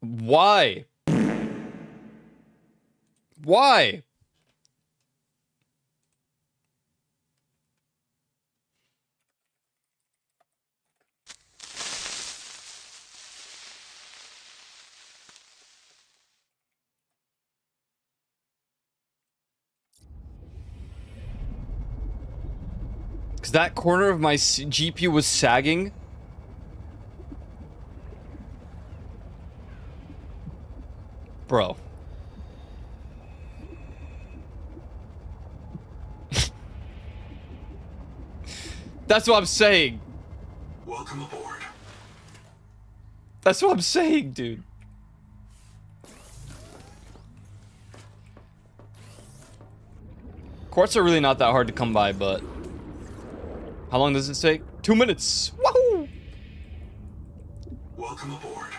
Why? Why? Because that corner of my GPU was sagging. Bro. That's what I'm saying. Welcome aboard. That's what I'm saying, dude. Quartz are really not that hard to come by, but... How long does it take? 2 minutes! Woohoo! Welcome aboard.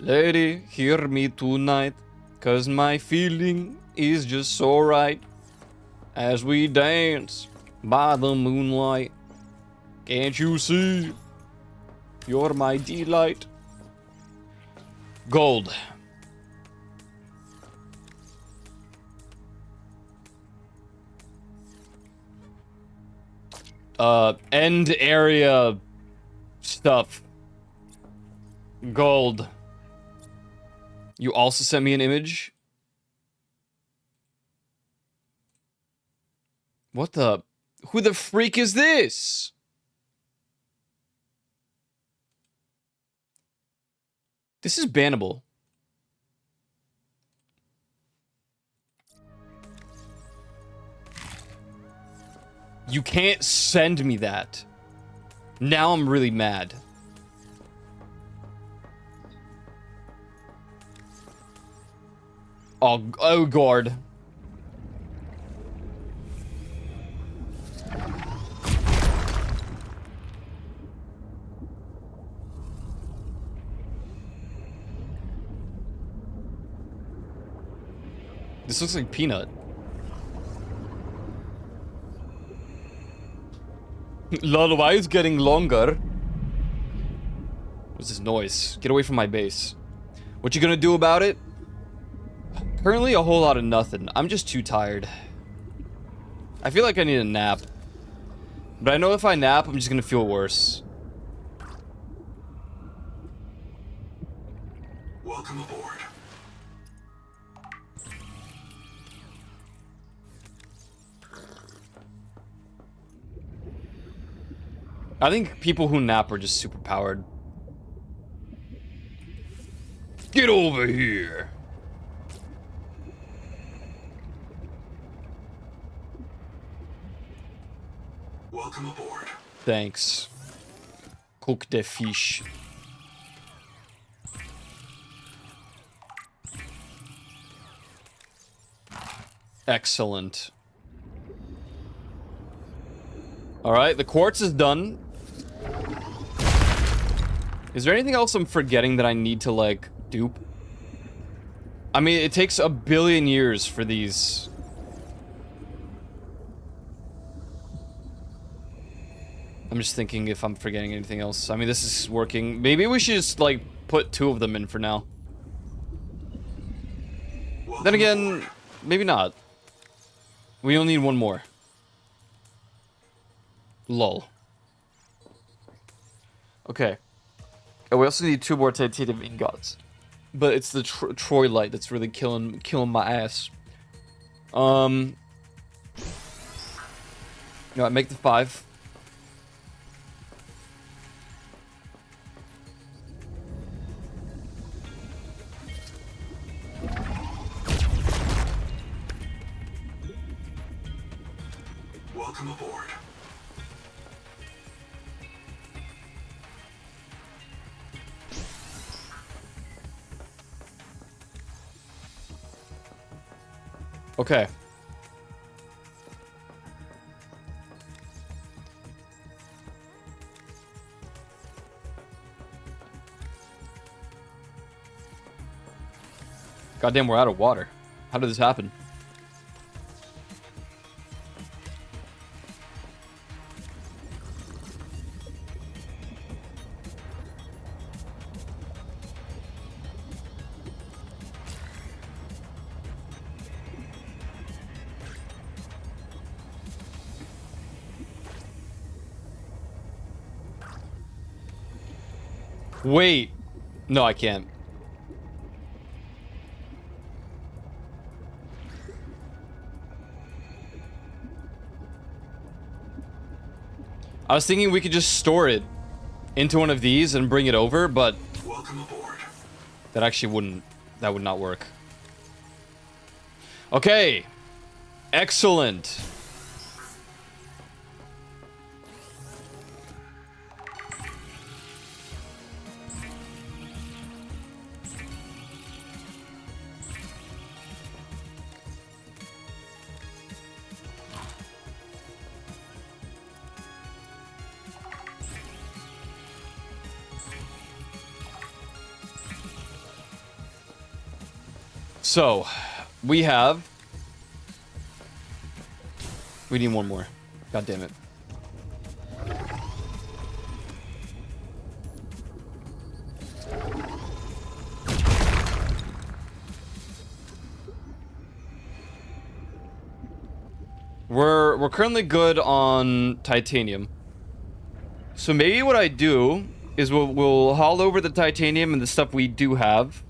Lady, hear me tonight, 'cause my feeling is just so right. As we dance by the moonlight, can't you see? You're my delight. Gold. End area stuff. Gold. You also sent me an image? What the? Who the freak is this? This is bannable. You can't send me that. Now I'm really mad. Oh, God. This looks like Peanut. Lol, why is getting longer? What's this noise? Get away from my base. What you gonna do about it? Currently a whole lot of nothing. I'm just too tired. I feel like I need a nap. But I know if I nap, I'm just gonna feel worse. Welcome aboard. I think people who nap are just super powered. Get over here. Welcome aboard. Thanks. Cook the fish. Excellent. Alright, the quartz is done. Is there anything else I'm forgetting that I need to, like, dupe? I mean, it takes 1 billion years for these. I'm just thinking if I'm forgetting anything else. I mean, this is working. Maybe we should just, like, put 2 of them in for now. Then again, maybe not. We only need 1 more. Lol. Okay. And we also need 2 more titanium ingots. But it's the Troy light that's really killing my ass. You know what, make the 5. Welcome aboard. Okay. Goddamn, we're out of water. How did this happen? Wait. No, I can't. I was thinking we could just store it into one of these and bring it over, but Welcome aboard. that actually wouldn't. That would not work. Okay. Excellent. So, we have... We need one more. God damn it. We're currently good on titanium. So maybe what I do is we'll haul over the titanium and the stuff we do have.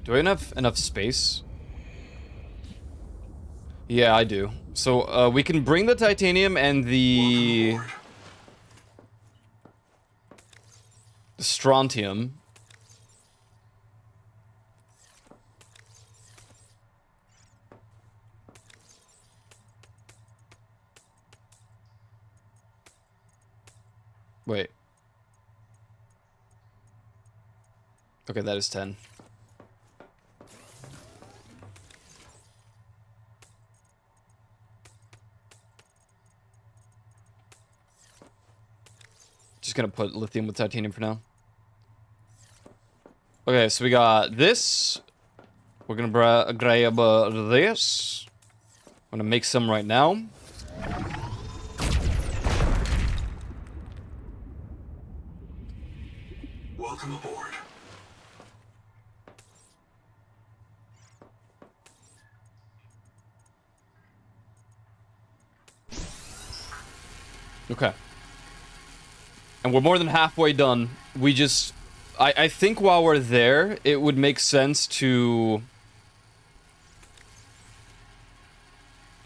Do I have enough space? Yeah, I do. So, we can bring the titanium and the strontium. Wait. Okay, that is 10. Just gonna put lithium with titanium for now. Okay, so we got this. We're gonna grab this. I'm gonna make some right now. Welcome aboard. Okay. And we're more than halfway done. We just... I think while we're there, it would make sense to...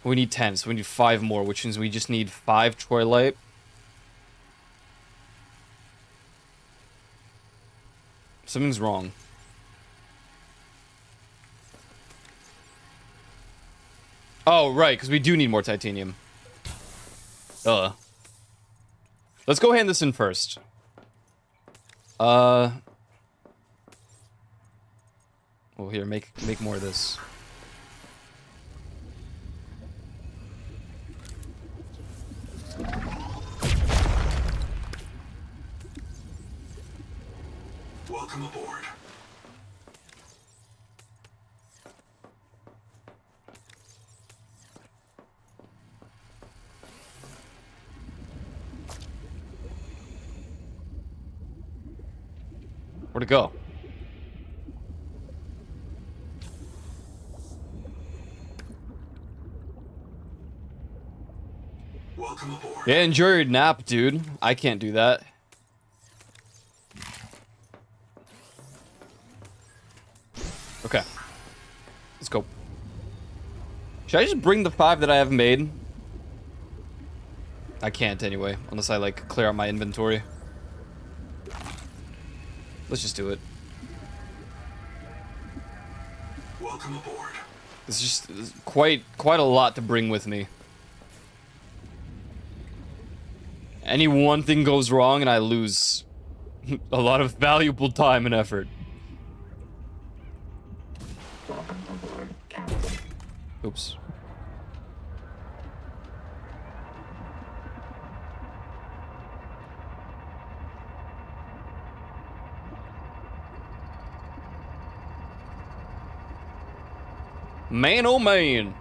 We need 10, so we need 5 more, which means we just need 5 Twilight. Something's wrong. Oh, right, because we do need more titanium. Let's go hand this in first. Well, here, make more of this. Welcome aboard. Where'd it go? Welcome aboard. Yeah, enjoy your nap, dude. I can't do that. Okay. Let's go. Should I just bring the 5 that I have made? I can't anyway, unless I, like, clear out my inventory. Let's just do it. Welcome aboard. It's just quite a lot to bring with me. Any one thing goes wrong and I lose a lot of valuable time and effort. Oops. Man, oh man.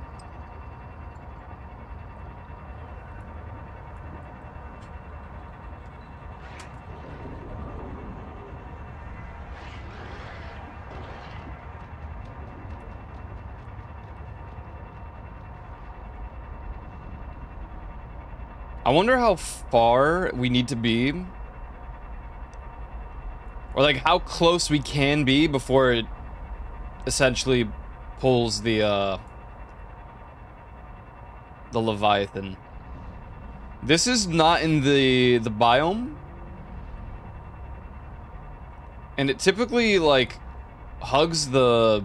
I wonder how far we need to be, or like how close we can be before it essentially pulls the Leviathan. This is not in the biome, and it typically like hugs the.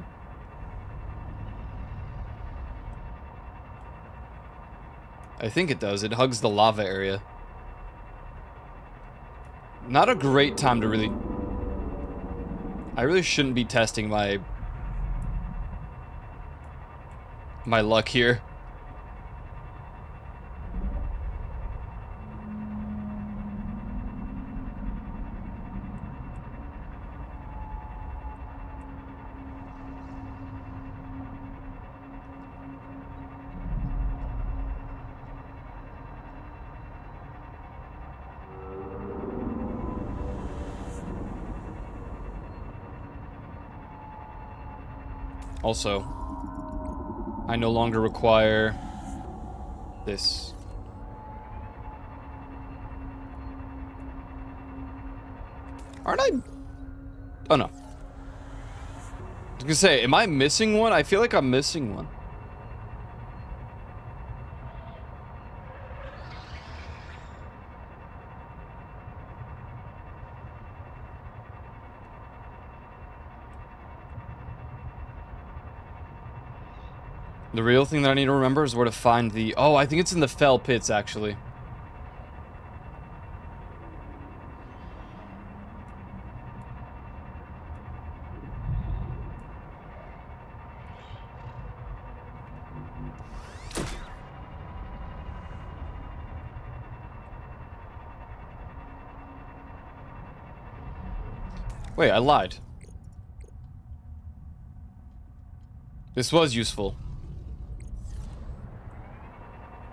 I think it does. It hugs the lava area. Not a great time to really. I really shouldn't be testing my luck here. Also, I no longer require this. Aren't I? Oh no. I was gonna say, am I missing one? I feel like I'm missing one. The real thing that I need to remember is where to find the... Oh, I think it's in the fell pits, actually. Wait, I lied. This was useful.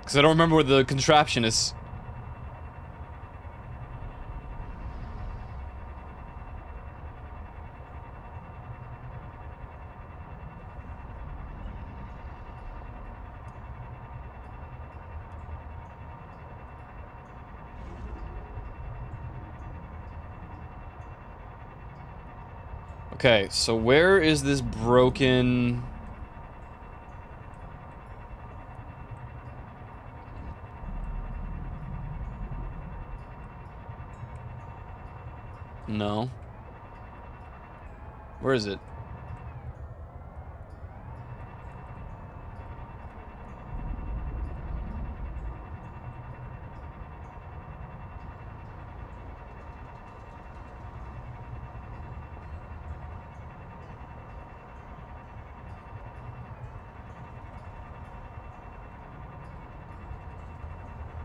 Because I don't remember where the contraption is. Okay, so where is this broken... No. Where is it?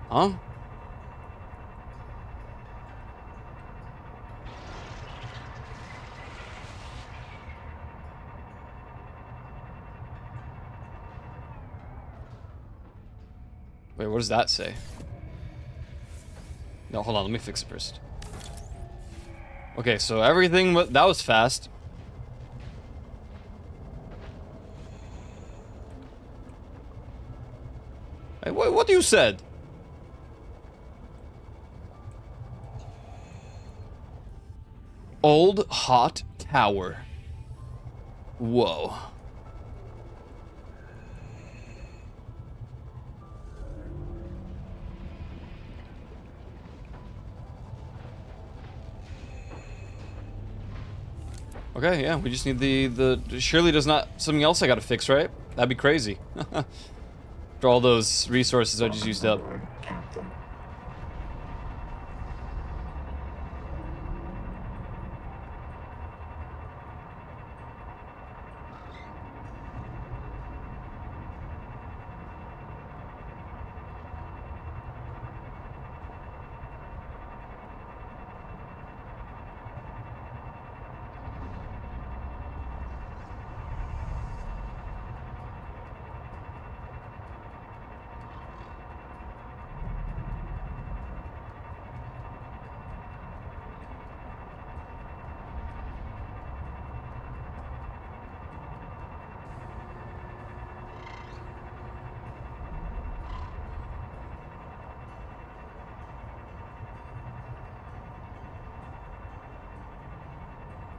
Huh? Wait, what does that say? No, hold on, let me fix it first. Okay, so everything, that was fast. Hey, what you said? Old hot tower. Whoa. Okay, yeah, we just need the surely there's not something else I gotta fix, right? That'd be crazy. For all those resources I just used up.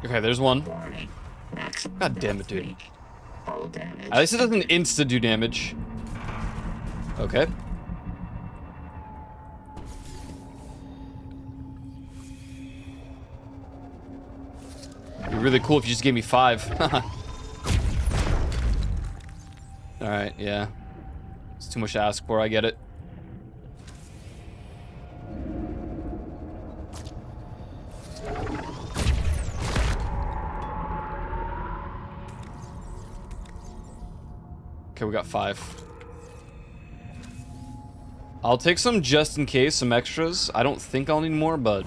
Okay, there's one. God damn it, dude. At least it doesn't insta do damage. Okay. It'd be really cool if you just gave me 5. Alright, yeah. It's too much to ask for, I get it. Okay, we got 5. I'll take some just in case, some extras. I don't think I'll need more, but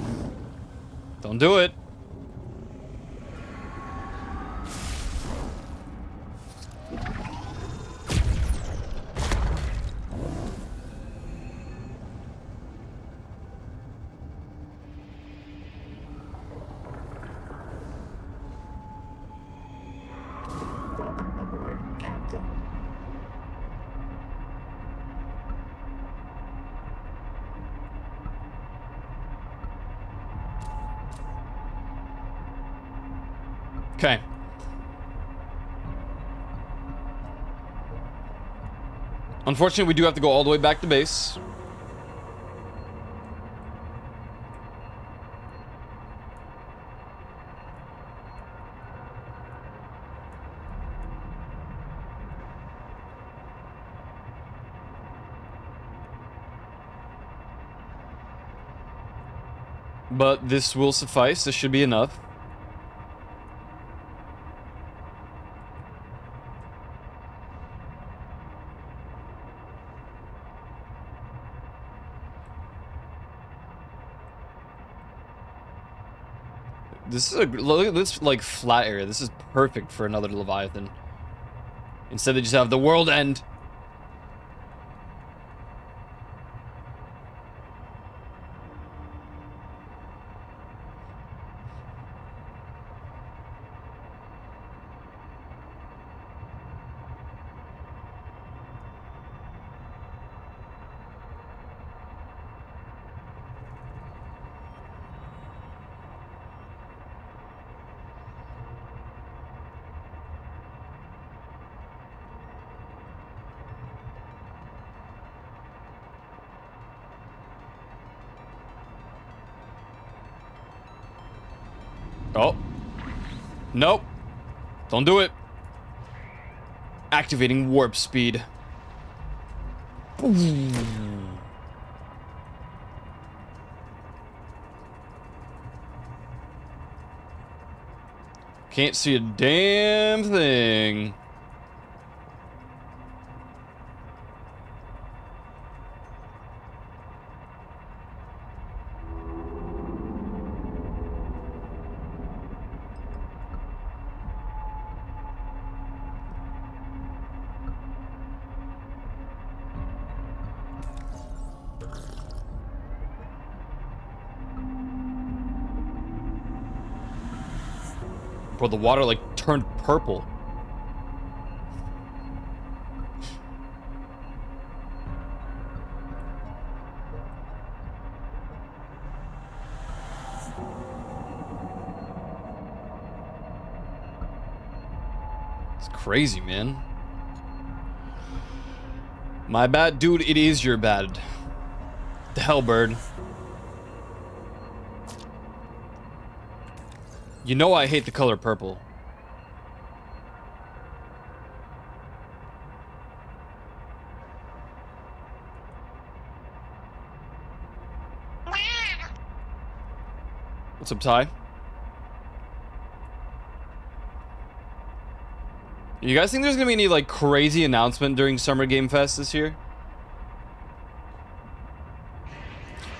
don't do it. Okay. Unfortunately, we do have to go all the way back to base. But this will suffice. This should be enough. This is look at this like flat area. This is perfect for another Leviathan. Instead they just have the world end. Oh. Nope. Don't do it. Activating warp speed. Can't see a damn thing. Bro, the water like turned purple. It's crazy, man. My bad, dude. It is your bad. The hell, bird. You know I hate the color purple. What's up, Ty? You guys think there's gonna be any like crazy announcement during Summer Game Fest this year?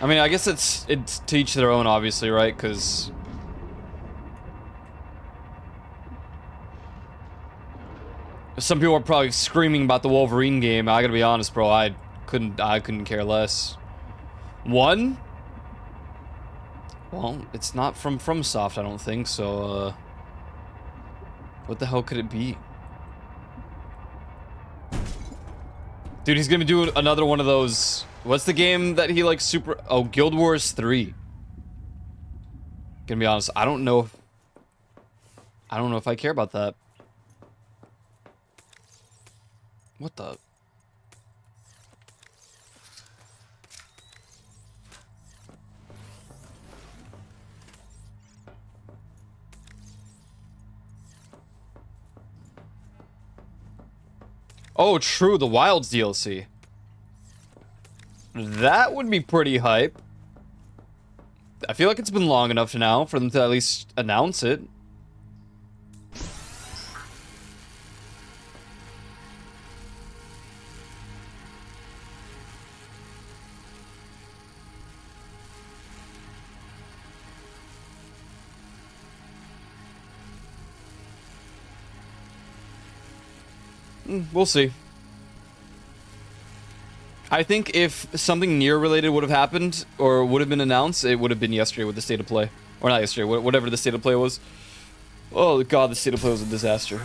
I mean, I guess it's to each their own, obviously, right? Because some people are probably screaming about the Wolverine game. I gotta be honest, bro. I couldn't care less. One? Well, it's not from FromSoft, I don't think. So, what the hell could it be? Dude, he's gonna do another one of those. What's the game that he like super? Oh, Guild Wars 3. Gonna be honest, I don't know. I don't know if I care about that. What the? Oh, true, the Wilds DLC. That would be pretty hype. I feel like it's been long enough now for them to at least announce it. We'll see. I think if something near related would have happened or would have been announced, it would have been yesterday with the state of play. Or not yesterday, whatever the state of play was. Oh god, the state of play was a disaster.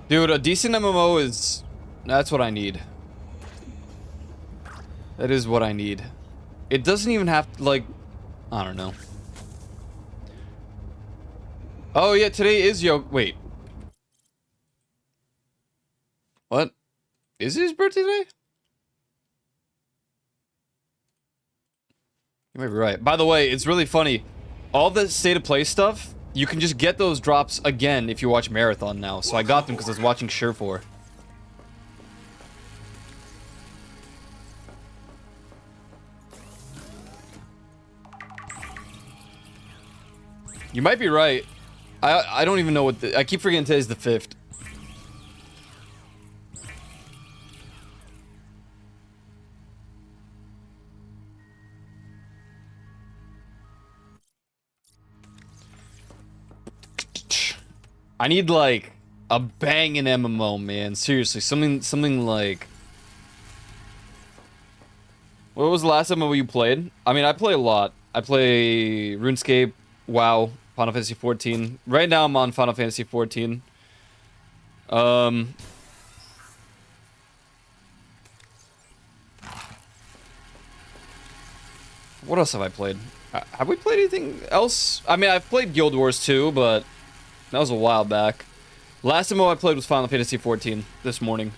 Dude, a decent MMO is... That's what I need. That is what I need. It doesn't even have to, like... I don't know. Oh, yeah, today is Wait. What? Is it his birthday today? You might be right. By the way, it's really funny. All the state of play stuff, you can just get those drops again if you watch Marathon now. So I got them because I was watching Sure4. You might be right. I don't even know what I keep forgetting today's the 5th. I need like a banging MMO, man. Seriously, something like. What was the last MMO you played? I mean, I play a lot. I play RuneScape, WoW, Final Fantasy 14. Right now, I'm on Final Fantasy 14. What else have I played? Have we played anything else? I mean, I've played Guild Wars 2, but that was a while back. Last MMO I played was Final Fantasy 14 this morning.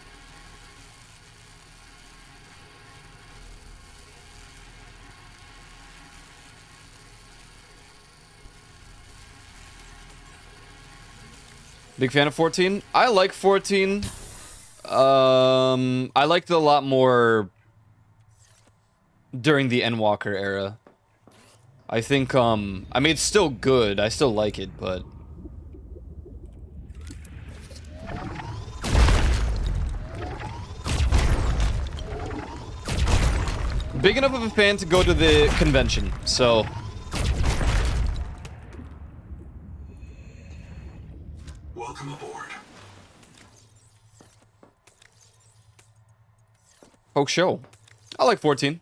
Big fan of 14. I like 14. I liked it a lot more during the Endwalker era. I think, I mean, it's still good. I still like it, but... Big enough of a fan to go to the convention, so... Welcome aboard. Oh, show. I like 14.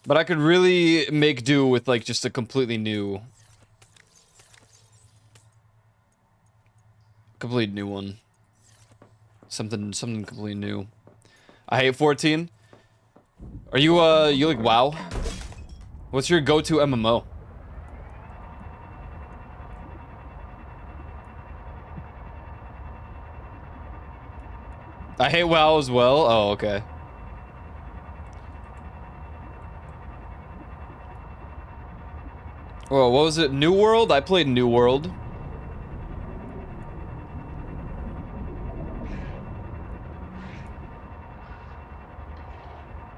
But I could really make do with, like, just a completely new... Completely new one. Something completely new. I hate 14. Are you, you like WoW? What's your go-to MMO? I hate WoW as well? Oh, okay. Oh, what was it? New World? I played New World.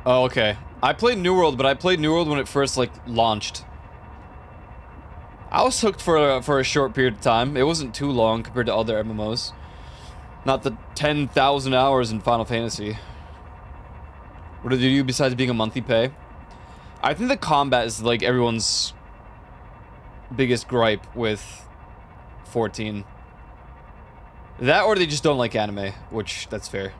Oh, okay. I played New World, but I played New World when it first, like, launched. I was hooked for a short period of time. It wasn't too long compared to other MMOs. Not the 10,000 hours in Final Fantasy. What did you do besides being a monthly pay? I think the combat is, like, everyone's biggest gripe with 14. That or they just don't like anime, which, that's fair.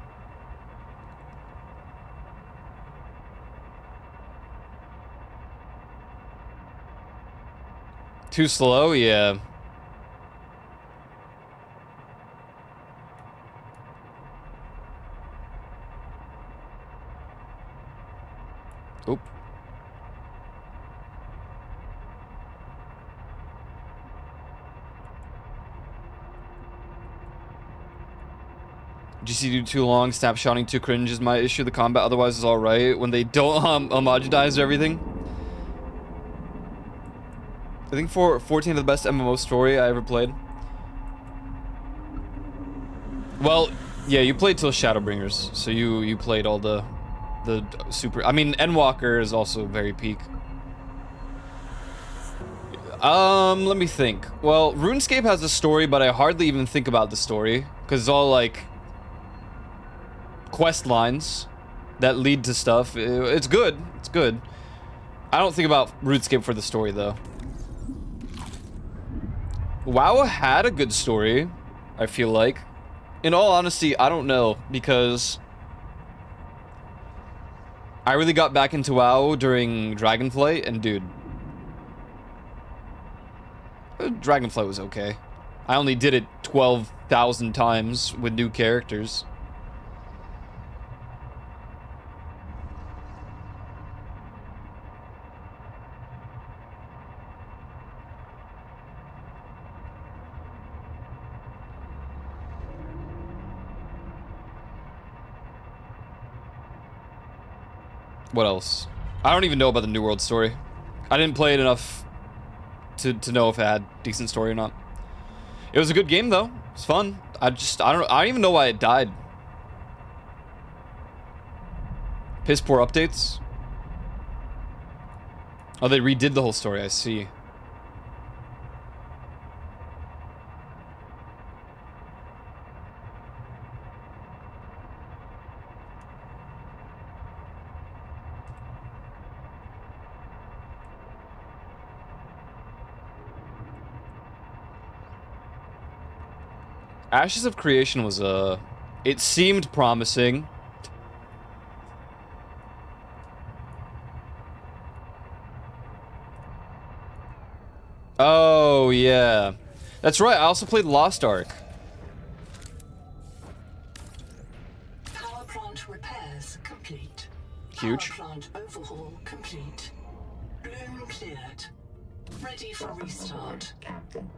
Too slow? Yeah. Oop. GC do too long, snapshotting too cringe is my issue. The combat otherwise is alright. When they don't homogenize everything. I think 14 of the best MMO story I ever played. Well, yeah, you played till Shadowbringers, so you played all the super. I mean, Endwalker is also very peak. Let me think. Well, RuneScape has a story, but I hardly even think about the story because it's all like quest lines that lead to stuff. It's good. It's good. I don't think about RuneScape for the story though. WoW had a good story, I feel like. In all honesty, I don't know, because I really got back into WoW during Dragonflight, and dude, Dragonflight was okay. I only did it 12,000 times with new characters. What else? I don't even know about the New World story. I didn't play it enough to know if it had decent story or not. It was a good game though. It's fun. I don't even know why it died. Piss poor updates. Oh, they redid the whole story, I see. Ashes of Creation was it seemed promising. Oh, yeah. That's right, I also played Lost Ark. Power plant repairs complete. Huge. Power plant overhaul complete. Bloom cleared. Ready for restart. Captain.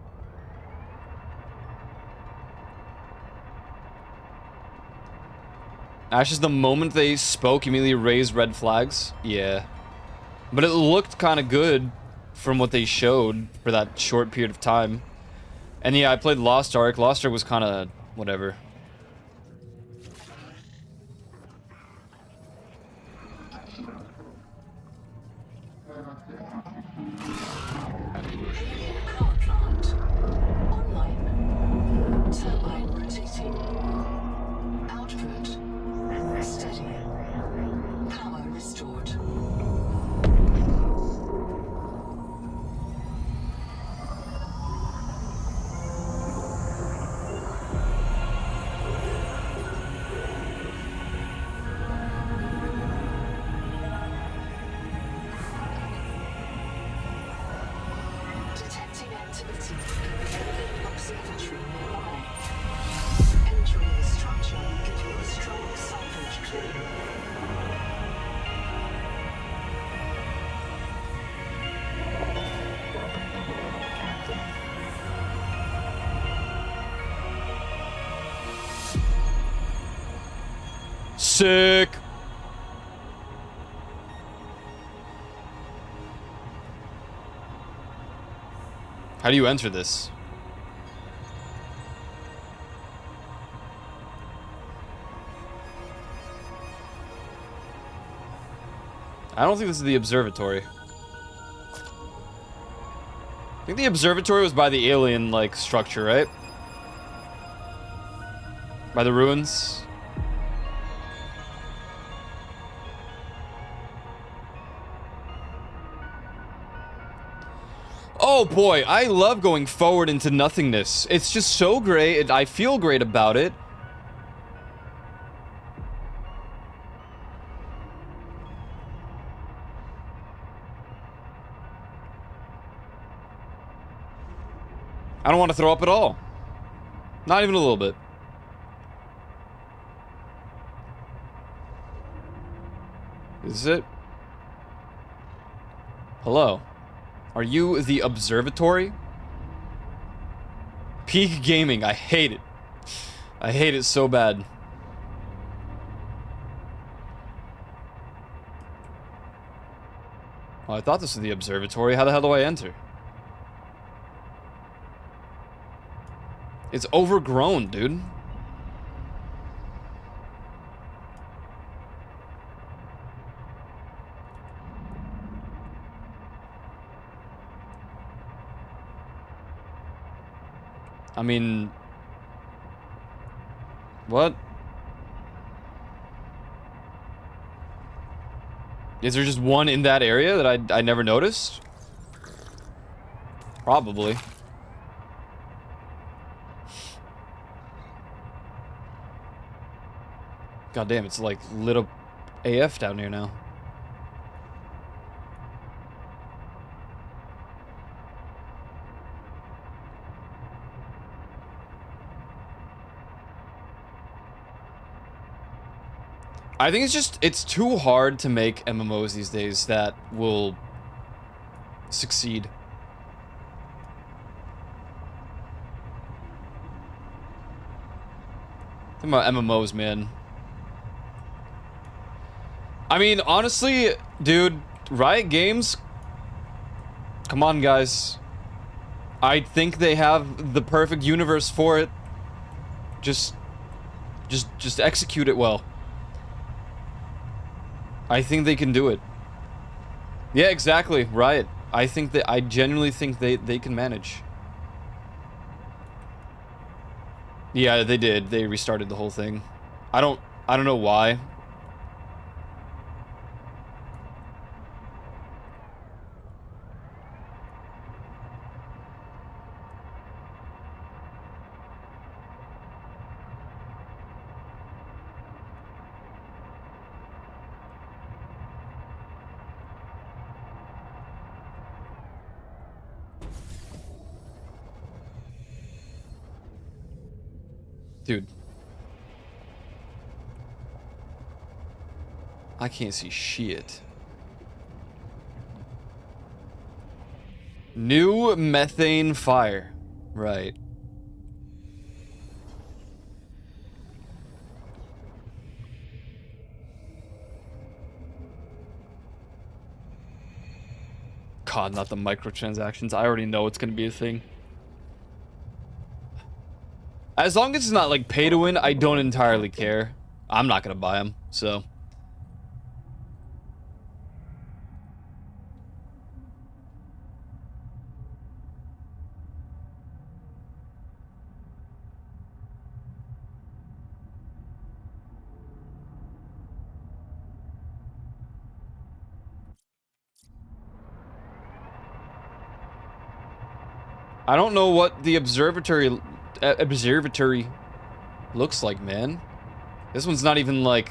Ashes, the moment they spoke, immediately raised red flags. Yeah. But it looked kind of good from what they showed for that short period of time. And yeah, I played Lost Ark. Lost Ark was kind of whatever. Power plant. Online. Turbine rotating. Output. Steady. Power restored. Detecting activity. Observatory nearby. Entering the structure will give you a strong salvage clue. Sick. How do you enter this? I don't think this is the observatory. I think the observatory was by the alien, like, structure, right? By the ruins. Oh boy, I love going forward into nothingness. It's just so great. I feel great about it. I don't want to throw up at all. Not even a little bit. Is it? Hello. Are you the observatory? Peak gaming. I hate it. I hate it so bad. Well, I thought this was the observatory. How the hell do I enter? It's overgrown, dude. I mean... What? Is there just one in that area that I never noticed? Probably. God damn, it's like lit up AF down here now. I think it's too hard to make MMOs these days that will succeed. Think about MMOs, man. I mean, honestly, dude, Riot Games, come on, guys. I think they have the perfect universe for it. Just execute it well. I think they can do it. Yeah, exactly, Riot. I genuinely think they can manage. Yeah, they did. They restarted the whole thing. I don't know why. Dude. I can't see shit. New methane fire. Right. God, not the microtransactions. I already know it's gonna be a thing. As long as it's not like pay to win, I don't entirely care. I'm not gonna buy them, so. I don't know what the observatory looks like, man. This one's not even like...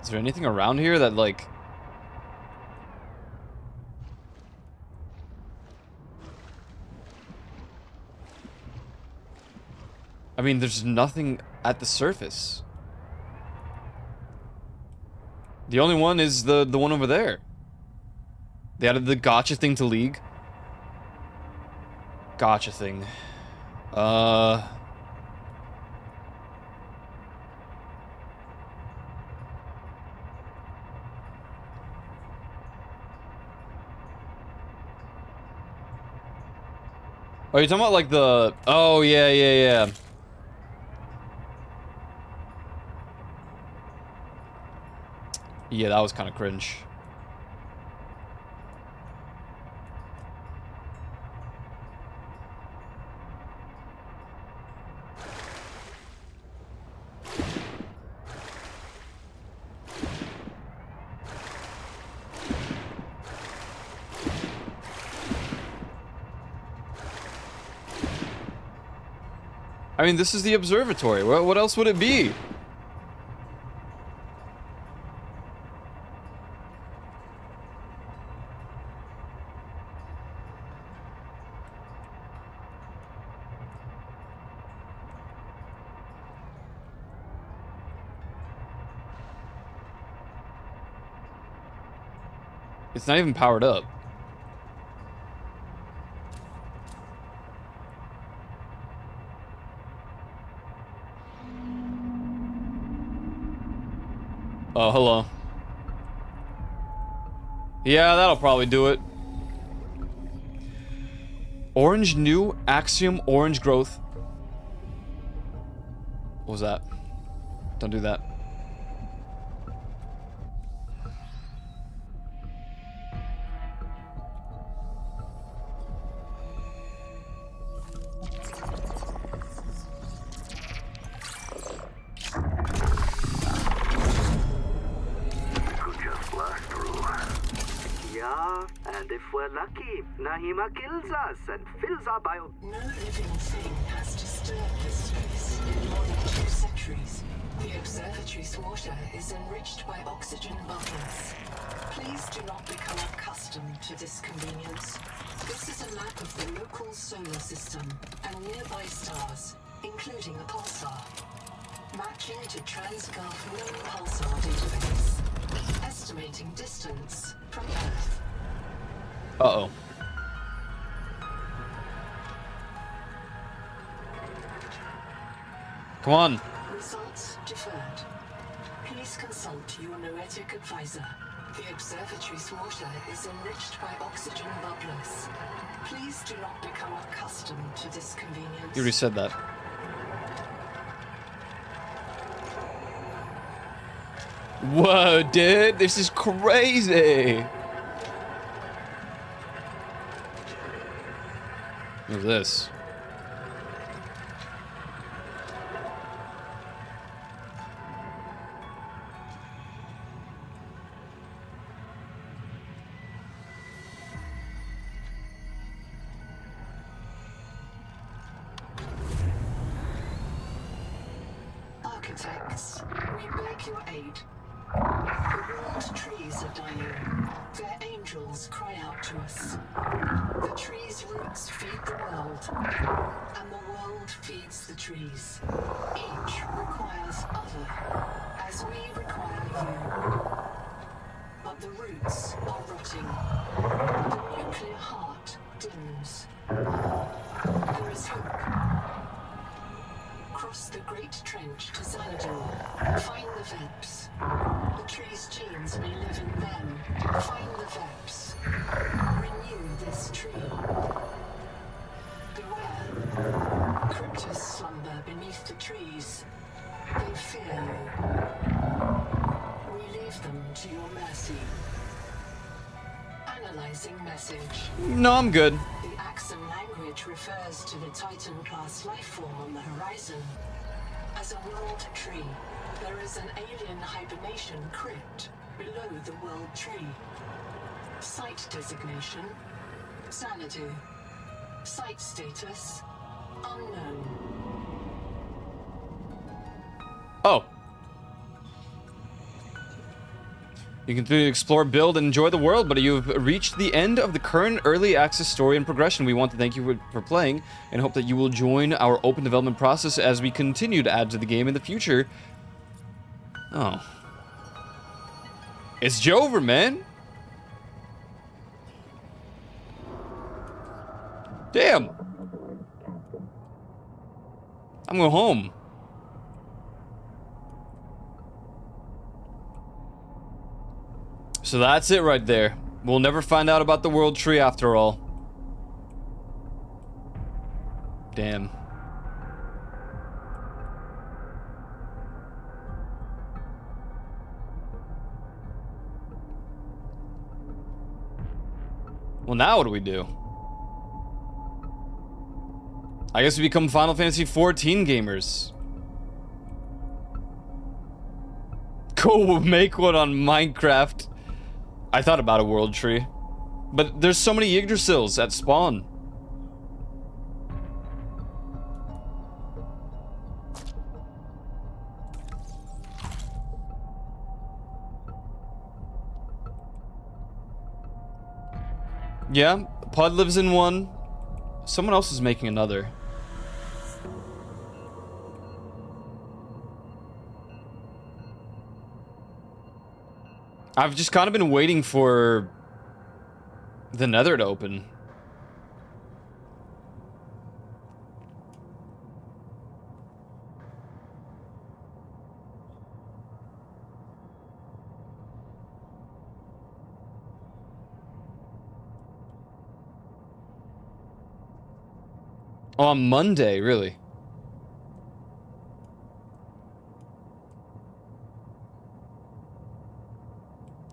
Is there anything around here that, like... I mean, there's nothing at the surface. The only one is the one over there. They added the gotcha thing to League. Gotcha thing. Oh, you're talking about like the... Oh, yeah. Yeah, that was kind of cringe. I mean, this is the observatory. What else would it be? It's not even powered up. Oh, hello. Yeah, that'll probably do it. Orange new Axiom orange growth. What was that? Don't do that. Could just blast through. Yeah, and if we're lucky, Nahima kills us and fills our bio... No living thing has disturbed this space in more than 2 centuries. The observatory's water is enriched by oxygen bubbles. Please do not become accustomed to this convenience. This is a map of the local solar system and nearby stars, including a pulsar. Matching to Transgulf Known Pulsar database. Estimating distance from Earth. Uh-oh. Come on. Results deferred. Please consult your noetic advisor. The observatory's water is enriched by oxygen bubblers. Please do not become accustomed to this convenience. You already said that. Whoa, dude, this is crazy. Look at this. Architects, we beg your aid. The world trees are dying. Their angels cry out to us. The trees' roots feed the world, and the world feeds the trees. Each requires other, as we require you. But the roots are rotting. The nuclear heart dims. There is hope. Cross the Great Trench to Xanadu. Find the Veps. The tree's genes may live in them. Find the Veps. Renew this tree. Beware. Cryptos slumber beneath the trees. They fear you. We leave them to your mercy. Analyzing message. No, I'm good. The Axon language refers to the Titan-class lifeform on the horizon. As a world tree, there is an alien hibernation crypt below the world tree. Site designation: Xanadu. Site status: unknown. Oh. You can explore, build, and enjoy the world, but you've reached the end of the current early access story and progression. We want to thank you for playing and hope that you will join our open development process as we continue to add to the game in the future. Oh. It's Jover, man. Damn. I'm going home. So that's it right there. We'll never find out about the world tree after all. Damn. Well, now what do we do? I guess we become Final Fantasy XIV gamers. Go make one on Minecraft. I thought about a world tree. But there's so many Yggdrasils at spawn. Yeah, Pud lives in one. Someone else is making another. I've just kind of been waiting for the Nether to open. Oh, on Monday, really?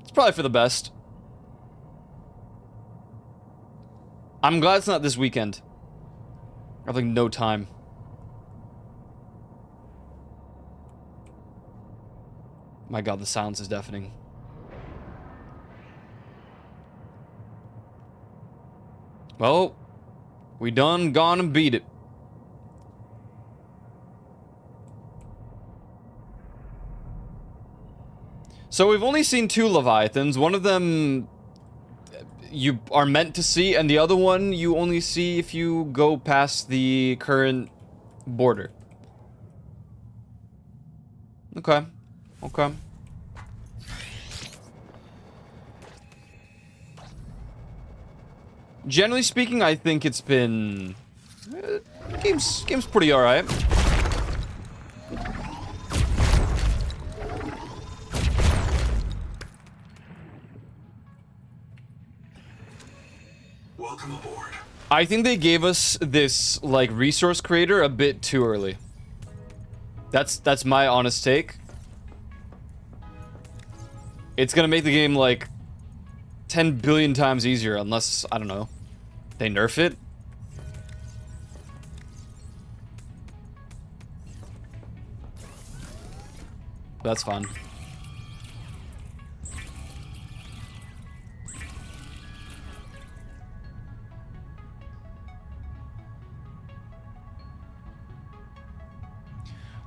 It's probably for the best. I'm glad it's not this weekend. I have like no time. My god, the silence is deafening. Well, we done gone and beat it. So we've only seen 2 Leviathans. One of them you are meant to see, and the other one you only see if you go past the current border. Okay. Okay. Generally speaking, I think it's been... game's pretty alright. Welcome aboard. I think they gave us this, like, resource creator a bit too early. That's my honest take. It's gonna make the game, like, 10 billion times easier unless, I don't know, they nerf it. That's fun.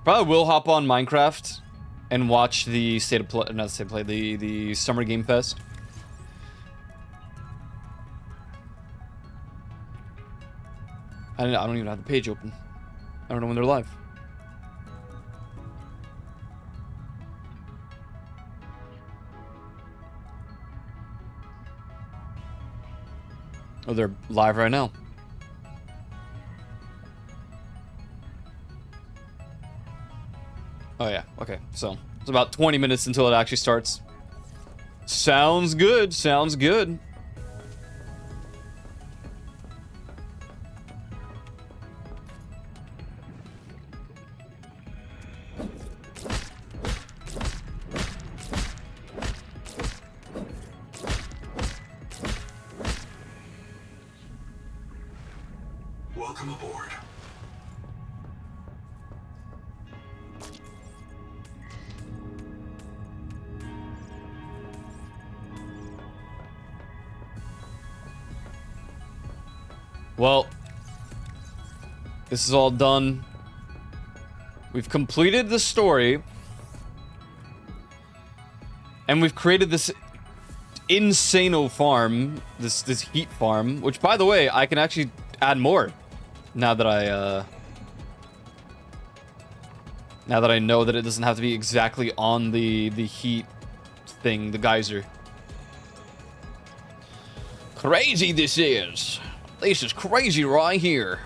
Probably will hop on Minecraft and watch the state of play, not state of play, the Summer Game Fest. I don't even have the page open. I don't know when they're live. Oh, they're live right now. Oh yeah, okay. So, it's about 20 minutes until it actually starts. Sounds good, sounds good. Welcome aboard. Well, this is all done. We've completed the story. And we've created this insano farm, this heat farm, which, by the way, I can actually add more now that I know that it doesn't have to be exactly on the heat thing, the geyser. Crazy this is. This is crazy right here.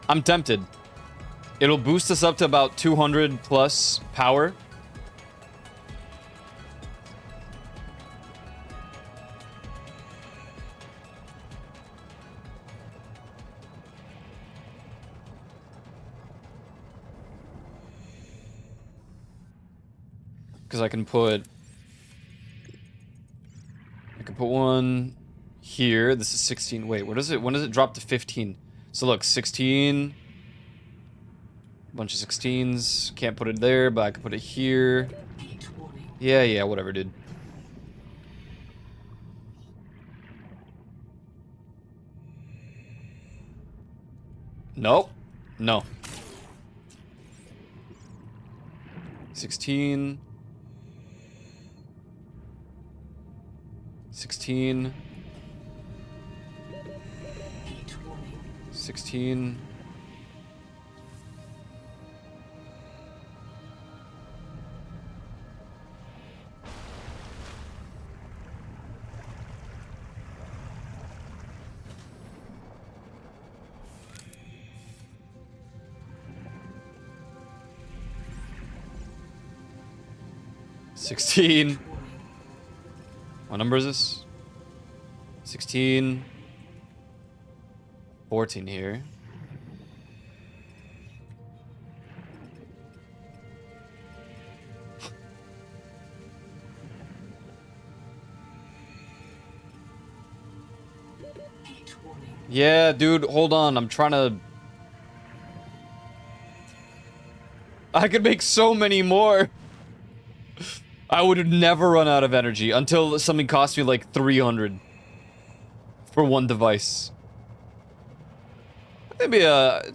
I'm tempted. It'll boost us up to about 200 plus power. Because I can put one here. This is 16. Wait, what is it? When does it drop to 15? So look, 16. Bunch of 16s. Can't put it there, but I can put it here. Yeah, whatever, dude. Nope. No. 16. 16. 16. 16. What number is this? 16. 14 here. Heat warning. Yeah, dude, hold on. I'm trying to... I could make so many more. I would never run out of energy until something cost me like 300 for one device. Maybe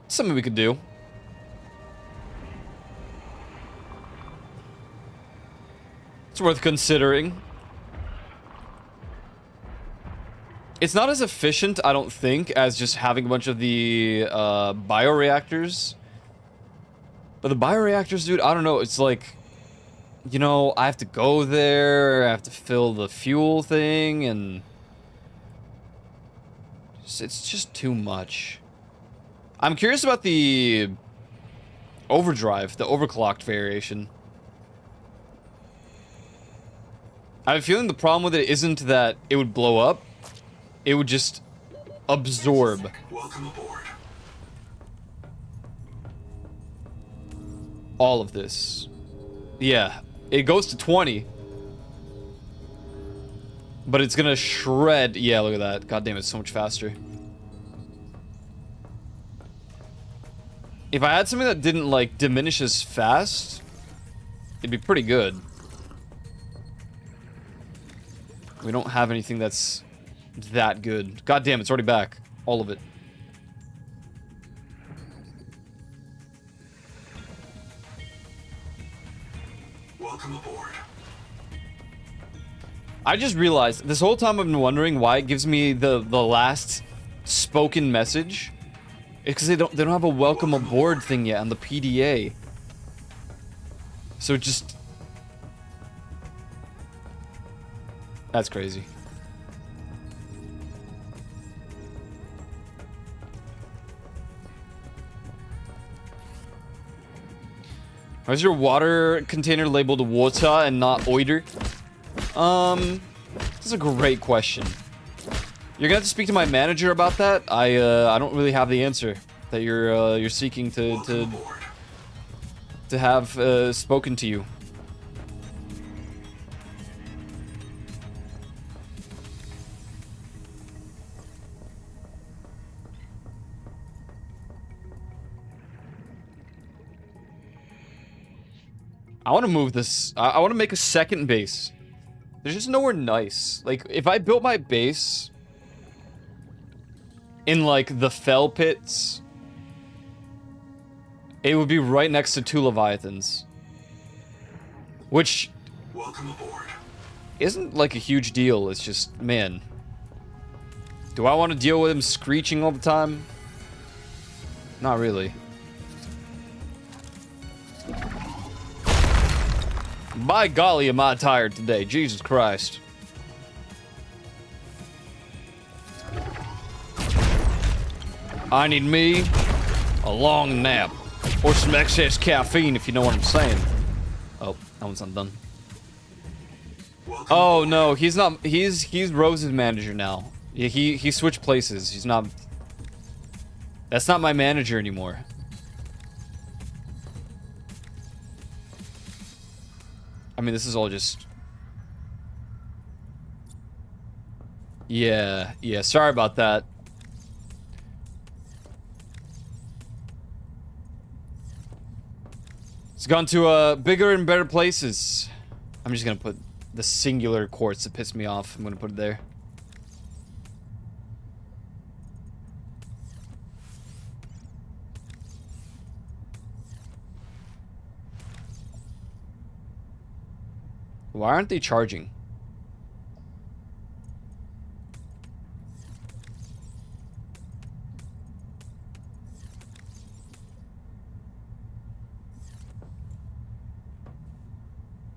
something we could do. It's worth considering. It's not as efficient, I don't think, as just having a bunch of the bioreactors. But the bioreactors, dude, I don't know. It's like, you know, I have to go there, I have to fill the fuel thing, and it's just too much. I'm curious about the overdrive, the overclocked variation. I have a feeling the problem with it isn't that it would blow up. It would just absorb. Welcome aboard. All of this. Yeah, it goes to 20. But it's gonna shred. Yeah, look at that. God damn, it's so much faster. If I had something that didn't, like, diminish as fast, it'd be pretty good. We don't have anything that's that good. God damn, it's already back. All of it. Welcome aboard. I just realized, this whole time I've been wondering why it gives me the last spoken message. It's because they don't have a welcome aboard thing yet on the PDA. So just... That's crazy. Why is your water container labeled water and not oider? That's a great question. You're gonna have to speak to my manager about that. I don't really have the answer that you're seeking to have spoken to you. I want to move this. I want to make a second base. There's just nowhere nice. Like, if I built my base in, like, the fell pits, it would be right next to two Leviathans. Which... Welcome aboard. Isn't, like, a huge deal. It's just, man. Do I want to deal with him screeching all the time? Not really. By golly, am I tired today. Jesus Christ. I need me a long nap. Or some excess caffeine, if you know what I'm saying. Oh, that one's not done. Oh, no, he's not... He's Rose's manager now. Yeah, he switched places. He's not... That's not my manager anymore. I mean, this is all just... Yeah, sorry about that. It's gone to bigger and better places. I'm just gonna put the singular quartz that pissed me off. I'm gonna put it there. Why aren't they charging?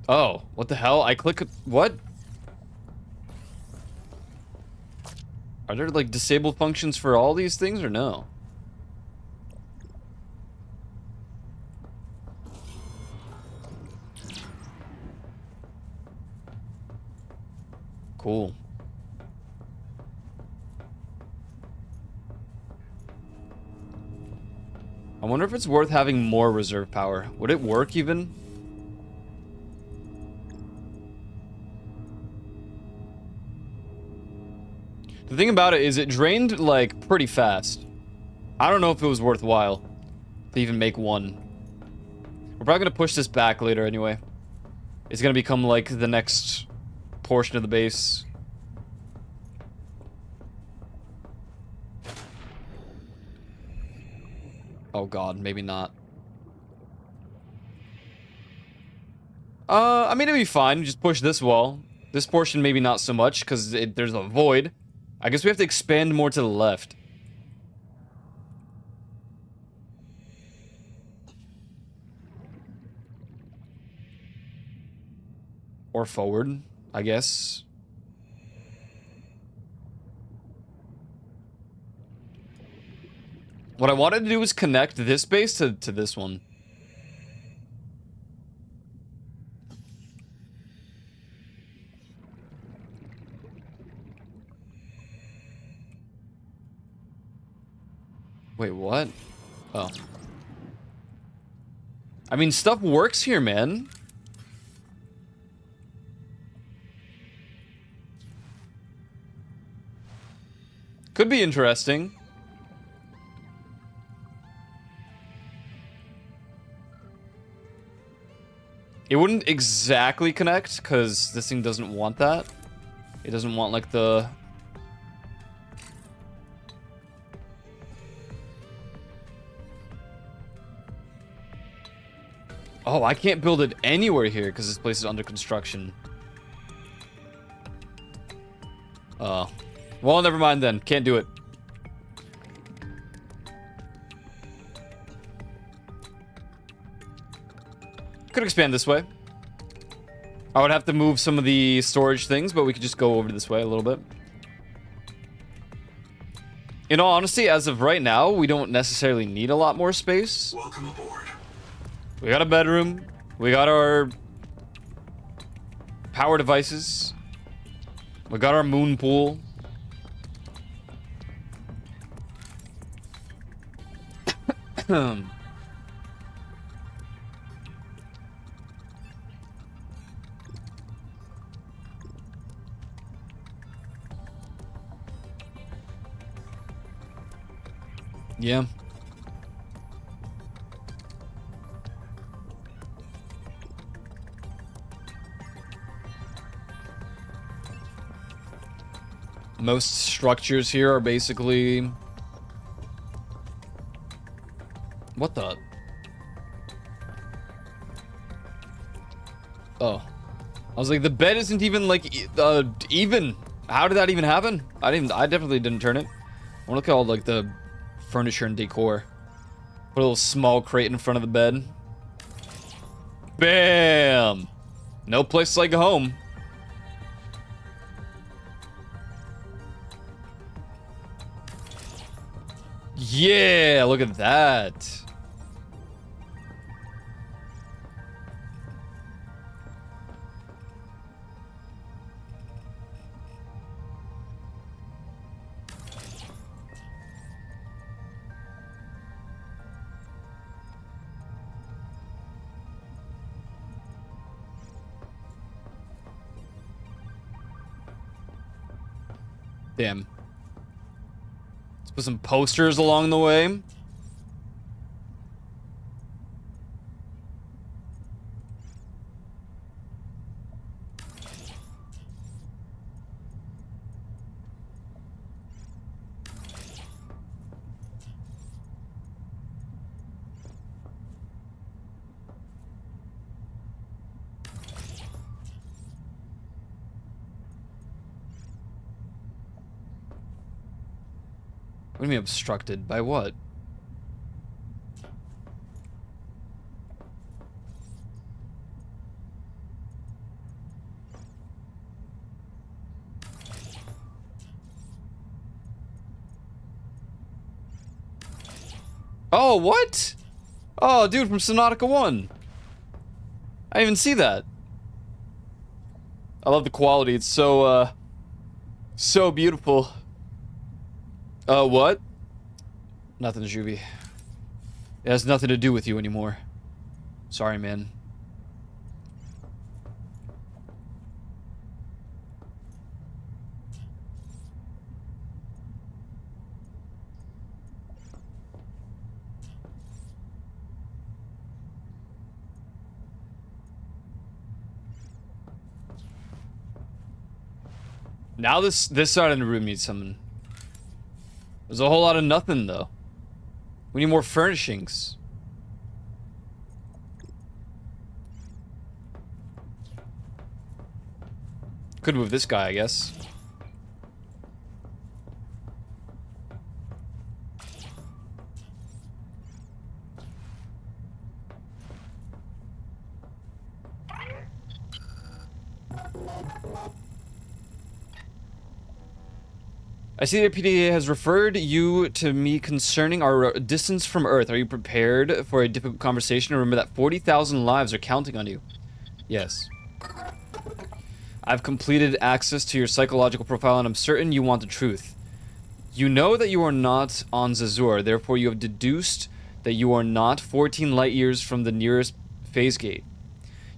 Oh, what the hell? I click... What? Are there, like, disabled functions for all these things, or no? I wonder if it's worth having more reserve power. Would it work even? The thing about it is it drained, like, pretty fast. I don't know if it was worthwhile to even make one. We're probably gonna push this back later anyway. It's gonna become, like, the next portion of the base. Oh god, maybe not. I mean, it'd be fine. Just push this wall. This portion maybe not so much, because there's a void. I guess we have to expand more to the left. Or forward, I guess. What I wanted to do was connect this base to this one. Wait, what? Oh. I mean, stuff works here, man. Could be interesting. It wouldn't exactly connect, because this thing doesn't want that. It doesn't want, like, the... Oh, I can't build it anywhere here, because this place is under construction. Oh. Well, never mind then. Can't do it. Could expand this way. I would have to move some of the storage things, but we could just go over this way a little bit. In all honesty, as of right now, we don't necessarily need a lot more space. Welcome aboard. We got a bedroom. We got our power devices. We got our moon pool. Yeah. Most structures here are basically... What the? Oh. I was like, the bed isn't even, like, even. How did that even happen? I definitely didn't turn it. I want to look at all, like, the furniture and decor. Put a little small crate in front of the bed. Bam! No place like home. Yeah, look at that. Damn. Let's put some posters along the way. What do you mean obstructed? By what? Oh, what? Oh, dude, from Subnautica 1. I didn't even see that. I love the quality. It's so, so beautiful. What? Nothing, Juvie. It has nothing to do with you anymore. Sorry, man. Now this side of the room needs something. There's a whole lot of nothing, though. We need more furnishings. Could move this guy, I guess. I see that PDA has referred you to me concerning our distance from Earth. Are you prepared for a difficult conversation? Remember that 40,000 lives are counting on you. Yes. I've completed access to your psychological profile and I'm certain you want the truth. You know that you are not on Zazur, therefore you have deduced that you are not 14 light years from the nearest phase gate.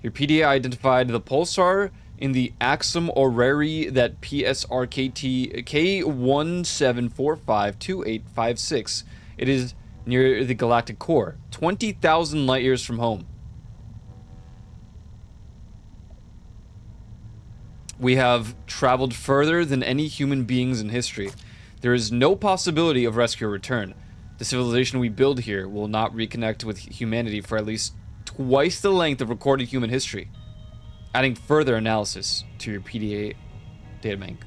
Your PDA identified the pulsar in the Axum Aurari that PSRKT K17452856. It is near the galactic core, 20,000 light years from home. We have traveled further than any human beings in history. There is no possibility of rescue or return. The civilization we build here will not reconnect with humanity for at least twice the length of recorded human history. Adding further analysis to your PDA databank.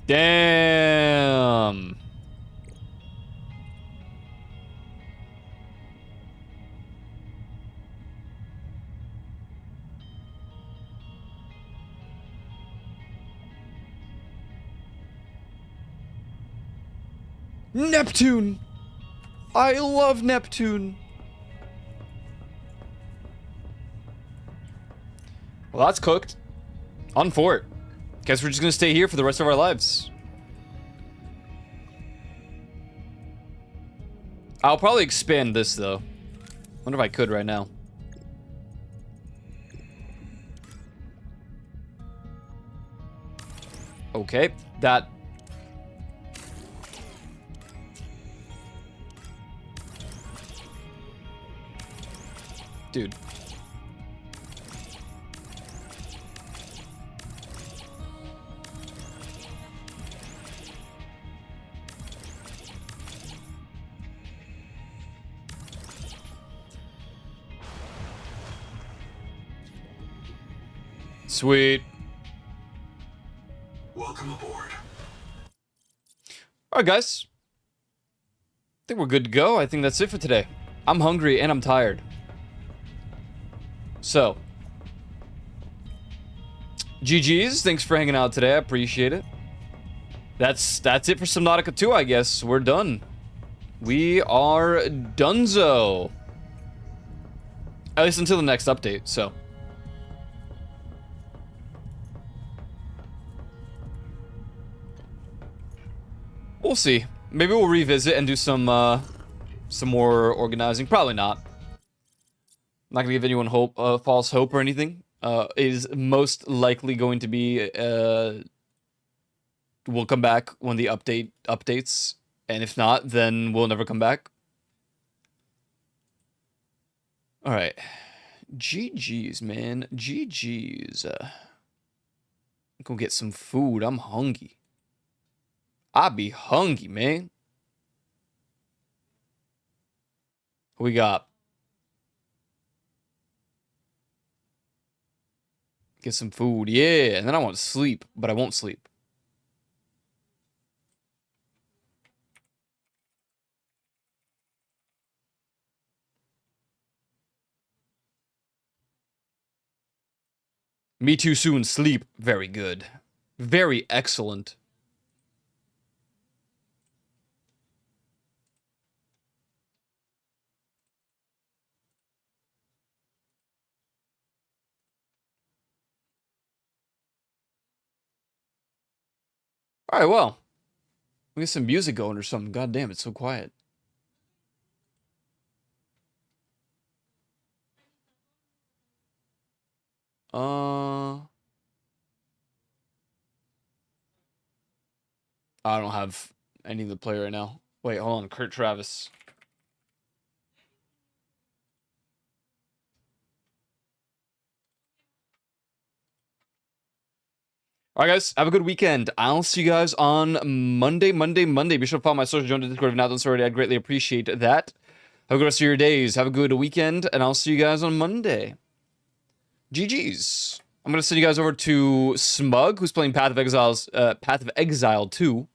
Damn. Neptune. I love Neptune. Well, that's cooked. On fort. Guess we're just gonna stay here for the rest of our lives. I'll probably expand this, though. Wonder if I could right now. Okay, that... Dude. Sweet. Welcome aboard. Alright, guys. I think we're good to go. I think that's it for today. I'm hungry and I'm tired. So. GG's. Thanks for hanging out today. I appreciate it. That's it for Subnautica 2, I guess. We're done. We are donezo. At least until the next update, so. We'll see. Maybe we'll revisit and do some more organizing. Probably not. I'm not gonna give anyone hope, false hope or anything. It is most likely going to be, we'll come back when the update updates. And if not, then we'll never come back. Alright. GG's, man. GG's. Go get some food. I'm hungry. I be hungry, man. What we got? Get some food. Yeah, and then I want to sleep, but I won't sleep. Me too soon. Sleep. Very good. Very excellent. Alright, well. We get some music going or something. God damn, it's so quiet. I don't have any of the play right now. Wait, hold on. Kurt Travis. All right, guys. Have a good weekend. I'll see you guys on Monday. Be sure to follow my social, join the Discord if not done so already. I'd greatly appreciate that. Have a good rest of your days. Have a good weekend, and I'll see you guys on Monday. GG's. I'm gonna send you guys over to Smug, who's playing Path of Exile 2.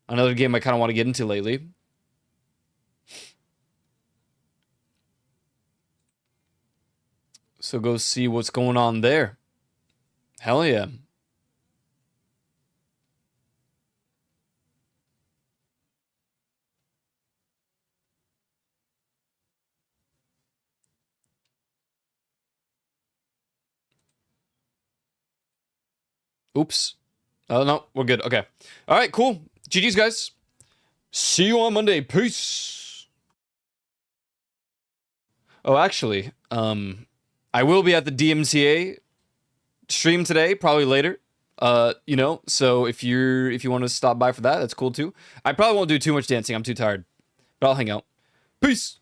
Another game I kind of want to get into lately. So go see what's going on there. Hell yeah. Oops. Oh, no, we're good. Okay. All right, cool. GG's, guys. See you on Monday. Peace. Oh, actually, I will be at the DMCA stream today, probably later. You know, so if you want to stop by for that, that's cool too. I probably won't do too much dancing. I'm too tired. But I'll hang out. Peace.